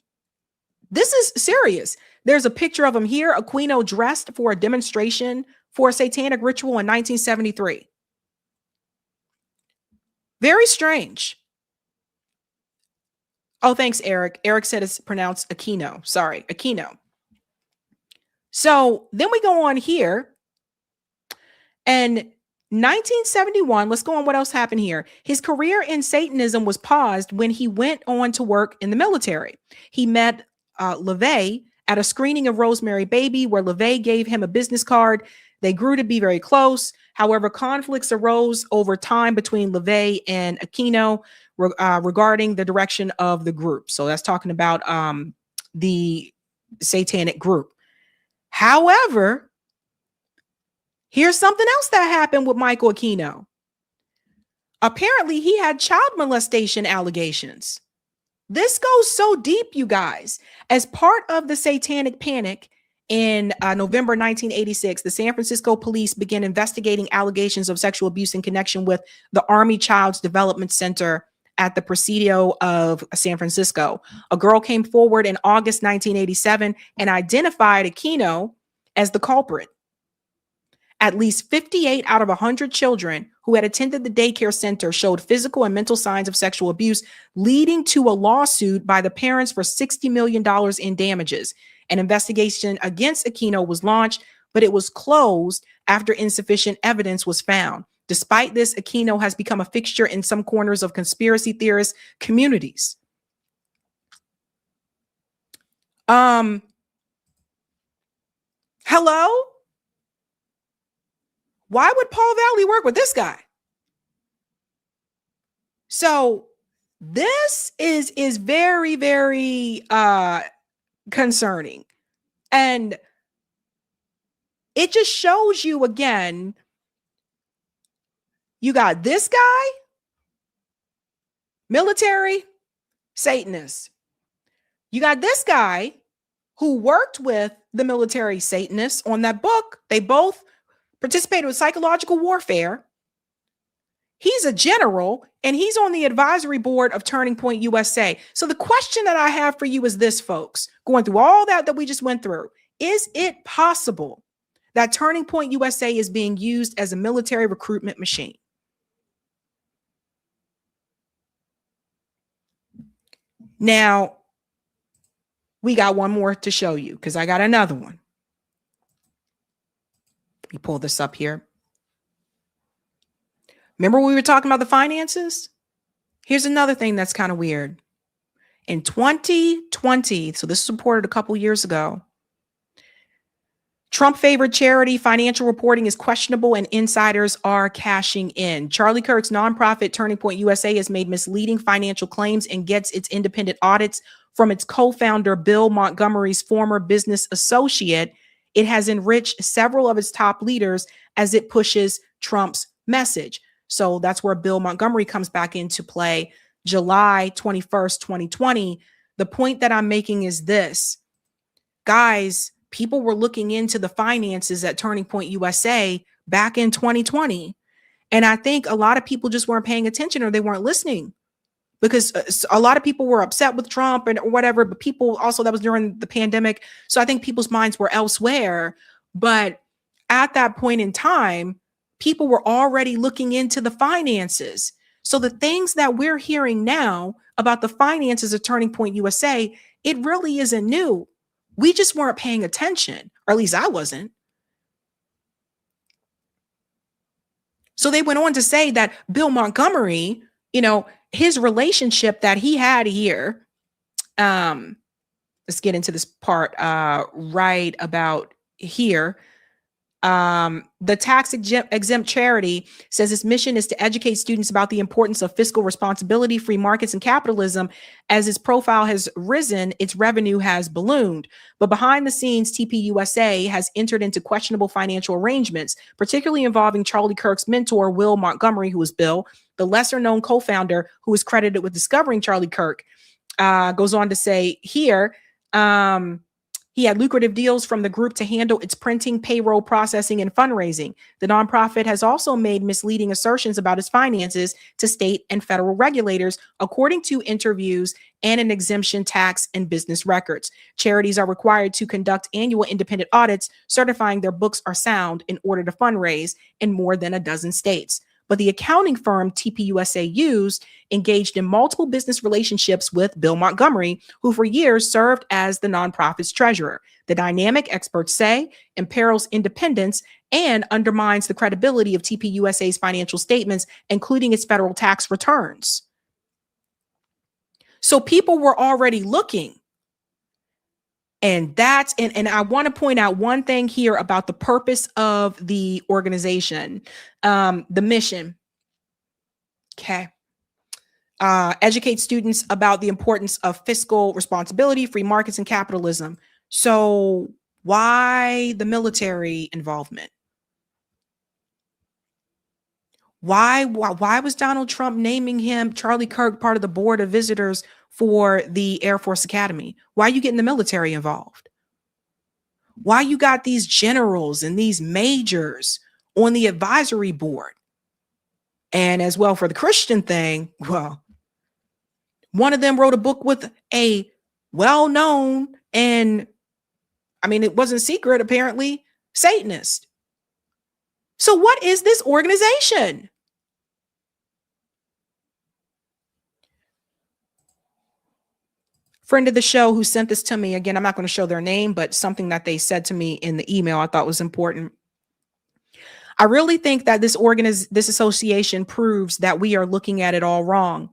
this is serious. There's a picture of him here. Aquino dressed for a demonstration for a satanic ritual in 1973. Very strange. Oh, thanks, Eric. Eric said it's pronounced Aquino. Sorry, Aquino. So then we go on here. And 1971, let's go on what else happened here. His career in Satanism was paused when he went on to work in the military. He met LaVey at a screening of Rosemary Baby, where LaVey gave him a business card. They grew to be very close. However, conflicts arose over time between LaVey and Aquino regarding the direction of the group. So that's talking about the satanic group. However, here's something else that happened with Michael Aquino. Apparently, he had child molestation allegations. This goes so deep, you guys. As part of the satanic panic in November 1986, the San Francisco police began investigating allegations of sexual abuse in connection with the Army Child's Development Center at the Presidio of San Francisco. A girl came forward in August 1987 and identified Aquino as the culprit. At least 58 out of 100 children who had attended the daycare center showed physical and mental signs of sexual abuse, leading to a lawsuit by the parents for $60 million in damages. An investigation against Aquino was launched, but it was closed after insufficient evidence was found. Despite this, Aquino has become a fixture in some corners of conspiracy theorist communities. Hello? Why would Paul Valley work with this guy? So this is very, very concerning. And it just shows you again, you got this guy, military, Satanist. You got this guy who worked with the military Satanists on that book. They both participated with psychological warfare. He's a general, and he's on the advisory board of Turning Point USA. So the question that I have for you is this, folks, going through all that we just went through, is it possible that Turning Point USA is being used as a military recruitment machine? Now, we got one more to show you because I got another one. Let me pull this up here. Remember when we were talking about the finances? Here's another thing that's kind of weird. In 2020, so this was reported a couple years ago, Trump favored charity financial reporting is questionable and insiders are cashing in. Charlie Kirk's nonprofit Turning Point USA has made misleading financial claims and gets its independent audits from its co-founder Bill Montgomery's former business associate. It has enriched several of its top leaders as it pushes Trump's message. So that's where Bill Montgomery comes back into play. July 21st, 2020. The point that I'm making is this. Guys, people were looking into the finances at Turning Point USA back in 2020. And I think a lot of people just weren't paying attention or they weren't listening because a lot of people were upset with Trump and whatever, but people also, that was during the pandemic. So I think people's minds were elsewhere. But at that point in time, people were already looking into the finances. So the things that we're hearing now about the finances of Turning Point USA, it really isn't new. We just weren't paying attention, or at least I wasn't. So they went on to say that Bill Montgomery, his relationship that he had here, let's get into this part right about here. The tax exempt charity says its mission is to educate students about the importance of fiscal responsibility, free markets, and capitalism. As its profile has risen, its revenue has ballooned. But behind the scenes, TPUSA has entered into questionable financial arrangements, particularly involving Charlie Kirk's mentor, Will Montgomery, who is Bill, the lesser known co-founder who is credited with discovering Charlie Kirk. Goes on to say here, he had lucrative deals from the group to handle its printing, payroll, processing, and fundraising. The nonprofit has also made misleading assertions about its finances to state and federal regulators, according to interviews and an exemption tax and business records. Charities are required to conduct annual independent audits, certifying their books are sound in order to fundraise in more than a dozen states. But the accounting firm TPUSA used engaged in multiple business relationships with Bill Montgomery, who for years served as the nonprofit's treasurer. The dynamic, experts say, imperils independence and undermines the credibility of TPUSA's financial statements, including its federal tax returns. So people were already looking. And I want to point out one thing here about the purpose of the organization, the mission. Okay. Educate students about the importance of fiscal responsibility, free markets, and capitalism. So why the military involvement? Why was Donald Trump naming him, Charlie Kirk, part of the board of visitors for the Air Force Academy? Why are you getting the military involved? Why you got these generals and these majors on the advisory board? And as well for the Christian thing, well, one of them wrote a book with a well-known and, it wasn't secret, apparently, Satanist. So what is this organization? Friend of the show who sent this to me, again, I'm not going to show their name, but something that they said to me in the email I thought was important. I really think that this association proves that we are looking at it all wrong.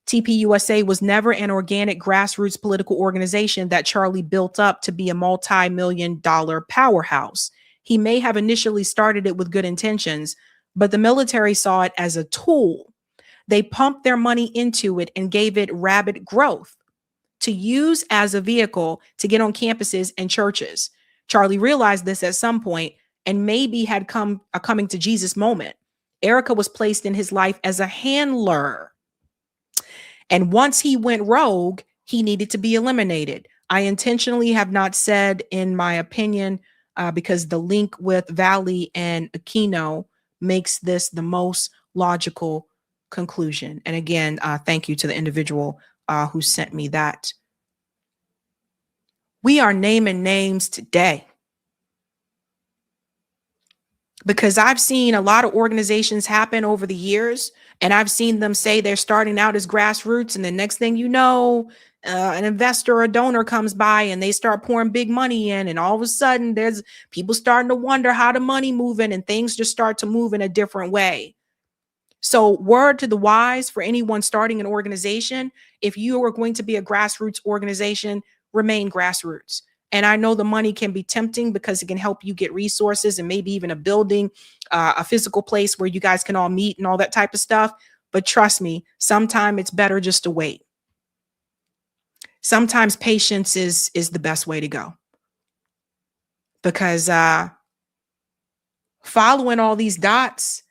TPUSA was never an organic grassroots political organization that Charlie built up to be a multi-million-dollar powerhouse. He may have initially started it with good intentions, but the military saw it as a tool. They pumped their money into it and gave it rapid growth to use as a vehicle to get on campuses and churches. Charlie realized this at some point and maybe had come a coming to Jesus moment. Erica was placed in his life as a handler. And once he went rogue, he needed to be eliminated. I intentionally have not said, in my opinion, because the link with Valley and Aquino makes this the most logical conclusion. And again, thank you to the individual who sent me that. We are naming names today because I've seen a lot of organizations happen over the years, and I've seen them say they're starting out as grassroots, and the next thing you know, an investor or a donor comes by and they start pouring big money in, and all of a sudden there's people starting to wonder how the money moving, and things just start to move in a different way. So word to the wise for anyone starting an organization, if you are going to be a grassroots organization, remain grassroots. And I know the money can be tempting because it can help you get resources and maybe even a building, a physical place where you guys can all meet and all that type of stuff. But trust me, sometimes it's better just to wait. Sometimes patience is the best way to go. Because following all these dots,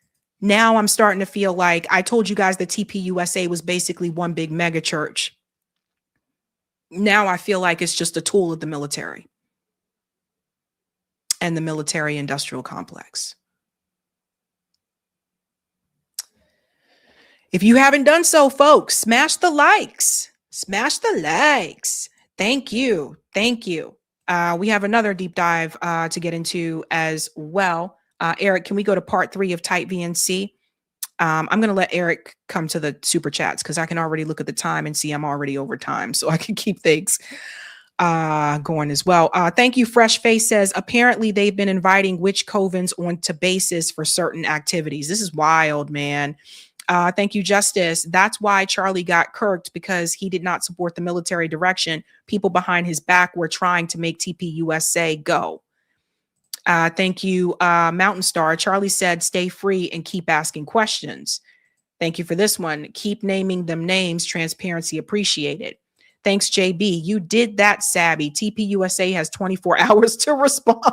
now I'm starting to feel like I told you guys that TPUSA was basically one big mega church. Now I feel like it's just a tool of the military and the military industrial complex. If you haven't done so, folks, smash the likes. Smash the likes. Thank you. Thank you. We have another deep dive to get into as well. Eric, can we go to part 3 of Type VNC? I'm going to let Eric come to the super chats because I can already look at the time and see I'm already over time, so I can keep things going as well. Thank you. Fresh Face says, apparently they've been inviting witch covens onto bases for certain activities. This is wild, man. Thank you, Justice. That's why Charlie got kirked, because he did not support the military direction. People behind his back were trying to make TPUSA go. Thank you, Mountain Star. Charlie said, stay free and keep asking questions. Thank you for this one. Keep naming them names. Transparency appreciated. Thanks, JB. You did that, Sabby. TPUSA has 24 hours to respond.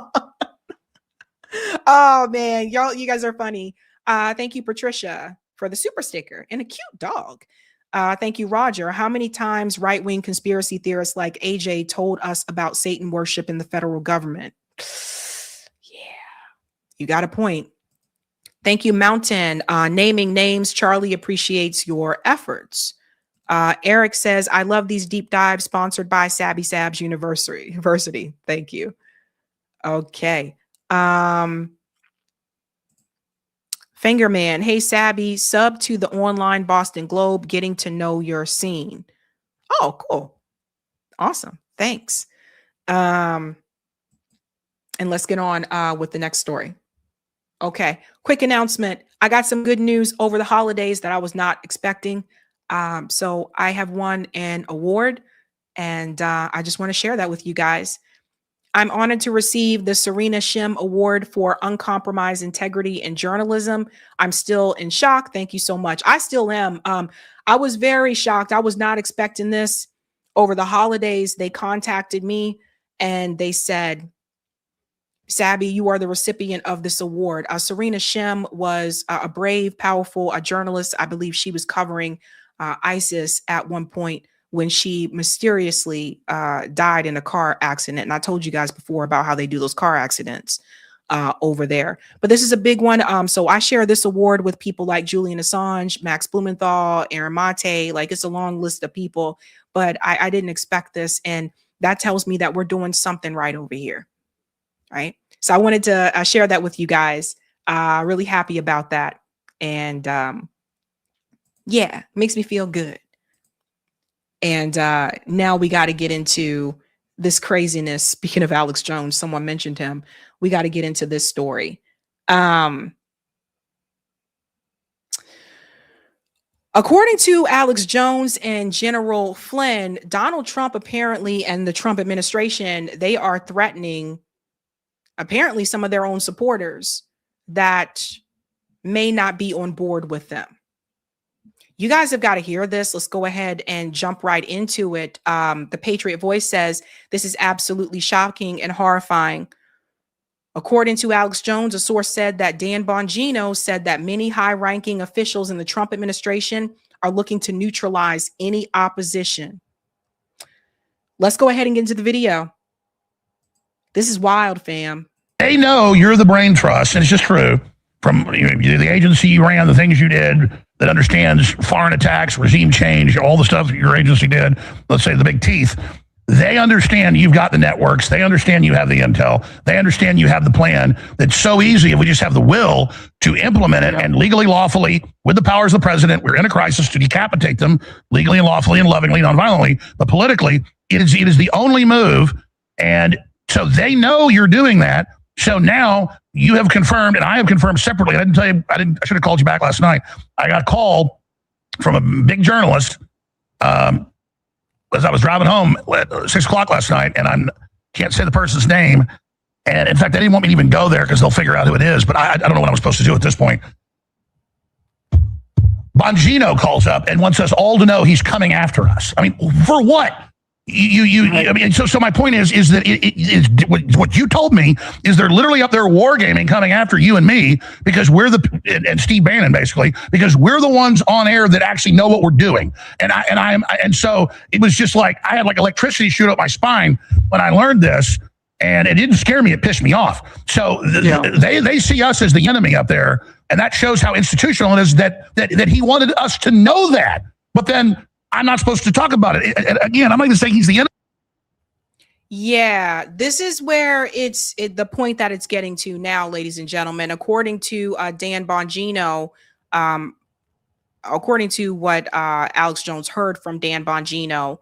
Oh, man. You guys are funny. Thank you, Patricia, for the super sticker and a cute dog. Thank you, Roger. How many times right-wing conspiracy theorists like AJ told us about Satan worship in the federal government? You got a point. Thank you, Mountain. Naming names. Charlie appreciates your efforts. Eric says, I love these deep dives sponsored by Sabby Sabs University. Thank you. Okay. Fingerman. Hey, Sabby, sub to the online Boston Globe, getting to know your scene. Oh, cool. Awesome. Thanks. And let's get on with the next story. Okay, quick announcement. I got some good news over the holidays that I was not expecting. So I have won an award, and I just want to share that with you guys. I'm honored to receive the Serena Shim Award for Uncompromised Integrity in Journalism. I'm still in shock. Thank you so much. I still am. I was very shocked. I was not expecting this. Over the holidays, they contacted me and they said, Sabby, you are the recipient of this award. Serena Shim was a brave, powerful journalist. I believe she was covering ISIS at one point when she mysteriously died in a car accident. And I told you guys before about how they do those car accidents over there. But this is a big one. So I share this award with people like Julian Assange, Max Blumenthal, Aaron Mate. Like, it's a long list of people, but I didn't expect this. And that tells me that we're doing something right over here. Right. So I wanted to share that with you guys. Really happy about that. And yeah, makes me feel good. And now we got to get into this craziness. Speaking of Alex Jones, someone mentioned him. We got to get into this story. According to Alex Jones and General Flynn, Donald Trump apparently and the Trump administration, they are threatening apparently some of their own supporters that may not be on board with them. You guys have got to hear this. Let's go ahead and jump right into it. The Patriot Voice says, this is absolutely shocking and horrifying. According to Alex Jones, a source said that Dan Bongino said that many high-ranking officials in the Trump administration are looking to neutralize any opposition. Let's go ahead and get into the video. This is wild, fam. They know you're the brain trust, and it's just true, from the agency you ran, the things you did, that understands foreign attacks, regime change, all the stuff your agency did, let's say the big teeth. They understand you've got the networks. They understand you have the intel. They understand you have the plan. That's so easy if we just have the will to implement it, and legally, lawfully, with the powers of the president. We're in a crisis to decapitate them legally and lawfully and lovingly, non-violently, but politically, it is the only move. And so they know you're doing that. So now you have confirmed, and I have confirmed separately. I didn't tell you. I should have called you back last night. I got a call from a big journalist as I was driving home at 6 o'clock last night, and I'm Can't say the person's name. And in fact, they didn't want me to even go there because they'll figure out who it is. But I don't know what I'm supposed to do at this point. Bongino calls up and wants us all to know he's coming after us. I mean, for what? I mean, so my point is that what you told me is they're literally up there wargaming, coming after you and me because we're and Steve Bannon basically, because we're the ones on air that actually know what we're doing. And so it was just like I had like electricity shoot up my spine when I learned this, and it didn't scare me; it pissed me off. So they see us as the enemy up there, and that shows how institutional it is that he wanted us to know that, but then I'm not supposed to talk about it. And again, I'm not even saying he's the enemy. Yeah, this is where it's the point that it's getting to now, ladies and gentlemen. According to Dan Bongino, according to what Alex Jones heard from Dan Bongino,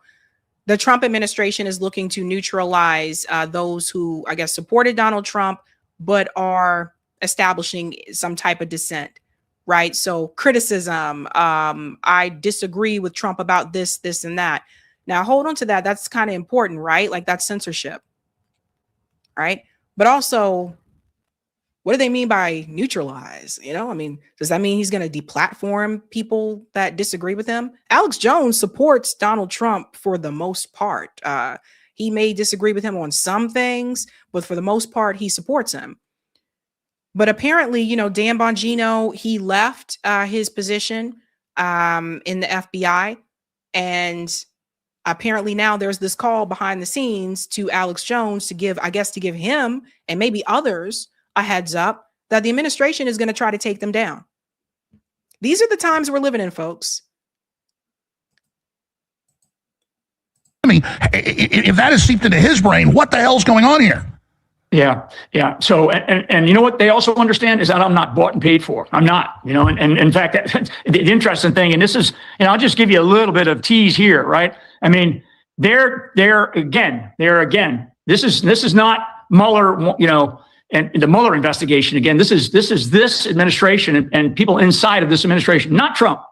the Trump administration is looking to neutralize those who, I guess, supported Donald Trump, but are establishing some type of dissent. Right. So criticism. I disagree with Trump about this, and that. Now, hold on to that. That's kind of important, right? Like that's censorship. Right. But also, what do they mean by neutralize? You know, I mean, does that mean he's going to deplatform people that disagree with him? Alex Jones supports Donald Trump for the most part. He may disagree with him on some things, but for the most part, he supports him. But apparently, you know, Dan Bongino, he left his position in the FBI. And apparently now there's this call behind the scenes to Alex Jones to give him and maybe others a heads up that the administration is going to try to take them down. These are the times we're living in, folks. I mean, if that is seeped into his brain, what the hell's going on here? Yeah. So, and you know what they also understand is that I'm not bought and paid for. I'm not, you know, and in fact, the interesting thing, and this is, and I'll just give you a little bit of tease here, right? I mean, they're again, this is not Mueller, you know, and the Mueller investigation. Again, this is this administration and people inside of this administration, not Trump.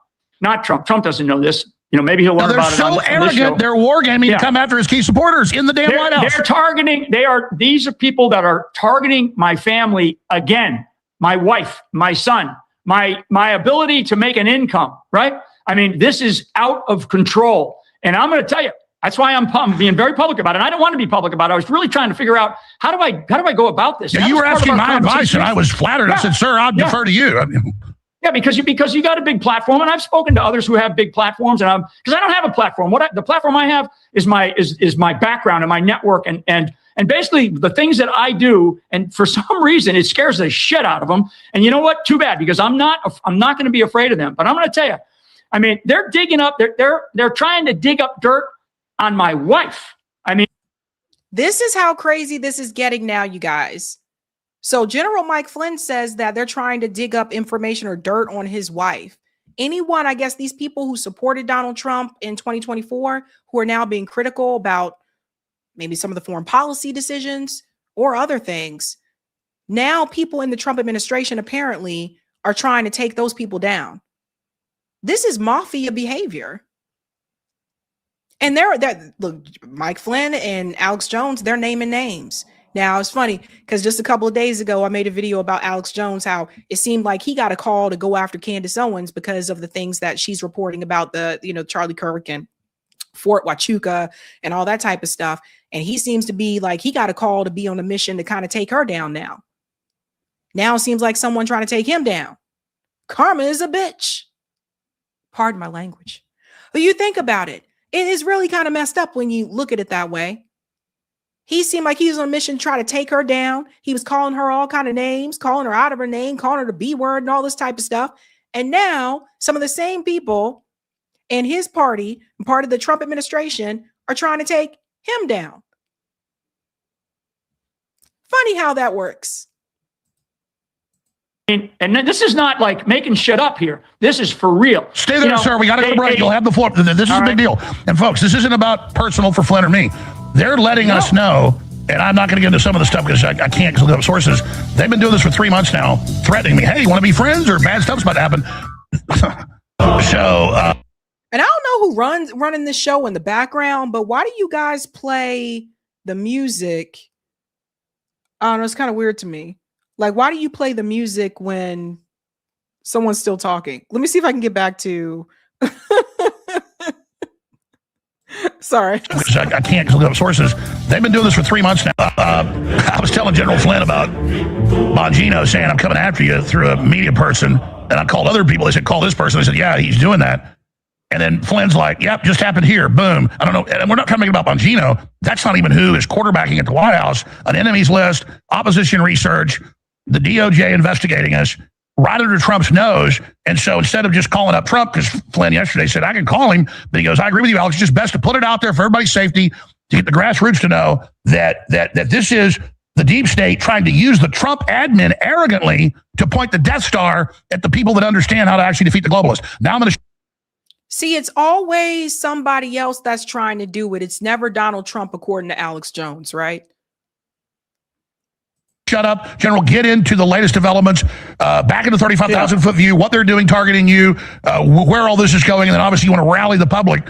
Trump doesn't know this. You know, maybe he'll learn about it. They're so arrogant. They're wargaming to come after his key supporters in the damn White House. They're targeting. These are people that are targeting my family again, my wife, my son, my ability to make an income. Right? I mean, this is out of control, and I'm going to tell you. That's why I'm being very public about it. And I don't want to be public about it. I was really trying to figure out how do I go about this. Yeah, you were asking my advice, and I was flattered. Yeah. I said, "Sir, I'll defer to you." I mean, yeah, because you got a big platform, and I've spoken to others who have big platforms, and because I don't have a platform. The platform I have is my background and my network, and basically the things that I do. And for some reason, it scares the shit out of them. And you know what? Too bad, because I'm not going to be afraid of them. But I'm going to tell you, I mean, they're digging up. They're trying to dig up dirt on my wife. I mean, this is how crazy this is getting now, you guys. So General Mike Flynn says that they're trying to dig up information or dirt on his wife. Anyone, I guess these people who supported Donald Trump in 2024, who are now being critical about maybe some of the foreign policy decisions or other things. Now people in the Trump administration apparently are trying to take those people down. This is mafia behavior. And look, Mike Flynn and Alex Jones, they're naming names. Now, it's funny because just a couple of days ago, I made a video about Alex Jones, how it seemed like he got a call to go after Candace Owens because of the things that she's reporting about Charlie Kirk and Fort Huachuca and all that type of stuff. And he seems to be like he got a call to be on a mission to kind of take her down now. Now it seems like someone trying to take him down. Karma is a bitch. Pardon my language. But you think about it. It is really kind of messed up when you look at it that way. He seemed like he was on a mission to try to take her down. He was calling her all kind of names, calling her out of her name, calling her the B word and all this type of stuff. And now some of the same people in his party, part of the Trump administration, are trying to take him down. Funny how that works. And this is not like making shit up here. This is for real. Stay there, sir. We got to go to break. You'll have the floor. This is a big deal. And folks, this isn't about personal for Flynn or me. They're letting us know, and I'm not going to get into some of the stuff because I can't look up sources. They've been doing this for 3 months now, threatening me. Hey, you want to be friends or bad stuff's about to happen? And I don't know who running this show in the background, but why do you guys play the music, I don't know, it's kind of weird to me. Like, why do you play the music when someone's still talking? Let me see if I can get back to. Sorry. Because I can't look up sources. They've been doing this for 3 months now. I was telling General Flynn about Bongino saying, I'm coming after you through a media person. And I called other people. They said, call this person. I said, yeah, he's doing that. And then Flynn's like, yep, just happened here. Boom. I don't know. And we're not trying to make it about Bongino. That's not even who is quarterbacking at the White House. An enemies list, opposition research, the DOJ investigating us right under Trump's nose. And so instead of just calling up Trump, because Flynn yesterday said, I can call him, but he goes, I agree with you, Alex. It's just best to put it out there for everybody's safety, to get the grassroots to know that this is the deep state trying to use the Trump admin arrogantly to point the Death Star at the people that understand how to actually defeat the globalists. Now I'm going to See, it's always somebody else that's trying to do it. It's never Donald Trump, according to Alex Jones, right? shut up. General, get into the latest developments, back in the 35,000 foot view, what they're doing, targeting you, where all this is going. And then obviously you want to rally the public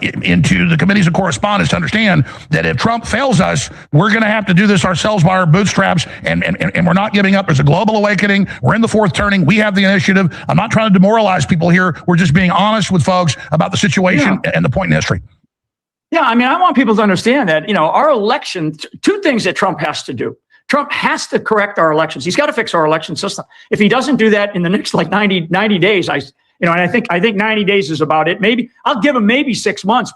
into the committees of correspondence to understand that if Trump fails us, we're going to have to do this ourselves by our bootstraps. And we're not giving up. There's a global awakening. We're in the fourth turning. We have the initiative. I'm not trying to demoralize people here. We're just being honest with folks about the situation and the point in history. Yeah, I mean, I want people to understand that, our election, two things that Trump has to do. Trump has to correct our elections. He's got to fix our election system. If he doesn't do that in the next 90 days, and I think 90 days is about it. Maybe I'll give him maybe 6 months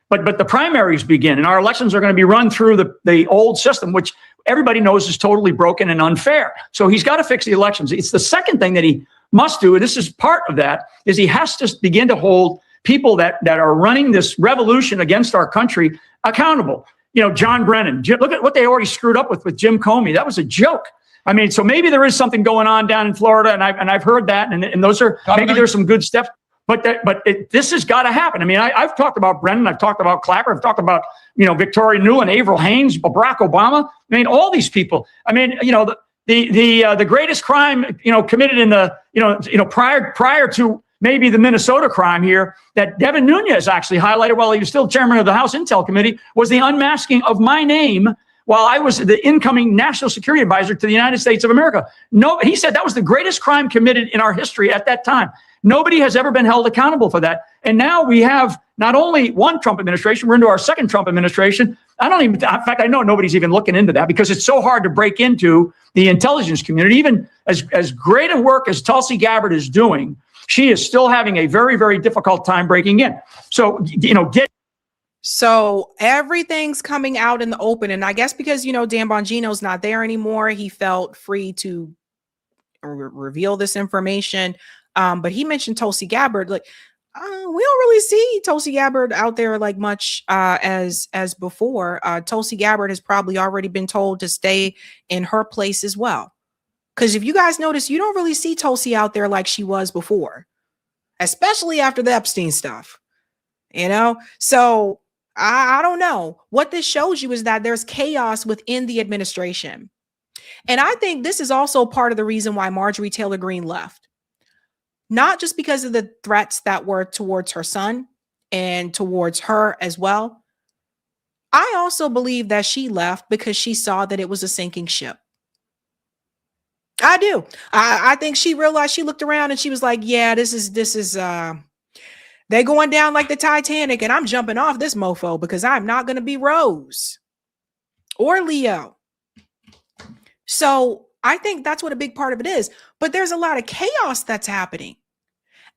but the primaries begin and our elections are going to be run through the old system, which everybody knows is totally broken and unfair. So he's got to fix the elections. It's the second thing that he must do, and this is part of that, is he has to begin to hold people that are running this revolution against our country accountable. John Brennan, look at what they already screwed up with Jim Comey. That was a joke. I mean, so maybe there is something going on down in Florida, and I've heard that, and those are maybe there's some good stuff. But this has got to happen. I mean, I've talked about Brennan, I've talked about Clapper, I've talked about Victoria Nuland, Avril Haines, Barack Obama. I mean, all these people. I mean, the greatest crime committed in the prior to maybe the Minnesota crime here that Devin Nunes actually highlighted while he was still chairman of the House Intel Committee was the unmasking of my name while I was the incoming national security advisor to the United States of America. No, he said that was the greatest crime committed in our history at that time. Nobody has ever been held accountable for that. And now we have not only one Trump administration, we're into our second Trump administration. In fact, I know nobody's even looking into that because it's so hard to break into the intelligence community. Even as great a work as Tulsi Gabbard is doing, she is still having a very, very difficult time breaking in. So, So everything's coming out in the open. And I guess because, Dan Bongino's not there anymore, he felt free to reveal this information. But he mentioned Tulsi Gabbard. We don't really see Tulsi Gabbard out there like much as before. Tulsi Gabbard has probably already been told to stay in her place as well. Because if you guys notice, you don't really see Tulsi out there like she was before, especially after the Epstein stuff, So I don't know. What this shows you is that there's chaos within the administration. And I think this is also part of the reason why Marjorie Taylor Greene left. Not just because of the threats that were towards her son and towards her as well. I also believe that she left because she saw that it was a sinking ship. I do. I think she realized, she looked around and she was like, yeah, this is they're going down like the Titanic and I'm jumping off this mofo because I'm not going to be Rose or Leo. So I think that's what a big part of it is. But there's a lot of chaos that's happening.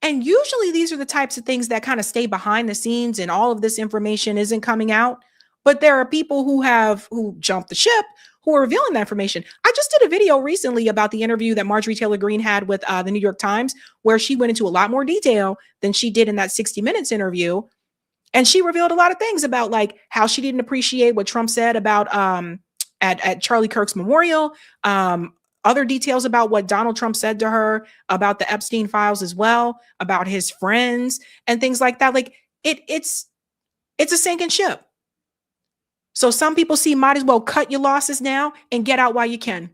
And usually these are the types of things that kind of stay behind the scenes and all of this information isn't coming out. But there are people who jumped the ship, who are revealing that information. I just did a video recently about the interview that Marjorie Taylor Greene had with the New York Times, where she went into a lot more detail than she did in that 60 Minutes interview. And she revealed a lot of things about like how she didn't appreciate what Trump said about at Charlie Kirk's memorial, other details about what Donald Trump said to her about the Epstein files as well, about his friends and things like that. Like it's a sinking ship. So some people might as well cut your losses now and get out while you can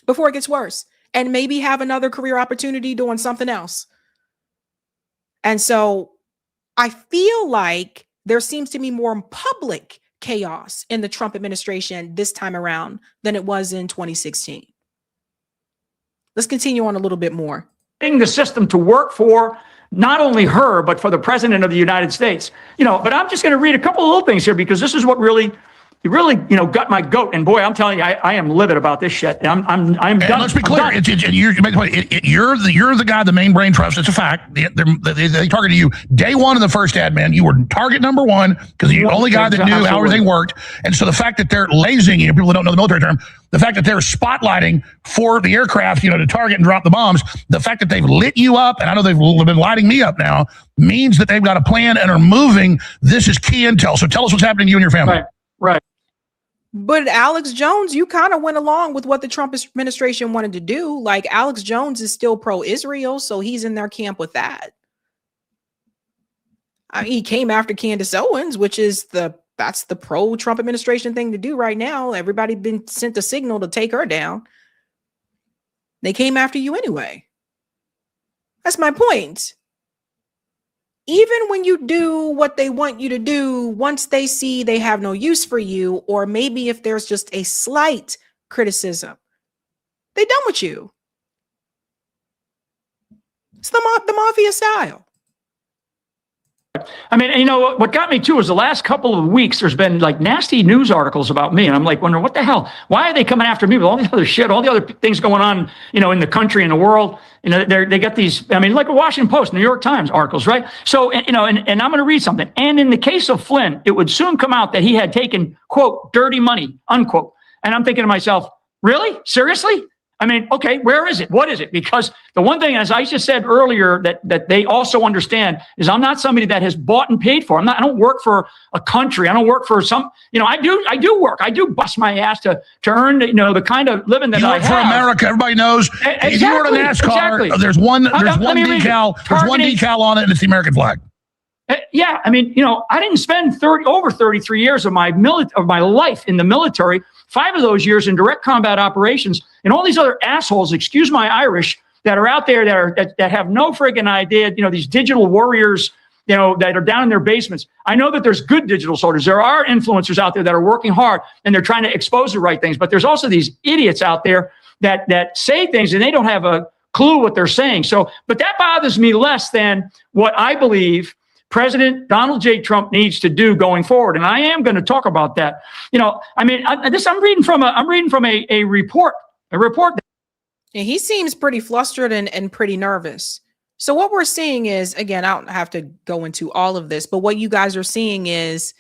before it gets worse and maybe have another career opportunity doing something else. And so I feel like there seems to be more public chaos in the Trump administration this time around than it was in 2016. Let's continue on a little bit more. The system to work for not only her, but for the president of the United States. But I'm just going to read a couple of little things here because this is what really, got my goat. And boy, I'm telling you, I am livid about this shit. I'm and done. let's be clear. You're the guy, the main brain trust. It's a fact. They targeted you day one of the first admin. You were target number one because you're the only guy that knew how everything worked. And so the fact that they're lasing you, people that don't know the military term, the fact that they're spotlighting for the aircraft, to target and drop the bombs, the fact that they've lit you up, and I know they've been lighting me up now, means that they've got a plan and are moving. This is key intel. So tell us what's happening to you and your family. Right. But Alex Jones, you kind of went along with what the Trump administration wanted to do. Like, Alex Jones is still pro-Israel, so he's in their camp with that. I mean, he came after Candace Owens, which is that's the pro-Trump administration thing to do right now. Everybody been sent a signal to take her down. They came after you anyway. That's my point. Even when you do what they want you to do, once they see they have no use for you, or maybe if there's just a slight criticism, they done with you. It's the mafia style. I mean, what got me too is the last couple of weeks, there's been like nasty news articles about me. And I'm like, wondering what the hell, why are they coming after me with all the other shit, all the other things going on, in the country and the world. They got these, like a Washington Post, New York Times articles, right? So, and I'm going to read something. And in the case of Flynn, it would soon come out that he had taken, quote, dirty money, unquote. And I'm thinking to myself, really? Seriously? I mean, okay, where is it? What is it? Because the one thing, as I just said earlier, that they also understand is I'm not somebody that has bought and paid for. I don't work for a country. I don't work for some, I do work. I do bust my ass to earn, the kind of living that I have. For America, everybody knows. Exactly, if you were to NASCAR, there's one decal on it, and it's the American flag. Yeah, I mean, I didn't spend over 33 years of my life in the military, 5 of those years in direct combat operations, and all these other assholes, excuse my Irish, that are out there that have no friggin' idea, these digital warriors, that are down in their basements. I know that there's good digital soldiers. There are influencers out there that are working hard and they're trying to expose the right things, but there's also these idiots out there that say things and they don't have a clue what they're saying. So, but that bothers me less than what I believe President Donald J. Trump needs to do going forward, and I am going to talk about that. I'm reading from a report. And he seems pretty flustered and pretty nervous. So what we're seeing is, again, I don't have to go into all of this, but what you guys are seeing is,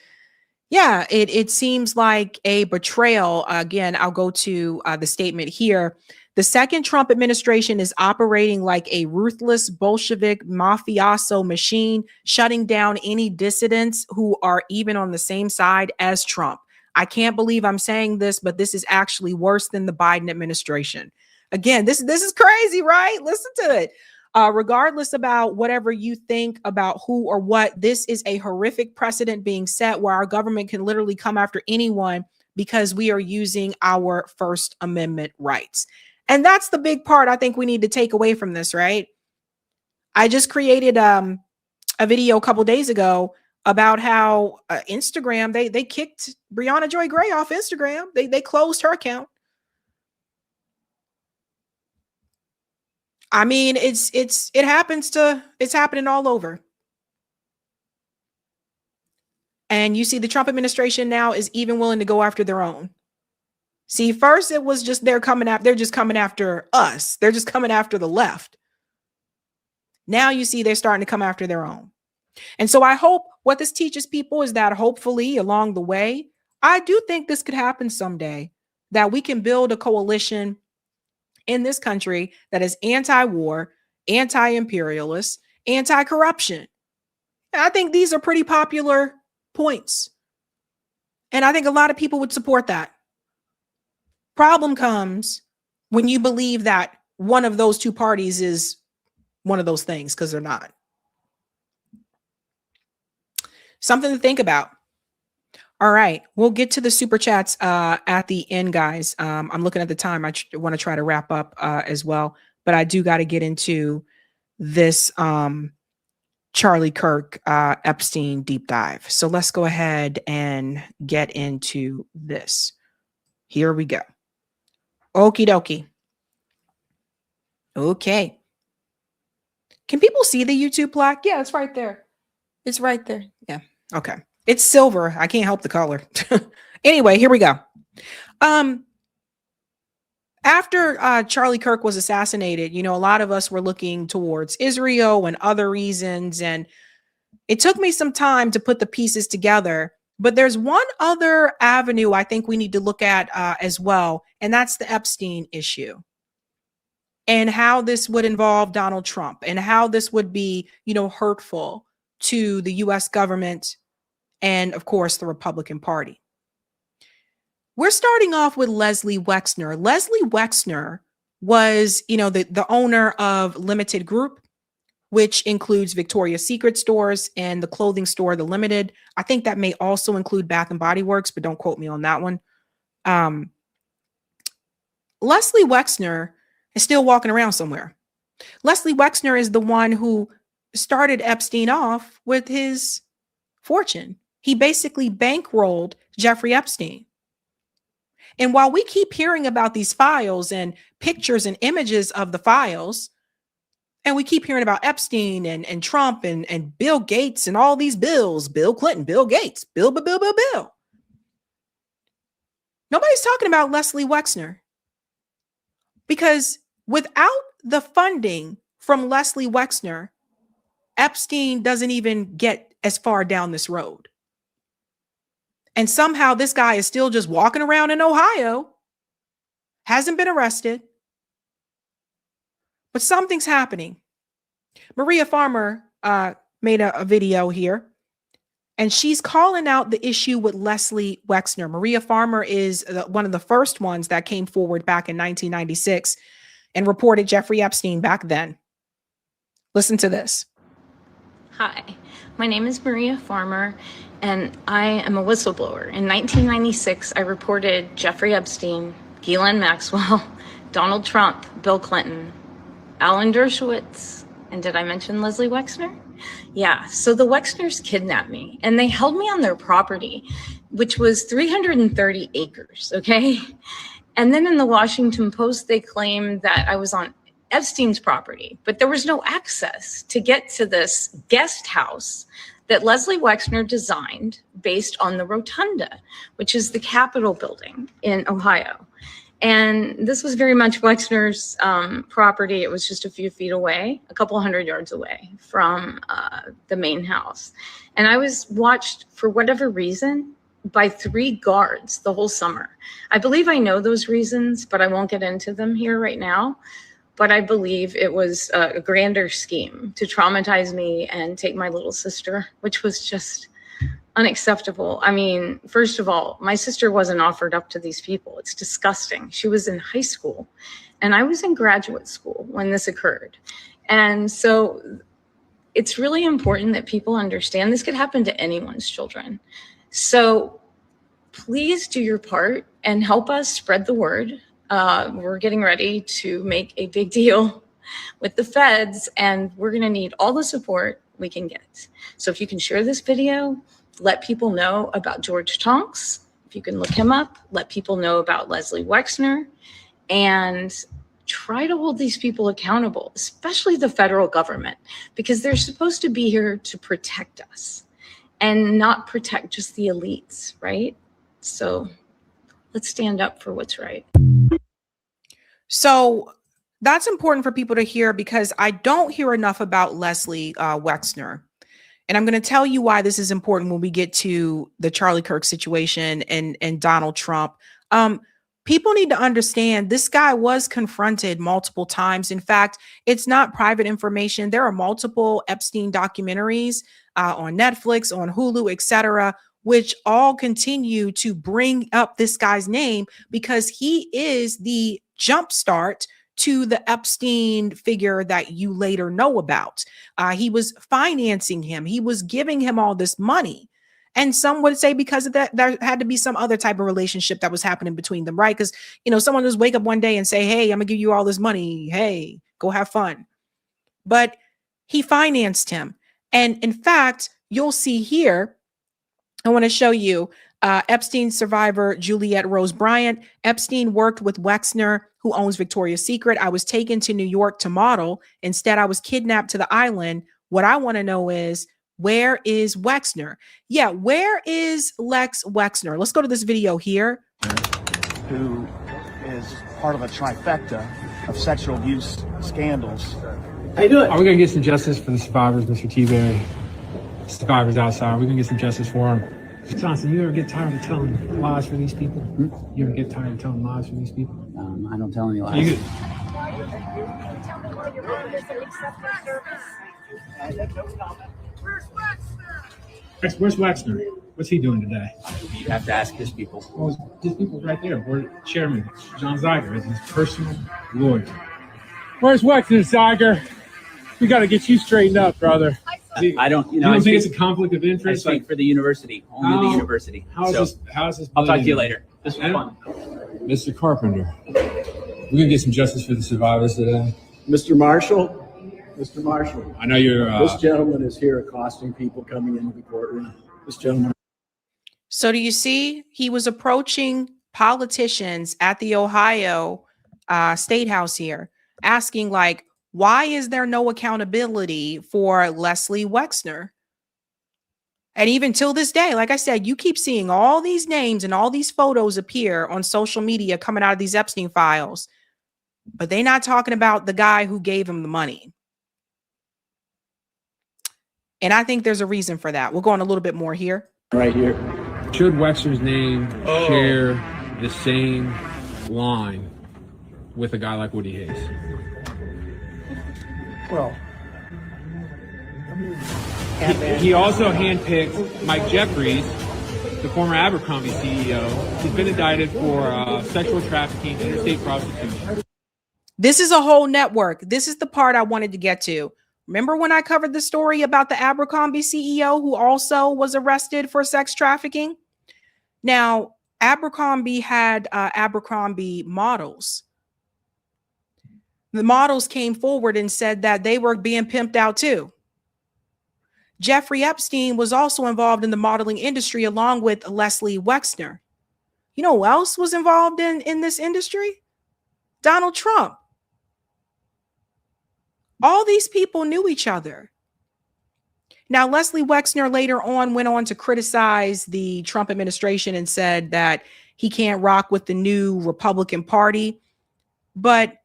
yeah, it seems like a betrayal. Again, I'll go to the statement here. The second Trump administration is operating like a ruthless Bolshevik mafioso machine, shutting down any dissidents who are even on the same side as Trump. I can't believe I'm saying this, but this is actually worse than the Biden administration. Again, this is crazy, right? Listen to it. Regardless about whatever you think about who or what, this is a horrific precedent being set where our government can literally come after anyone because we are using our First Amendment rights. And that's the big part I think we need to take away from this, right? I just created a video a couple days ago about how Instagram, they kicked Brianna Joy Gray off Instagram. They closed her account. I mean, it's happening all over. And you see the Trump administration now is even willing to go after their own. See, first it was just they're just coming after us. They're just coming after the left. Now you see they're starting to come after their own. And so I hope what this teaches people is that hopefully along the way, I do think this could happen someday, that we can build a coalition in this country that is anti-war, anti-imperialist, anti-corruption. And I think these are pretty popular points. And I think a lot of people would support that. Problem comes when you believe that one of those two parties is one of those things, because they're not. Something to think about. All right, we'll get to the super chats at the end, guys. I'm looking at the time. I want to try to wrap up as well, but I do got to get into this Charlie Kirk Epstein deep dive. So let's go ahead and get into this. Here we go. Okie dokie. Okay. Can people see the YouTube plaque? Yeah, it's right there. It's right there. Yeah. Okay. It's silver. I can't help the color. Anyway, here we go. After Charlie Kirk was assassinated, a lot of us were looking towards Israel and other reasons. And it took me some time to put the pieces together. But there's one other avenue I think we need to look at as well. And that's the Epstein issue. And how this would involve Donald Trump and how this would be, hurtful to the US government and, of course, the Republican Party. We're starting off with Leslie Wexner. Leslie Wexner was, the owner of Limited Group, which includes Victoria's Secret stores and the clothing store, The Limited. I think that may also include Bath and Body Works, but don't quote me on that one. Leslie Wexner is still walking around somewhere. Leslie Wexner is the one who started Epstein off with his fortune. He basically bankrolled Jeffrey Epstein. And while we keep hearing about these files and pictures and images of the files, and we keep hearing about Epstein and Trump and Bill Gates and all these bills, Bill Clinton, Bill Gates, Bill. Nobody's talking about Leslie Wexner. Because without the funding from Leslie Wexner, Epstein doesn't even get as far down this road. And somehow this guy is still just walking around in Ohio, hasn't been arrested, but something's happening. Maria Farmer made a video here, and she's calling out the issue with Leslie Wexner. Maria Farmer is one of the first ones that came forward back in 1996 and reported Jeffrey Epstein back then. Listen to this. Hi, my name is Maria Farmer, and I am a whistleblower. In 1996, I reported Jeffrey Epstein, Ghislaine Maxwell, Donald Trump, Bill Clinton, Alan Dershowitz, and did I mention Leslie Wexner? Yeah, so the Wexners kidnapped me, and they held me on their property, which was 330 acres, okay? And then in the Washington Post, they claimed that I was on Epstein's property, but there was no access to get to this guest house that Leslie Wexner designed based on the Rotunda, which is the Capitol building in Ohio. And this was very much Wexner's property. It was just a few feet away, a couple hundred yards away from the main house. And I was watched for whatever reason by 3 guards the whole summer. I believe I know those reasons, but I won't get into them here right now. But I believe it was a grander scheme to traumatize me and take my little sister, which was just unacceptable. I mean, first of all, my sister wasn't offered up to these people. It's disgusting. She was in high school and I was in graduate school when this occurred. And so it's really important that people understand this could happen to anyone's children. So please do your part and help us spread the word. We're getting ready to make a big deal with the feds, and we're going to need all the support we can get. So if you can share this video, let people know about George Tonks. If you can look him up, let people know about Leslie Wexner, and try to hold these people accountable, especially the federal government, because they're supposed to be here to protect us and not protect just the elites, right? So let's stand up for what's right. So that's important for people to hear, because I don't hear enough about Leslie Wexner. And I'm going to tell you why this is important when we get to the Charlie Kirk situation and Donald Trump. People need to understand this guy was confronted multiple times. In fact, it's not private information. There are multiple Epstein documentaries on Netflix, on Hulu, etc., which all continue to bring up this guy's name because he is the jumpstart to the Epstein figure that you later know about. He was financing him. He was giving him all this money. And some would say because of that, there had to be some other type of relationship that was happening between them, right? Because, someone just wake up one day and say, hey, I'm gonna give you all this money. Hey, go have fun. But he financed him. And in fact, you'll see here, I want to show you Epstein survivor Juliette Rose Bryant. Epstein worked with Wexner, who owns Victoria's Secret. I was taken to New York to model. Instead, I was kidnapped to the island. What I want to know is, where is Wexner? Yeah, where is Lex Wexner? Let's go to this video here. Who is part of a trifecta of sexual abuse scandals. How you doing? Are we gonna get some justice for the survivors, Mr. T-Berry? Survivors outside. We're gonna get some justice for them. Johnson, you ever get tired of telling lies for these people? You ever get tired of telling lies for these people? I don't tell any lies. Where's Wexner? What's he doing today? You have to ask his people. Well, his people's right there. Board Chairman John Zeiger is his personal lawyer. Where's Wexner, Zeiger? We got to get you straightened up, brother. I don't, you don't think it's a conflict of interest? I speak for the university, only the university. How's this? I'll talk to you later. This was fun. Mr. Carpenter, we're gonna get some justice for the survivors today. Mr. Marshall, Mr. Marshall. I know you're. This gentleman is here accosting people coming into the courtroom. This gentleman. So do you see? He was approaching politicians at the Ohio State House here, asking like, why is there no accountability for Leslie Wexner? And even till this day, like I said, you keep seeing all these names and all these photos appear on social media coming out of these Epstein files, but they're not talking about the guy who gave him the money. And I think there's a reason for that. We'll go on a little bit more here. Right here. Should Wexner's name share the same line with a guy like Woody Hayes? Well, he also handpicked Mike Jeffries, the former Abercrombie CEO. He's been indicted for sexual trafficking, interstate prostitution. This is a whole network. This is the part I wanted to get to. Remember when I covered the story about the Abercrombie CEO who also was arrested for sex trafficking? Now, Abercrombie had Abercrombie models. The models came forward and said that they were being pimped out too. Jeffrey Epstein was also involved in the modeling industry along with Leslie Wexner. You know who else was involved in this industry? Donald Trump. All these people knew each other. Now, Leslie Wexner later on went on to criticize the Trump administration and said that he can't rock with the new Republican Party, but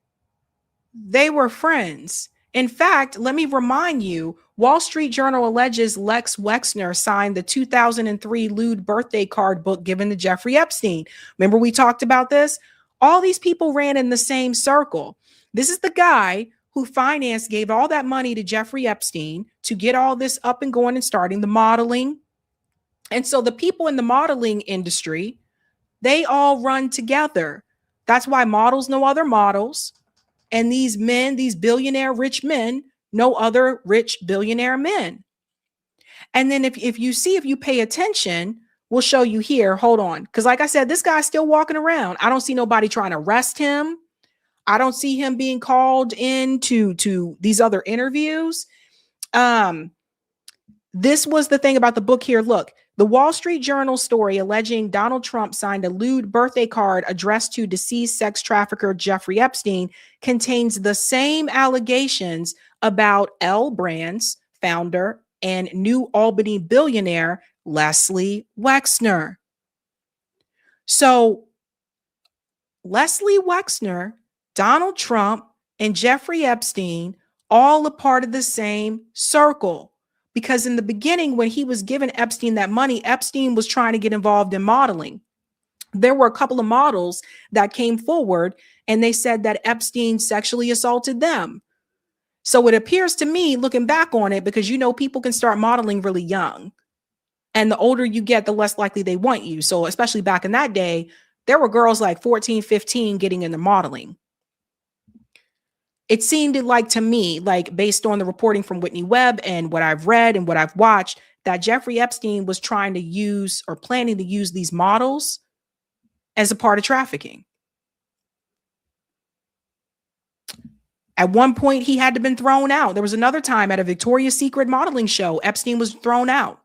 they were friends. In fact, let me remind you, Wall Street Journal alleges Lex Wexner signed the 2003 lewd birthday card book given to Jeffrey Epstein. Remember we talked about this? All these people ran in the same circle. This is the guy who gave all that money to Jeffrey Epstein to get all this up and going and starting the modeling. And so the people in the modeling industry, they all run together. That's why models know other models. And these men, these billionaire rich men, know other rich billionaire men. And then if you pay attention, we'll show you here. Hold on. Because like I said, this guy's still walking around. I don't see nobody trying to arrest him. I don't see him being called into these other interviews. This was the thing about the book here. Look, the Wall Street Journal story alleging Donald Trump signed a lewd birthday card addressed to deceased sex trafficker Jeffrey Epstein contains the same allegations about L Brands founder and New Albany billionaire Leslie Wexner. So Leslie Wexner, Donald Trump, and Jeffrey Epstein all a part of the same circle. Because in the beginning, when he was giving Epstein that money, Epstein was trying to get involved in modeling. There were a couple of models that came forward and they said that Epstein sexually assaulted them. So it appears to me, looking back on it, because you know people can start modeling really young. And the older you get, the less likely they want you. So especially back in that day, there were girls like 14, 15 getting into modeling. It seemed like to me, like based on the reporting from Whitney Webb and what I've read and what I've watched, that Jeffrey Epstein was trying to use or planning to use these models as a part of trafficking. At one point, he had to been thrown out. There was another time at a Victoria's Secret modeling show, Epstein was thrown out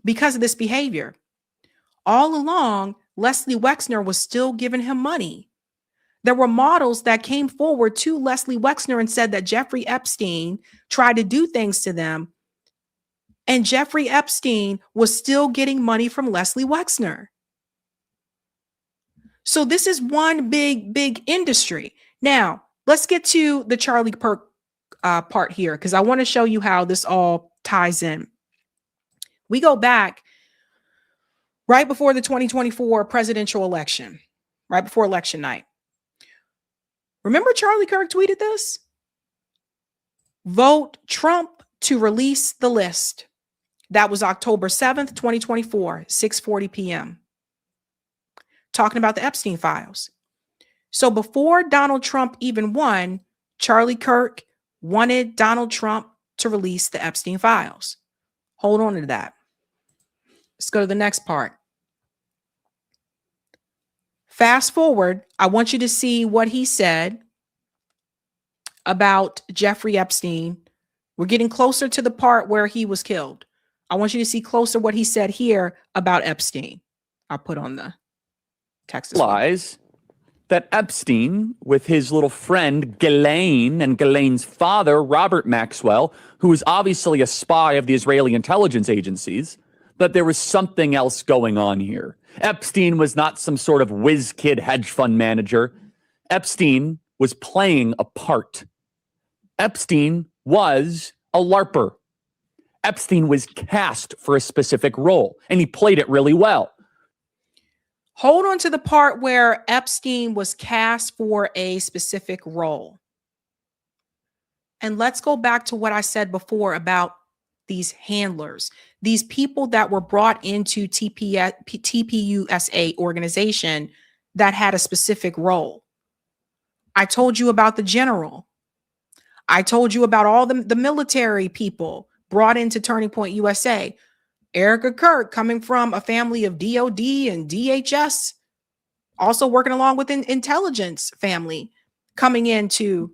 because of this behavior. All along, Leslie Wexner was still giving him money. There were models that came forward to Leslie Wexner and said that Jeffrey Epstein tried to do things to them, and Jeffrey Epstein was still getting money from Leslie Wexner. So this is one big industry. Now, let's get to the Charlie Kirk part here, because I want to show you how this all ties in. We go back right before the 2024 presidential election, right before election night. Remember Charlie Kirk tweeted this? Vote Trump to release the list. That was October 7th, 2024, 6:40 p.m. Talking about the Epstein files. So before Donald Trump even won, Charlie Kirk wanted Donald Trump to release the Epstein files. Hold on to that. Let's go to the next part. Fast forward, I want you to see what he said about Jeffrey Epstein. We're getting closer to the part where he was killed. I want you to see closer what he said here about Epstein. I'll put on the text. Lies that Epstein, with his little friend Ghislaine and Ghislaine's father, Robert Maxwell, who was obviously a spy of the Israeli intelligence agencies, that there was something else going on here. Epstein was not some sort of whiz kid hedge fund manager. Epstein was playing a part. Epstein was a LARPer. Epstein was cast for a specific role, and he played it really well. Hold on to the part where Epstein was cast for a specific role. And let's go back to what I said before about these handlers, these people that were brought into TPUSA organization that had a specific role. I told you about the general. I told you about all the military people brought into Turning Point USA. Erica Kirk, coming from a family of DOD and DHS, also working along with an intelligence family, coming in to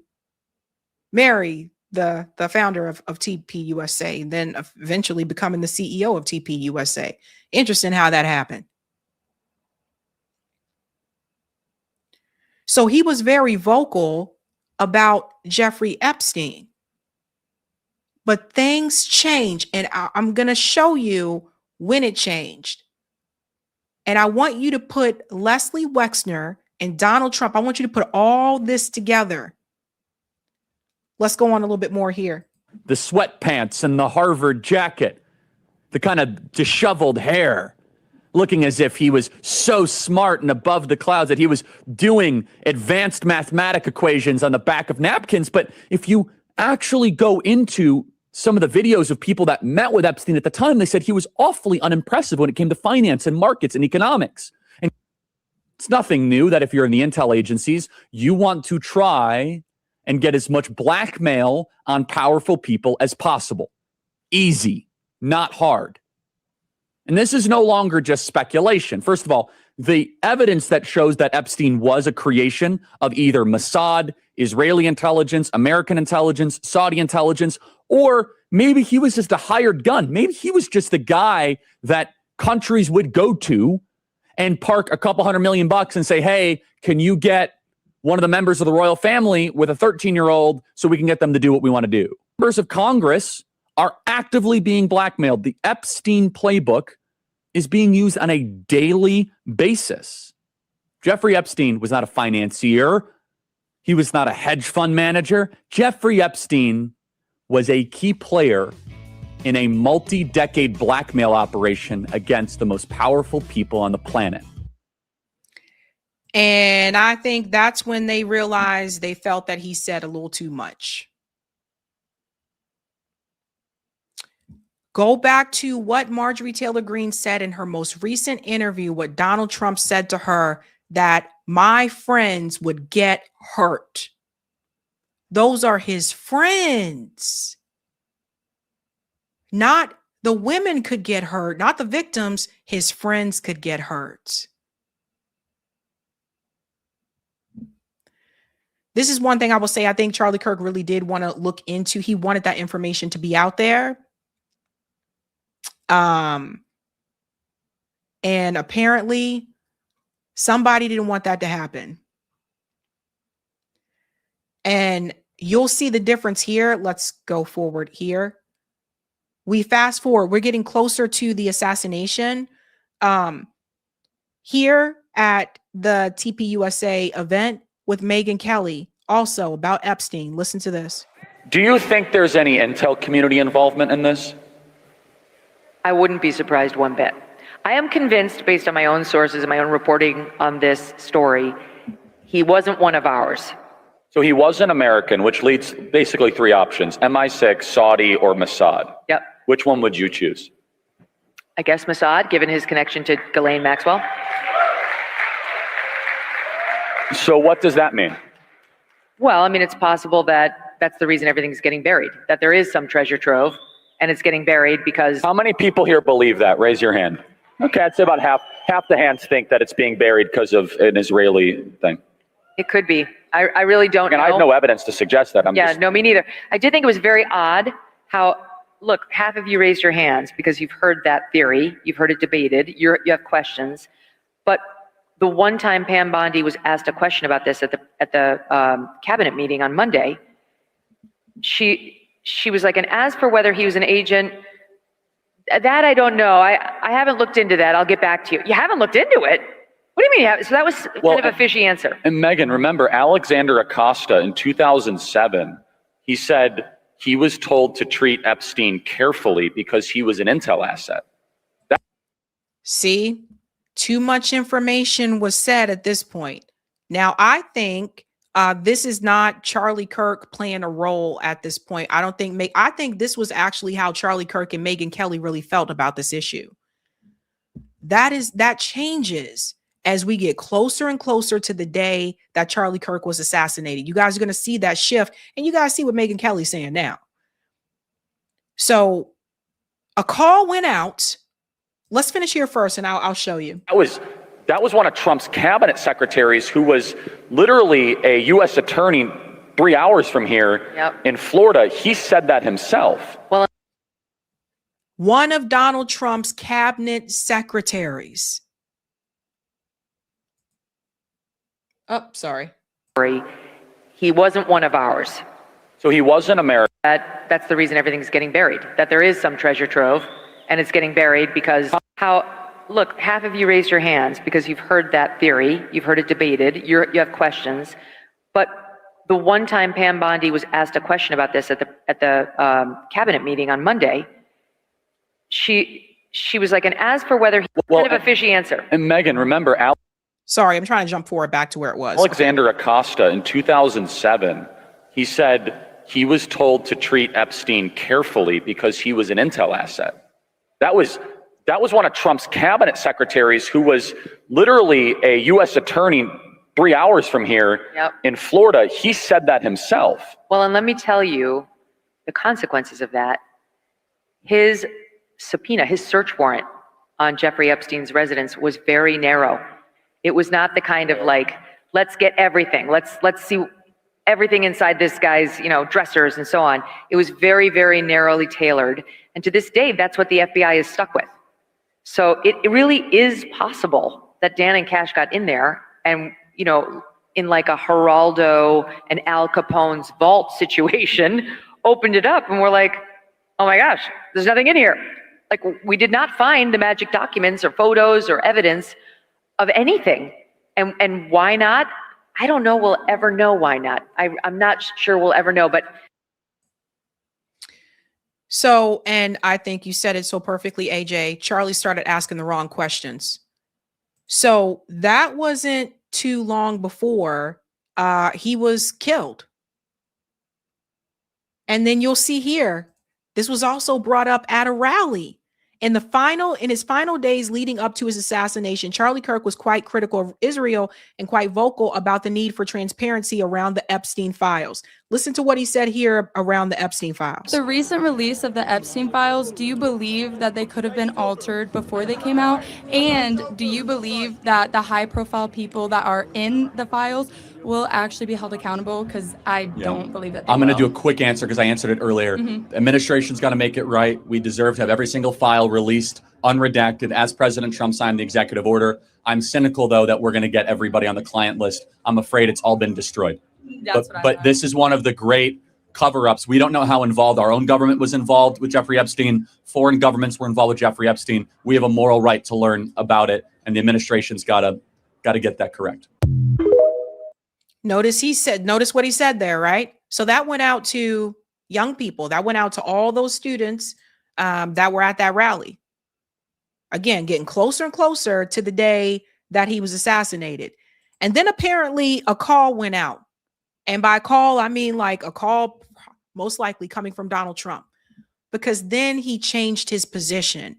marry the founder of TPUSA, and then eventually becoming the CEO of TPUSA. Interesting how that happened. So he was very vocal about Jeffrey Epstein. But things change, and I'm going to show you when it changed. And I want you to put Leslie Wexner and Donald Trump. I want you to put all this together. Let's go on a little bit more here. The sweatpants and the Harvard jacket, the kind of disheveled hair, looking as if he was so smart and above the clouds that he was doing advanced mathematic equations on the back of napkins. But if you actually go into some of the videos of people that met with Epstein at the time, they said he was awfully unimpressive when it came to finance and markets and economics. And it's nothing new that if you're in the intel agencies, you want to try and get as much blackmail on powerful people as possible. Easy, not hard. And this is no longer just speculation. First of all, the evidence that shows that Epstein was a creation of either Mossad, Israeli intelligence, American intelligence, Saudi intelligence, or maybe he was just a hired gun. Maybe he was just the guy that countries would go to and park a couple $100 million and say, hey, can you get one of the members of the royal family with a 13-year-old so we can get them to do what we want to do? Members of Congress are actively being blackmailed. The Epstein playbook is being used on a daily basis. Jeffrey Epstein was not a financier. He was not a hedge fund manager. Jeffrey Epstein was a key player in a multi-decade blackmail operation against the most powerful people on the planet. And I think that's when they realized they felt that he said a little too much. Go back to what Marjorie Taylor Greene said in her most recent interview, what Donald Trump said to her, that my friends would get hurt. Those are his friends. Not the women could get hurt, not the victims. His friends could get hurt. this is one thing I will say. I think Charlie Kirk really did want to look into. He wanted that information to be out there. And apparently somebody didn't want that to happen. And you'll see the difference here. Let's go forward here. We fast forward. We're getting closer to the assassination. Here at the TPUSA event with Megyn Kelly, also about Epstein. Listen to this. Do you think there's any intel community involvement in this? I wouldn't be surprised one bit. I am convinced, based on my own sources and my own reporting on this story, he wasn't one of ours. So he was an American, which leads basically three options: MI6, Saudi, or Mossad. Yep. Which one would you choose? I guess Mossad, given his connection to Ghislaine Maxwell. So what does that mean? Well, I mean, it's possible that that's the reason everything's getting buried, that there is some treasure trove and it's getting buried because... How many people here believe that? Raise your hand. Okay, I'd say about half the hands think that it's being buried because of an Israeli thing. It could be. I really don't know. And I have no evidence to suggest that. No, me neither. I did think it was very odd how, look, half of you raised your hands because you've heard that theory. You've heard it debated. You have questions. But the one time Pam Bondi was asked a question about this at the cabinet meeting on Monday, she was like, and as for whether he was an agent, that I don't know. I haven't looked into that. I'll get back to you. You haven't looked into it? What do you mean? So that was kind of a fishy answer. And Megan, remember Alexander Acosta in 2007, he said he was told to treat Epstein carefully because he was an intel asset. See, too much information was said at this point. Now, I think this is not Charlie Kirk playing a role at this point. I think this was actually how Charlie Kirk and Megyn Kelly really felt about this issue. That changes as we get closer and closer to the day that Charlie Kirk was assassinated. You guys are going to see that shift, and you guys see what Megyn Kelly's saying now. So a call went out. Let's finish here first, and I'll show you. That was one of Trump's cabinet secretaries who was literally a U.S. attorney 3 hours from here in Florida. He said that himself. Well, one of Donald Trump's cabinet secretaries. Oh, sorry. He wasn't one of ours. So he was an American. That's the reason everything's getting buried, that there is some treasure trove and it's getting buried because look, half of you raised your hands because you've heard that theory. You've heard it debated. You have questions. But the one time Pam Bondi was asked a question about this at the cabinet meeting on Monday, she was like, and as for whether he kind of a fishy answer. And Megan, remember Sorry, I'm trying to jump forward back to where it was. Alexander Acosta in 2007, he said he was told to treat Epstein carefully because he was an intel asset. That was one of Trump's cabinet secretaries who was literally a U.S. attorney 3 hours from here in Florida. He said that himself. Well, and let me tell you the consequences of that. His subpoena, his search warrant on Jeffrey Epstein's residence was very narrow. It was not the kind of like, let's get everything. Let's see everything inside this guy's, dressers and so on. It was very, very narrowly tailored. And to this day, that's what the FBI is stuck with. So it really is possible that Dan and Cash got in there and, in like a Geraldo and Al Capone's vault situation, opened it up and we're like, oh my gosh, there's nothing in here. Like, we did not find the magic documents or photos or evidence of anything. And why not? I don't know we'll ever know why not. I'm not sure we'll ever know, but. So, and I think you said it so perfectly, AJ, Charlie started asking the wrong questions. So that wasn't too long before he was killed. And then you'll see here, this was also brought up at a rally. In his final days leading up to his assassination, Charlie Kirk was quite critical of Israel and quite vocal about the need for transparency around the Epstein files. Listen to what he said here around the Epstein files. The recent release of the Epstein files, do you believe that they could have been altered before they came out? And do you believe that the high profile people that are in the files will actually be held accountable? Because I don't believe that they I'm going to will. do a quick answer because I answered it earlier. Mhm. Administration's got to make it right. We deserve to have every single file released unredacted as President Trump signed the executive order. I'm cynical, though, that we're going to get everybody on the client list. I'm afraid it's all been destroyed. But this is one of the great cover-ups. We don't know how involved our own government was involved with Jeffrey Epstein. Foreign governments were involved with Jeffrey Epstein. We have a moral right to learn about it, and the administration's got to get that correct. Notice what he said there, right? So that went out to young people. That went out to all those students that were at that rally. Again, getting closer and closer to the day that he was assassinated. And then apparently a call went out. And by call, I mean like a call most likely coming from Donald Trump, because then he changed his position.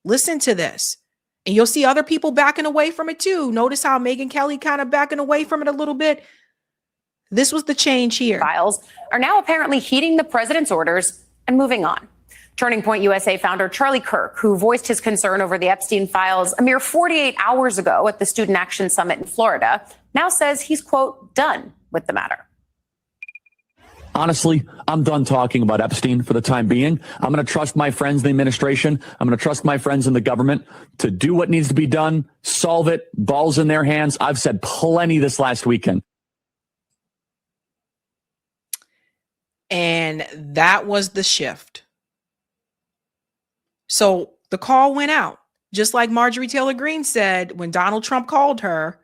Listen to this. And you'll see other people backing away from it too. Notice how Megyn Kelly kind of backing away from it a little bit. This was the change here. Files are now apparently heeding the president's orders and moving on. Turning Point USA founder Charlie Kirk, who voiced his concern over the Epstein files a mere 48 hours ago at the Student Action Summit in Florida, now says he's, quote, done with the matter. Honestly, I'm done talking about Epstein for the time being. I'm going to trust my friends in the administration. I'm going to trust my friends in the government to do what needs to be done, solve it, balls in their hands. I've said plenty this last weekend. And that was the shift. So the call went out, just like Marjorie Taylor Greene said when Donald Trump called her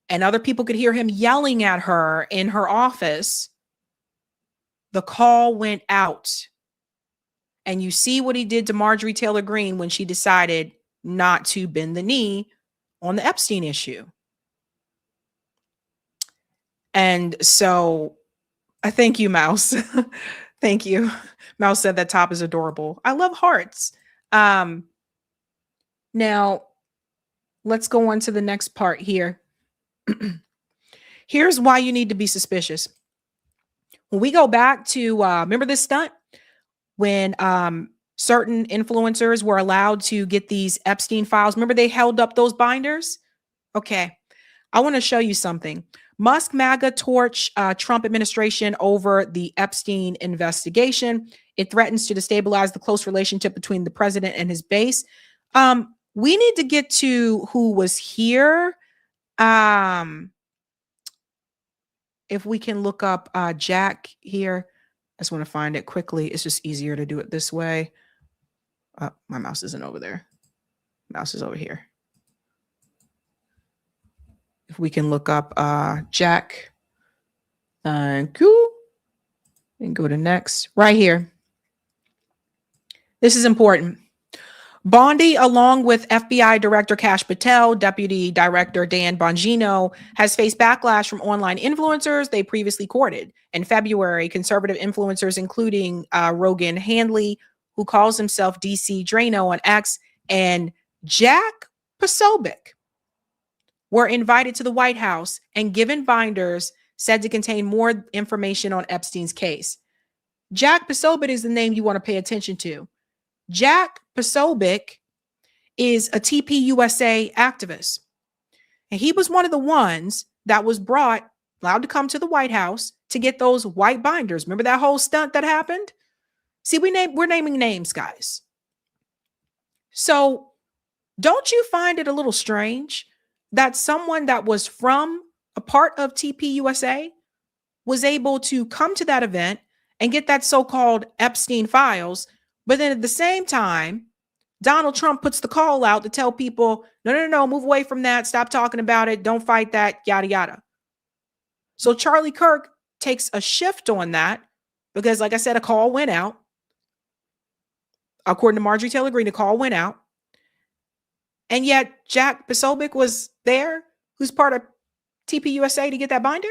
and other people could hear him yelling at her in her office. The call went out. And you see what he did to Marjorie Taylor Greene when she decided not to bend the knee on the Epstein issue. And so I thank you, Mouse. Thank you. Mouse said that top is adorable. I love hearts. Now, let's go on to the next part here. Here's why you need to be suspicious. When we go back to, remember this stunt? When certain influencers were allowed to get these Epstein files. Remember they held up those binders? Okay. I want to show you something. Musk MAGA torch Trump administration over the Epstein investigation. It threatens to destabilize the close relationship between the president and his base. We need to get to who was here. If we can look up Jack here. I just want to find it quickly. It's just easier to do it this way. My mouse isn't over there. Mouse is over here. If we can look up Jack. Thank you. And go to next. Right here. This is important. Bondi, along with FBI Director Kash Patel, Deputy Director Dan Bongino, has faced backlash from online influencers they previously courted. In February, conservative influencers, including Rogan Handley, who calls himself DC Drano on X, and Jack Posobiec, were invited to the White House and given binders said to contain more information on Epstein's case. Jack Posobiec is the name you want to pay attention to. Jack Posobiec is a TPUSA activist. And he was one of the ones that was allowed to come to the White House to get those white binders. Remember that whole stunt that happened? See, we're naming names, guys. So don't you find it a little strange that someone that was from a part of TPUSA was able to come to that event and get that so-called Epstein files, but then at the same time, Donald Trump puts the call out to tell people, no, move away from that. Stop talking about it. Don't fight that, yada, yada. So Charlie Kirk takes a shift on that because, like I said, a call went out. According to Marjorie Taylor Greene, a call went out. And yet Jack Posobiec was there, who's part of TPUSA, to get that binder.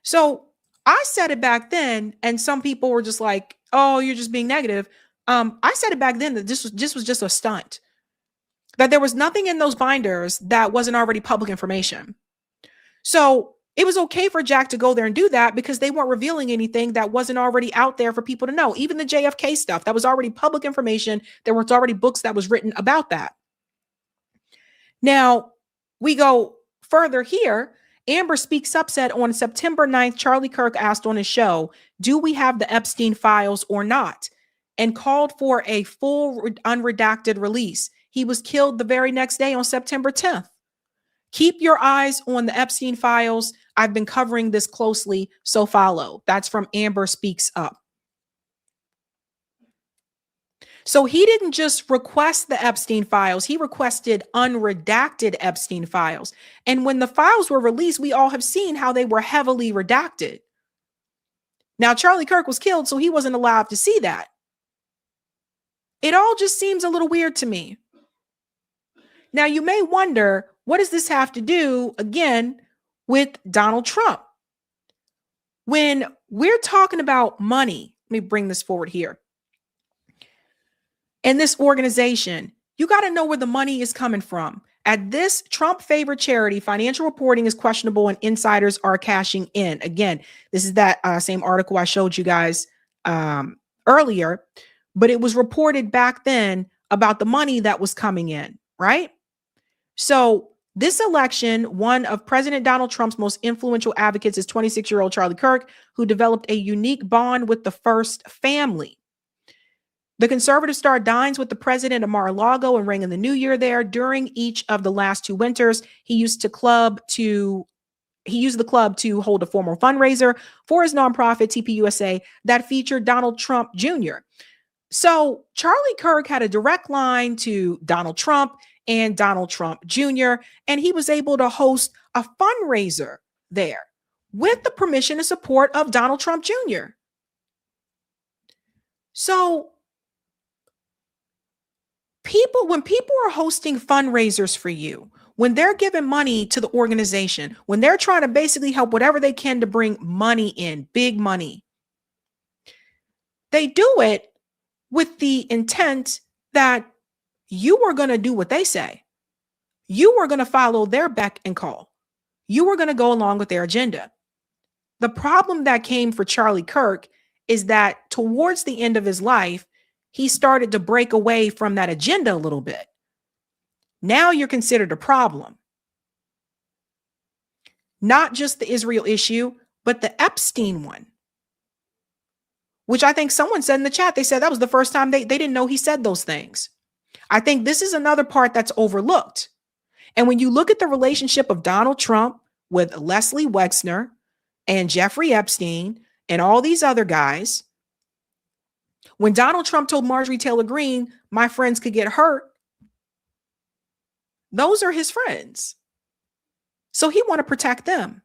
So I said it back then, and some people were just like, oh, you're just being negative. I said it back then that this was just a stunt, that there was nothing in those binders that wasn't already public information. So it was okay for Jack to go there and do that because they weren't revealing anything that wasn't already out there for people to know. Even the JFK stuff, that was already public information. There was already books that was written about that. Now, we go further here. Amber Speaks Up said on September 9th, Charlie Kirk asked on his show, do we have the Epstein files or not? And called for a full unredacted release. He was killed the very next day on September 10th. Keep your eyes on the Epstein files. I've been covering this closely, so follow. That's from Amber Speaks Up. So he didn't just request the Epstein files, he requested unredacted Epstein files. And when the files were released, we all have seen how they were heavily redacted. Now, Charlie Kirk was killed, so he wasn't allowed to see that. It all just seems a little weird to me. Now, you may wonder, what does this have to do, again, with Donald Trump? When we're talking about money, let me bring this forward here. In this organization, you got to know where the money is coming from. At this Trump-favored charity, financial reporting is questionable and insiders are cashing in. Again, this is that same article I showed you guys earlier, but it was reported back then about the money that was coming in, right? So this election, one of President Donald Trump's most influential advocates is 26-year-old Charlie Kirk, who developed a unique bond with the first family. The conservative star dines with the president of Mar-a-Lago and rang in the new year there. During each of the last 2 winters, he used the club to hold a formal fundraiser for his nonprofit TPUSA that featured Donald Trump Jr. So Charlie Kirk had a direct line to Donald Trump and Donald Trump Jr., and he was able to host a fundraiser there with the permission and support of Donald Trump Jr. So when people are hosting fundraisers for you, when they're giving money to the organization, when they're trying to basically help whatever they can to bring money in, big money, they do it with the intent that you are going to do what they say. You are going to follow their beck and call. You are going to go along with their agenda. The problem that came for Charlie Kirk is that towards the end of his life, he started to break away from that agenda a little bit. Now you're considered a problem. Not just the Israel issue, but the Epstein one, which I think someone said in the chat, they said that was the first time they didn't know he said those things. I think this is another part that's overlooked. And when you look at the relationship of Donald Trump with Leslie Wexner and Jeffrey Epstein and all these other guys, when Donald Trump told Marjorie Taylor Greene, my friends could get hurt, those are his friends. So he want to protect them.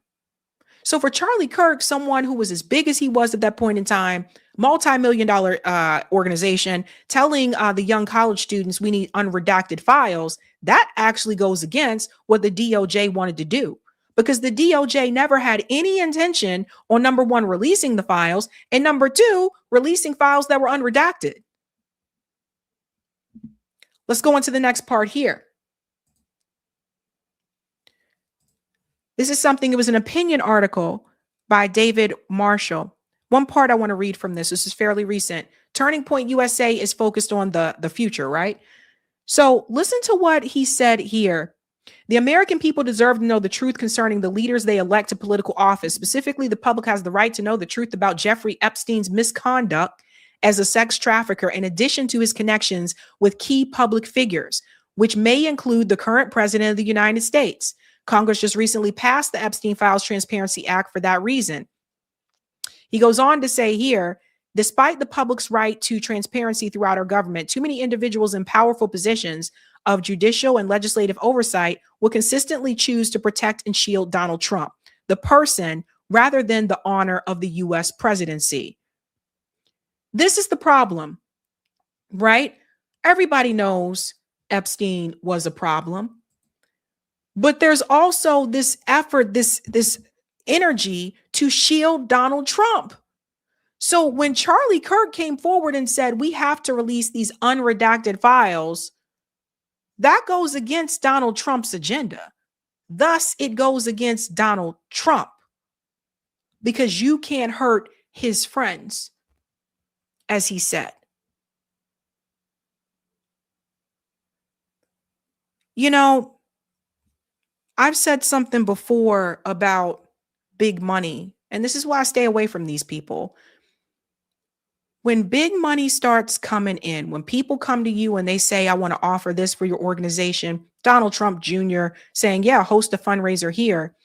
So for Charlie Kirk, someone who was as big as he was at that point in time, multi-million-dollar organization, telling the young college students we need unredacted files, that actually goes against what the DOJ wanted to do. Because the DOJ never had any intention on, number one, releasing the files, and number two, releasing files that were unredacted. Let's go into the next part here. This is something, it was an opinion article by David Marshall. One part I want to read from this. This is fairly recent. Turning Point USA is focused on the future, right? So listen to what he said here. The American people deserve to know the truth concerning the leaders they elect to political office. Specifically, the public has the right to know the truth about Jeffrey Epstein's misconduct as a sex trafficker, in addition to his connections with key public figures, which may include the current president of the United States. Congress just recently passed the Epstein Files Transparency Act for that reason. He goes on to say here, despite the public's right to transparency throughout our government, too many individuals in powerful positions of judicial and legislative oversight will consistently choose to protect and shield Donald Trump, the person, rather than the honor of the U.S. presidency. This is the problem, right? Everybody knows Epstein was a problem, but there's also this effort, this energy to shield Donald Trump. So when Charlie Kirk came forward and said, we have to release these unredacted files, that goes against Donald Trump's agenda. Thus, it goes against Donald Trump because you can't hurt his friends, as he said. You know, I've said something before about big money, and this is why I stay away from these people. When big money starts coming in, when people come to you and they say, I want to offer this for your organization, Donald Trump Jr. saying, yeah, host a fundraiser here.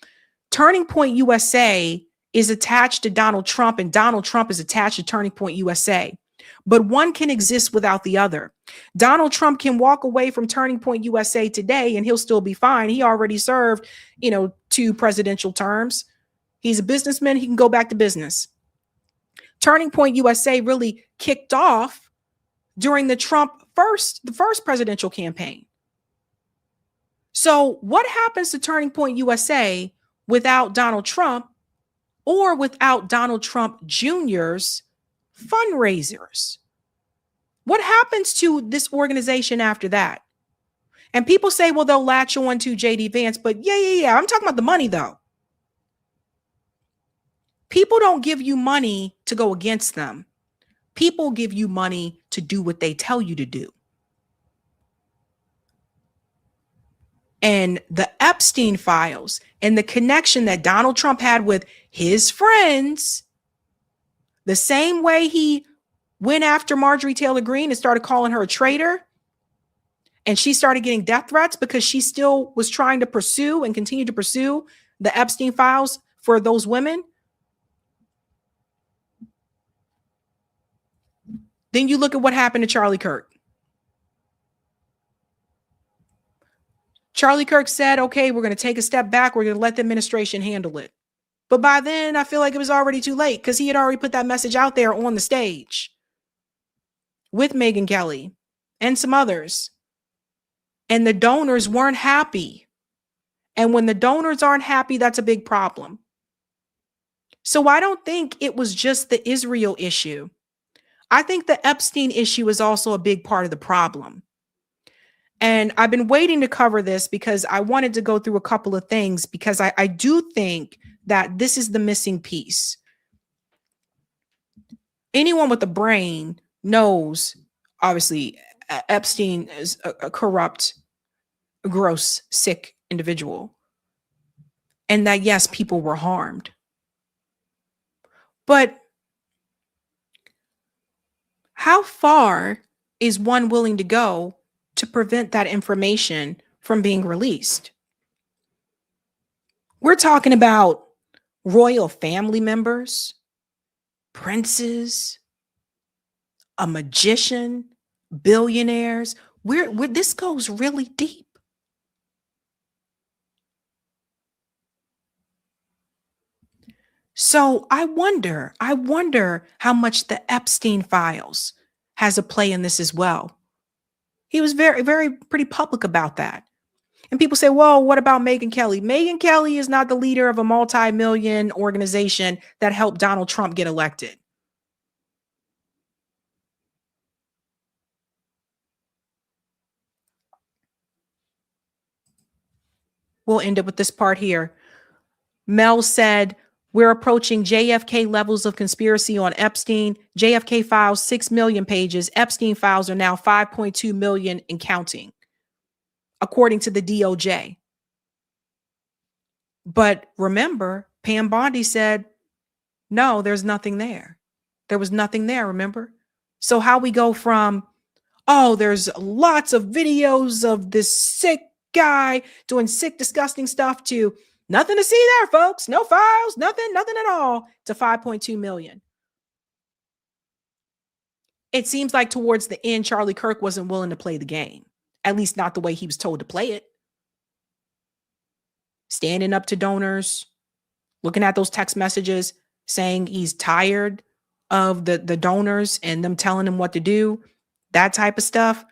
Turning Point USA is attached to Donald Trump, and Donald Trump is attached to Turning Point USA. But one can exist without the other. Donald Trump can walk away from Turning Point USA today and he'll still be fine. He already served, 2 presidential terms. He's a businessman. He can go back to business. Turning Point USA really kicked off during the first presidential campaign. So what happens to Turning Point USA without Donald Trump or without Donald Trump Jr.'s fundraisers? What happens to this organization after that? And people say, well, they'll latch on to JD Vance, but yeah. I'm talking about the money though. People don't give you money to go against them. People give you money to do what they tell you to do. And the Epstein files and the connection that Donald Trump had with his friends, the same way he went after Marjorie Taylor Greene and started calling her a traitor, and she started getting death threats because she still was trying to pursue and continue to pursue the Epstein files for those women. Then you look at what happened to Charlie Kirk. Charlie Kirk said, okay, we're going to take a step back. We're going to let the administration handle it. But by then, I feel like it was already too late because he had already put that message out there on the stage with Megyn Kelly and some others. And the donors weren't happy. And when the donors aren't happy, that's a big problem. So I don't think it was just the Israel issue. I think the Epstein issue is also a big part of the problem. And I've been waiting to cover this because I wanted to go through a couple of things because I do think that this is the missing piece. Anyone with a brain knows, obviously, Epstein is a corrupt, gross, sick individual. And that, yes, people were harmed. But how far is one willing to go to prevent that information from being released? We're talking about royal family members, princes, a magician, billionaires. This goes really deep. So I wonder how much the Epstein files has a play in this as well. He was pretty public about that. And people say, well, what about Megyn Kelly? Megyn Kelly is not the leader of a multi-million organization that helped Donald Trump get elected. We'll end up with this part here. Mel said, we're approaching JFK levels of conspiracy on Epstein. JFK files 6 million pages. Epstein files are now 5.2 million and counting, according to the DOJ. But remember, Pam Bondi said, no, there's nothing there. There was nothing there, remember? So how we go from, oh, there's lots of videos of this sick guy doing sick, disgusting stuff to nothing to see there, folks. No files, nothing at all, to 5.2 million. It seems like towards the end, Charlie Kirk wasn't willing to play the game, at least not the way he was told to play it. Standing up to donors, looking at those text messages, saying he's tired of the donors and them telling him what to do, that type of stuff.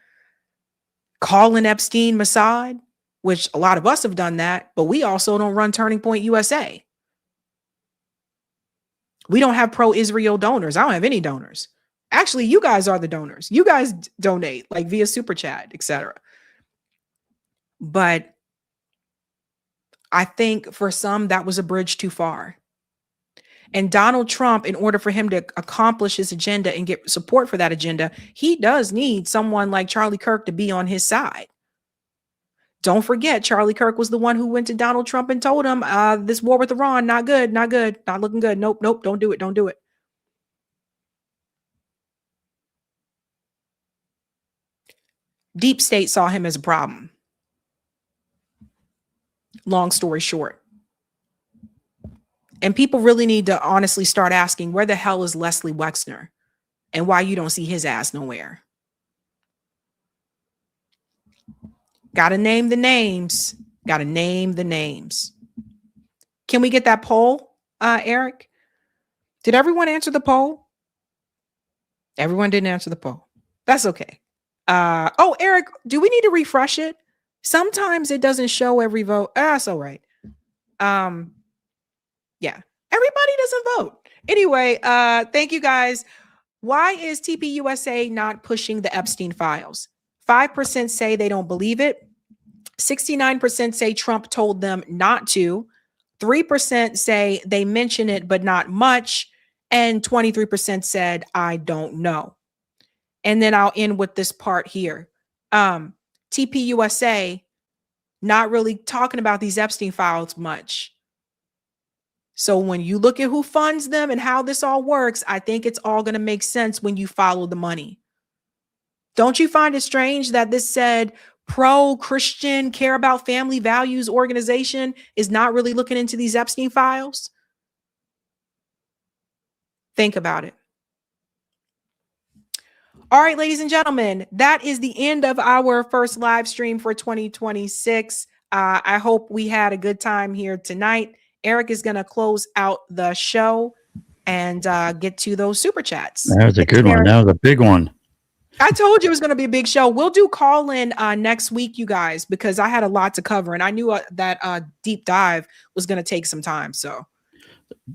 Calling Epstein Mossad, which a lot of us have done that, but we also don't run Turning Point USA. We don't have pro-Israel donors. I don't have any donors. Actually, you guys are the donors. You guys donate, like via Super Chat, etc. But I think for some, that was a bridge too far. And Donald Trump, in order for him to accomplish his agenda and get support for that agenda, he does need someone like Charlie Kirk to be on his side. Don't forget, Charlie Kirk was the one who went to Donald Trump and told him, this war with Iran, not good, not good, not looking good. Nope, nope, don't do it, don't do it. Deep State saw him as a problem. Long story short. And people really need to honestly start asking, where the hell is Leslie Wexner and why you don't see his ass nowhere? Got to name the names. Got to name the names. Can we get that poll, Eric? Did everyone answer the poll? Everyone didn't answer the poll. That's okay. Oh, Eric, do we need to refresh it? Sometimes it doesn't show every vote. That's all right. Yeah, everybody doesn't vote. Anyway, thank you guys. Why is TPUSA not pushing the Epstein files? 5% say they don't believe it. 69% say Trump told them not to. 3% say they mention it, but not much. And 23% said, I don't know. And then I'll end with this part here. TPUSA not really talking about these Epstein files much. So when you look at who funds them and how this all works, I think it's all going to make sense when you follow the money. Don't you find it strange that this said pro-Christian, care about family values organization is not really looking into these Epstein files? Think about it. All right, ladies and gentlemen, that is the end of our first live stream for 2026. I hope we had a good time here tonight. Eric is going to close out the show and get to those super chats. That was a good one. That was a big one. I told you it was going to be a big show. We'll do call in next week, you guys, because I had a lot to cover and I knew that deep dive was going to take some time. So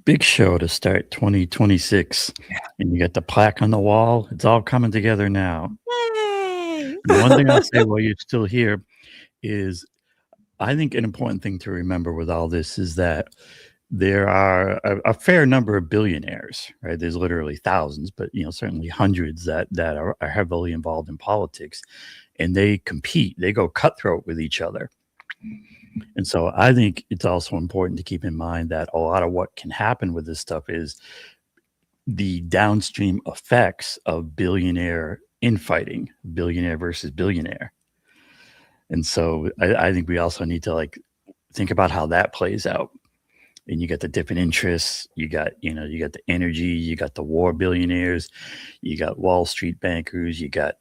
Big show to start 2026. Yeah. And you got the plaque on the wall. It's all coming together now. Yay! The one thing I'll say while you're still here is I think an important thing to remember with all this is that there are a fair number of billionaires, right? There's literally thousands, but certainly hundreds that are heavily involved in politics, and they compete. They go cutthroat with each other. And so I think it's also important to keep in mind that a lot of what can happen with this stuff is the downstream effects of billionaire infighting, billionaire versus billionaire. And so I think we also need to think about how that plays out. And you got the different interests. You got the energy. You got the war billionaires. You got Wall Street bankers. You got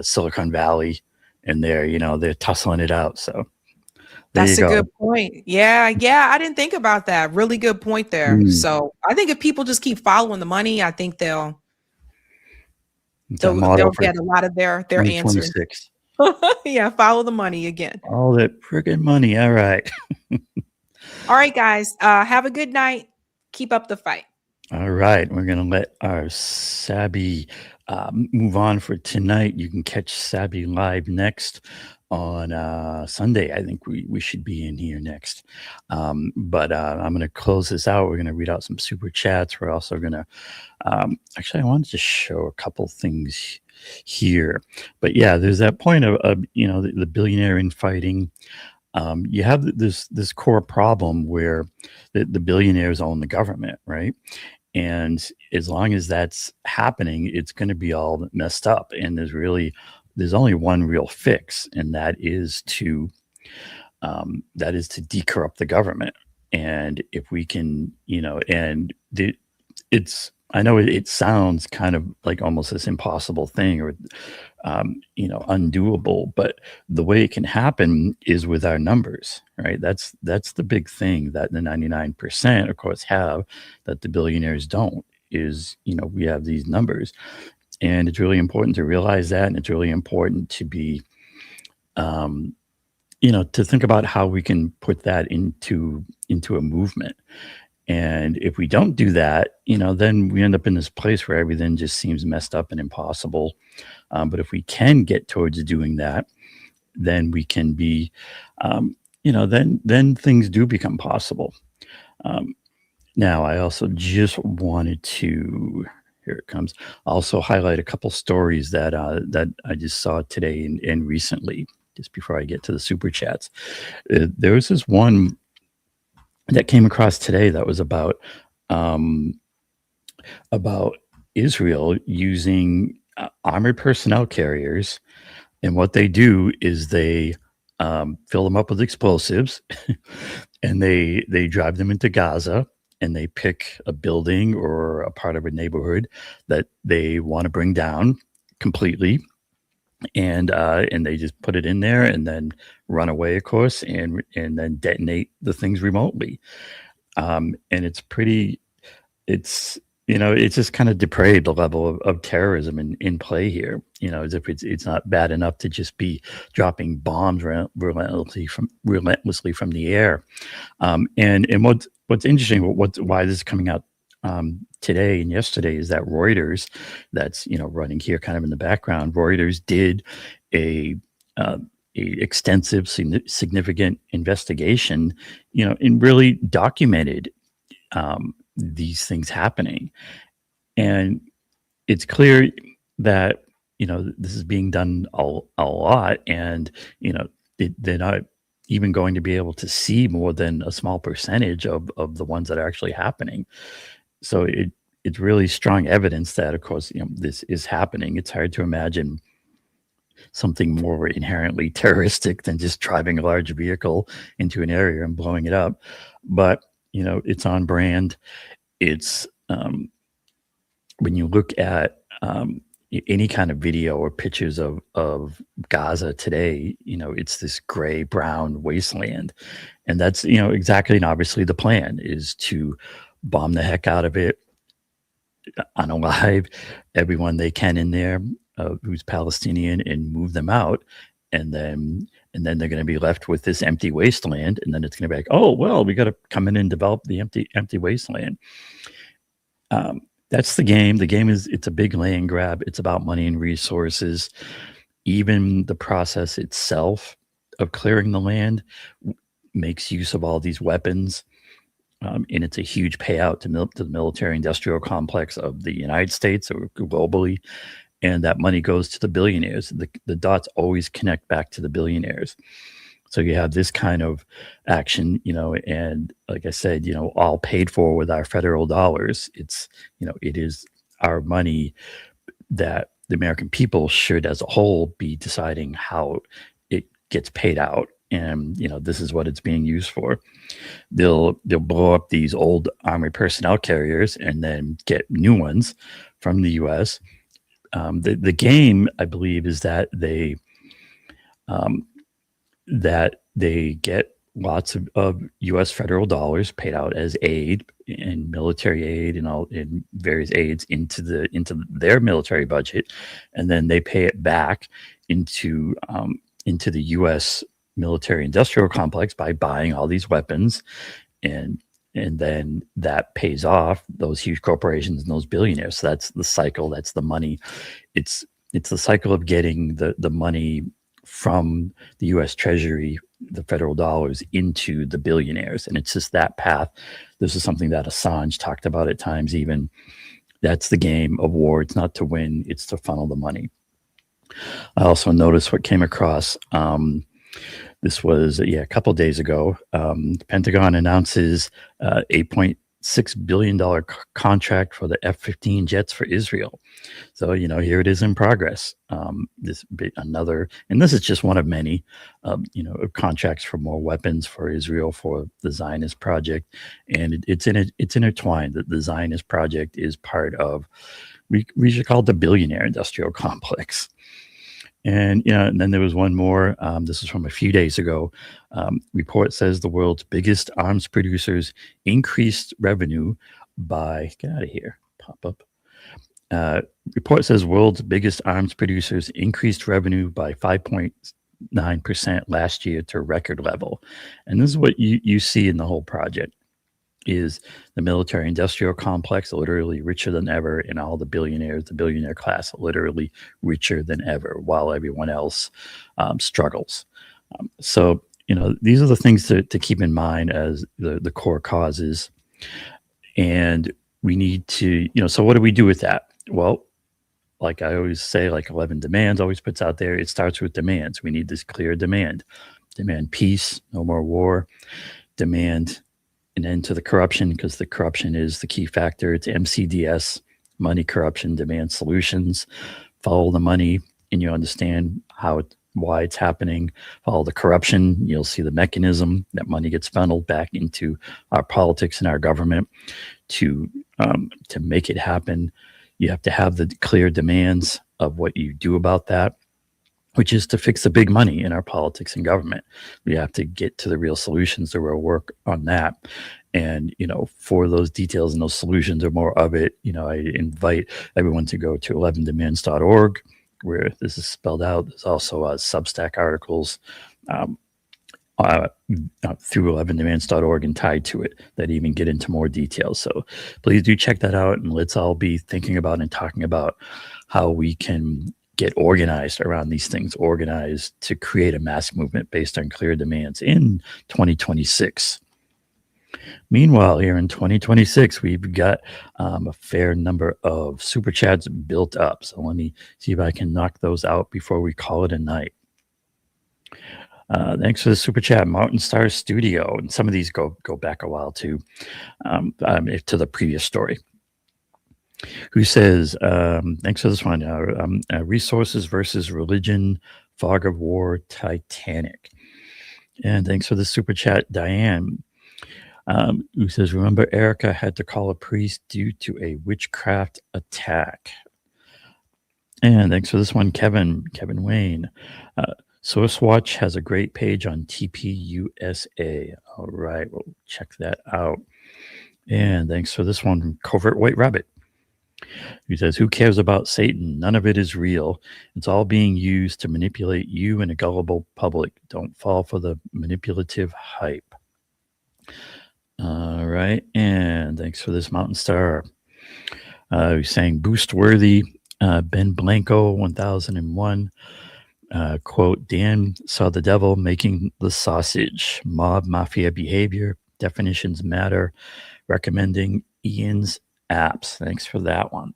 Silicon Valley, and they're tussling it out. So that's a good point. Yeah. I didn't think about that. Really good point there. So I think if people just keep following the money, I think they'll get a lot of their answers. Yeah, follow the money again. All that friggin' money. All right. All right, guys. Have a good night. Keep up the fight. All right. We're going to let our Sabby move on for tonight. You can catch Sabby live next on Sunday. I think we should be in here next. But I'm going to close this out. We're going to read out some super chats. We're also going to actually, I wanted to show a couple things here. But yeah, there's that point of the billionaire infighting. You have this core problem where the billionaires own the government, right? And as long as that's happening, it's going to be all messed up. And there's only one real fix, and that is to decorrupt the government. And if we can, I know it sounds kind of like almost this impossible thing or, undoable, but the way it can happen is with our numbers, right? That's the big thing that the 99% of course have that the billionaires don't is, we have these numbers, and it's really important to realize that. And it's really important to be, to think about how we can put that into a movement. And if we don't do that, then we end up in this place where everything just seems messed up and impossible. But if we can get towards doing that, then we can be, then things do become possible. Now, I also just wanted to, here it comes, also highlight a couple stories that I just saw today and recently, just before I get to the super chats. There was this one that came across today that was about Israel using armored personnel carriers, and what they do is they fill them up with explosives, and they drive them into Gaza, and they pick a building or a part of a neighborhood that they want to bring down completely, and they just put it in there and then run away, of course, and then detonate the things remotely. And it's just kind of depraved, the level of terrorism in play here. As if it's not bad enough to just be dropping bombs relentlessly from the air. And what's interesting, why this is coming out today and yesterday, is that Reuters, that's running here kind of in the background, Reuters did a extensive, significant investigation, and really documented these things happening. And it's clear that this is being done a lot, and they're not even going to be able to see more than a small percentage of the ones that are actually happening. So it's really strong evidence that, of course, this is happening. It's hard to imagine something more inherently terroristic than just driving a large vehicle into an area and blowing it up. But it's on brand. It's when you look at any kind of video or pictures of Gaza today, it's this gray brown wasteland, and that's exactly, and obviously the plan is to bomb the heck out of it, unalive everyone they can in there who's Palestinian, and move them out, and then they're going to be left with this empty wasteland, and then it's going to be like, oh well, we got to come in and develop the empty wasteland. That's the game. The game it's a big land grab. It's about money and resources. Even the process itself of clearing the land makes use of all these weapons. And it's a huge payout to the military industrial complex of the United States or globally. And that money goes to the billionaires. The dots always connect back to the billionaires. So you have this kind of action, and like I said, all paid for with our federal dollars. It's, it is our money that the American people should, as a whole, be deciding how it gets paid out. And, this is what it's being used for. They'll blow up these old armored personnel carriers and then get new ones from the U.S. The game, I believe, is that they get lots of U.S. federal dollars paid out as aid and military aid and various aids into their military budget, and then they pay it back into the U.S. military industrial complex by buying all these weapons, and then that pays off those huge corporations and those billionaires. So that's the cycle. That's the money. It's the cycle of getting the money from the U.S. Treasury, the federal dollars, into the billionaires. And it's just that path. This is something that Assange talked about at times even. That's the game of war. It's not to win. It's to funnel the money. I also noticed what came across. This was, a couple of days ago. The Pentagon announces $8.6 billion contract for the F-15 jets for Israel. So, here it is in progress. This is just one of many, contracts for more weapons for Israel for the Zionist project. And it's intertwined. The Zionist project is part of, we should call it the billionaire industrial complex. And and then there was one more. This is from a few days ago. Report says the world's biggest arms producers increased revenue by, get out of here, pop up. Report says world's biggest arms producers increased revenue by 5.9% last year to record level. And this is what you see in the whole project. Is the military industrial complex literally richer than ever, and all the billionaires, the billionaire class, literally richer than ever, while everyone else struggles. So these are the things to keep in mind as the core causes. And we need to, so what do we do with that? Well, like I always say, like 11 Demands always puts out there, it starts with demands. We need this clear demand. Demand peace, no more war. Demand an end to the corruption, because the corruption is the key factor. It's MCDS, money, corruption, demand solutions. Follow the money and you understand why it's happening. Follow the corruption, you'll see the mechanism that money gets funneled back into our politics and our government to make it happen. You have to have the clear demands of what you do about that, which is to fix the big money in our politics and government. We have to get to the real solutions, the real work on that. And, for those details and those solutions or more of it, I invite everyone to go to 11demands.org, where this is spelled out. There's also Substack articles through 11demands.org and tied to it that even get into more details. So please do check that out, and let's all be thinking about and talking about how we can get organized around these things, organized to create a mass movement based on clear demands in 2026. Meanwhile, here in 2026, we've got a fair number of super chats built up. So let me see if I can knock those out before we call it a night. Thanks for the super chat, Mountain Star Studio. And some of these go back a while too, to the previous story. Who says, thanks for this one, resources versus religion, fog of war, Titanic. And thanks for the super chat, Diane. Who says, remember Erica had to call a priest due to a witchcraft attack. And thanks for this one, Kevin Wayne. SourceWatch has a great page on TPUSA. All right, we'll check that out. And thanks for this one, Covert White Rabbit. He says, who cares about Satan? None of it is real. It's all being used to manipulate you and a gullible public. Don't fall for the manipulative hype. All right. And thanks for this, Mountain Star. He's saying boost worthy. Ben Blanco, 1001. Quote, Dan saw the devil making the sausage. Mob mafia behavior. Definitions matter. Recommending Ian's apps. Thanks for that one.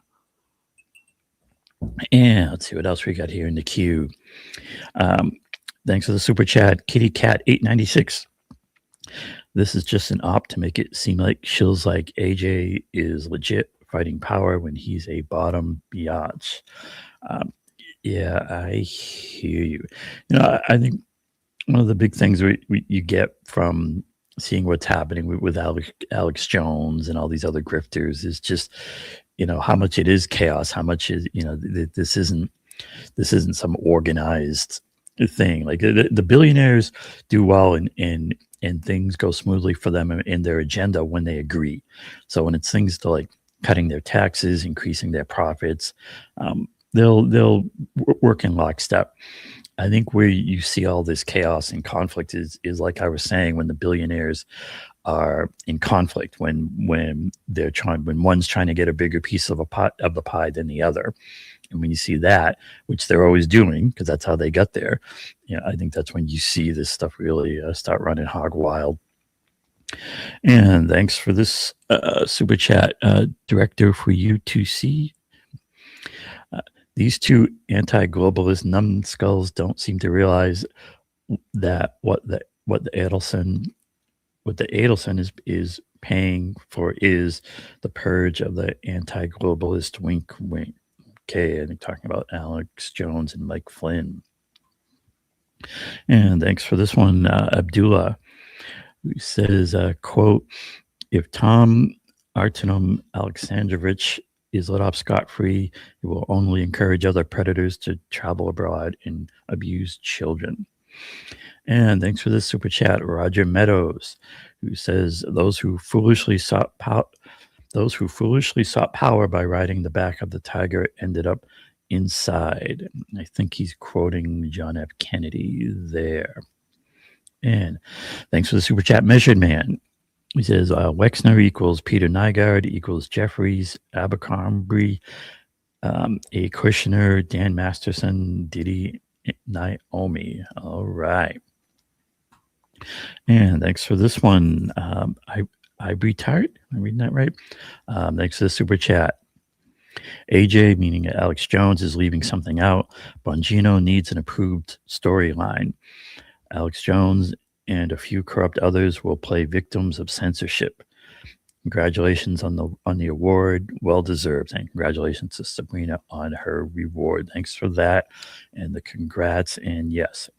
And let's see what else we got here in the queue. Thanks for the super chat, Kitty Cat 896. This is just an op to make it seem like shills like AJ is legit fighting power when he's a bottom biatch. Yeah, I hear you. I think one of the big things you get from seeing what's happening with Alex Jones and all these other grifters is just, how much it is chaos, how much is, this isn't some organized thing. Like the billionaires do well and things go smoothly for them in their agenda when they agree. So when it's things to like cutting their taxes, increasing their profits, they'll work in lockstep. I think where you see all this chaos and conflict is like I was saying, when the billionaires are in conflict, when one's trying to get a bigger piece of the pie than the other. And when you see that, which they're always doing, because that's how they got there, I think that's when you see this stuff really start running hog wild. And thanks for this super chat, director for U2C. These two anti-globalist numbskulls don't seem to realize that what the Adelson is paying for is the purge of the anti-globalist wink. Okay, I think talking about Alex Jones and Mike Flynn. And thanks for this one, Abdullah, who says, quote, if Tom Artem Alexandrovich is let off scot-free, it will only encourage other predators to travel abroad and abuse children. And thanks for this super chat, Roger Meadows, who says those who foolishly sought power by riding the back of the tiger ended up inside. I think he's quoting John F. Kennedy there. And thanks for the super chat, Measured Man. He says Wexner equals Peter Nygaard equals Jeffries, Abercrombie, A. Kushner, Dan Masterson, Diddy, Naomi. All right. And thanks for this one. I retired. Am I reading that right? Thanks for the super chat. AJ, meaning Alex Jones, is leaving something out. Bongino needs an approved storyline. Alex Jones and a few corrupt others will play victims of censorship. Congratulations on the award, well deserved, and congratulations to Sabrina on her reward. Thanks for that, and the congrats. And yes,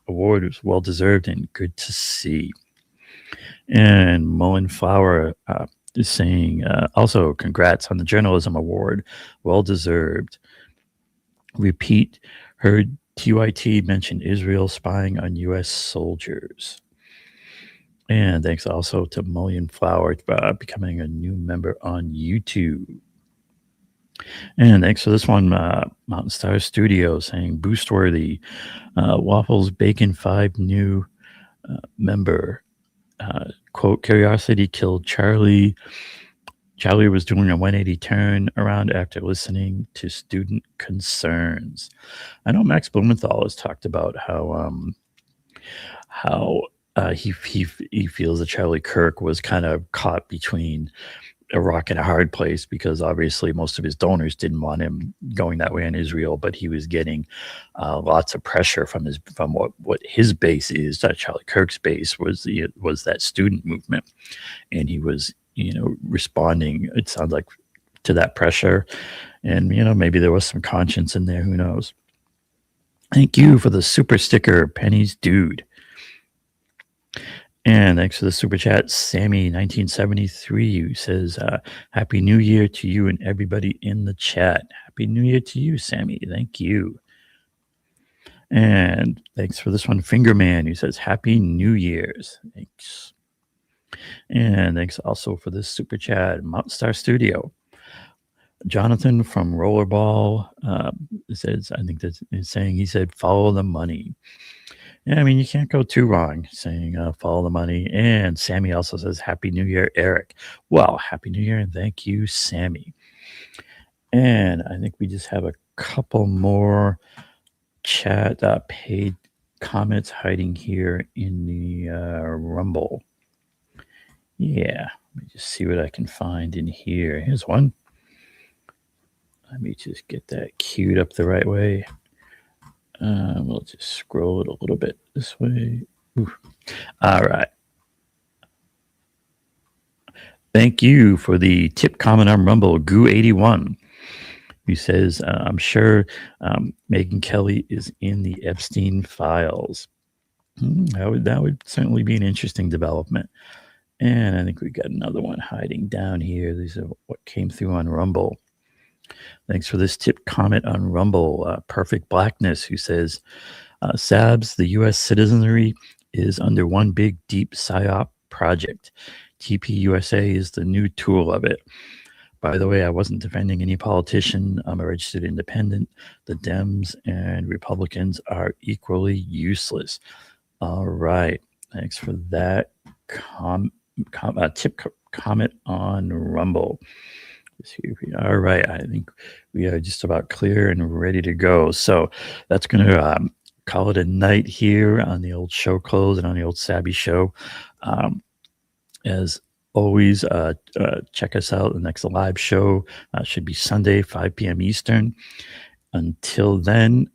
award was well deserved and good to see. And Mullen Flower is saying also congrats on the journalism award, well deserved. Repeat, heard TYT mention Israel spying on U.S. soldiers. And thanks also to Mullion Flower becoming a new member on YouTube. And thanks for this one, Mountain Star Studio saying boost worthy. Waffles Bacon 5 new member. Quote, curiosity killed Charlie. Charlie was doing a 180 turn around after listening to student concerns. I know Max Blumenthal has talked about how he feels that Charlie Kirk was kind of caught between a rock and a hard place, because obviously most of his donors didn't want him going that way in Israel, but he was getting lots of pressure from what his base is. Charlie Kirk's base was that student movement, and he was responding, it sounds like, to that pressure. And maybe there was some conscience in there, who knows. Thank you for the super sticker, Penny's Dude. And thanks for the super chat, Sammy 1973, who says, Happy New Year to you and everybody in the chat. Happy New Year to you, Sammy. Thank you. And thanks for this one, Fingerman, who says, Happy New Year's. Thanks. And thanks also for this super chat, Mountain Star Studio. Jonathan from Rollerball says, I think that's saying, he said, follow the money. Yeah, I mean, you can't go too wrong saying follow the money. And Sammy also says, Happy New Year, Eric. Well, Happy New Year, and thank you, Sammy. And I think we just have a couple more chat paid comments hiding here in the Rumble. Yeah, let me just see what I can find in here. Here's one. Let me just get that queued up the right way. We'll just scroll it a little bit this way. Ooh. All right. Thank you for the tip comment on Rumble, Goo81, who says, I'm sure Megyn Kelly is in the Epstein files. That would certainly be an interesting development. And I think we got another one hiding down here. These are what came through on Rumble. Thanks for this tip comment on Rumble. Perfect Blackness, who says, Sabs, the U.S. citizenry is under one big deep PSYOP project. TPUSA is the new tool of it. By the way, I wasn't defending any politician. I'm a registered independent. The Dems and Republicans are equally useless. All right. Thanks for that tip comment on Rumble. All right, I think we are just about clear and ready to go. So that's going to call it a night here on the old show close and on the old Sabby show. As always, check us out. The next live show should be Sunday, 5 p.m. Eastern. Until then,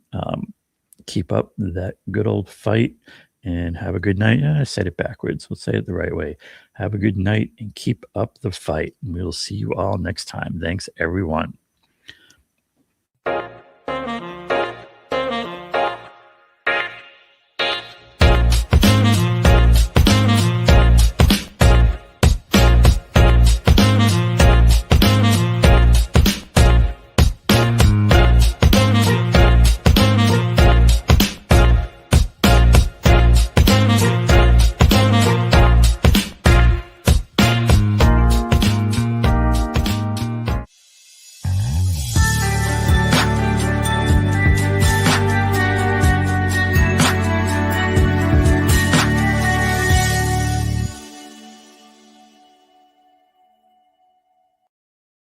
keep up that good old fight. And have a good night. I said it backwards. We'll say it the right way. Have a good night and keep up the fight. And we'll see you all next time. Thanks, everyone.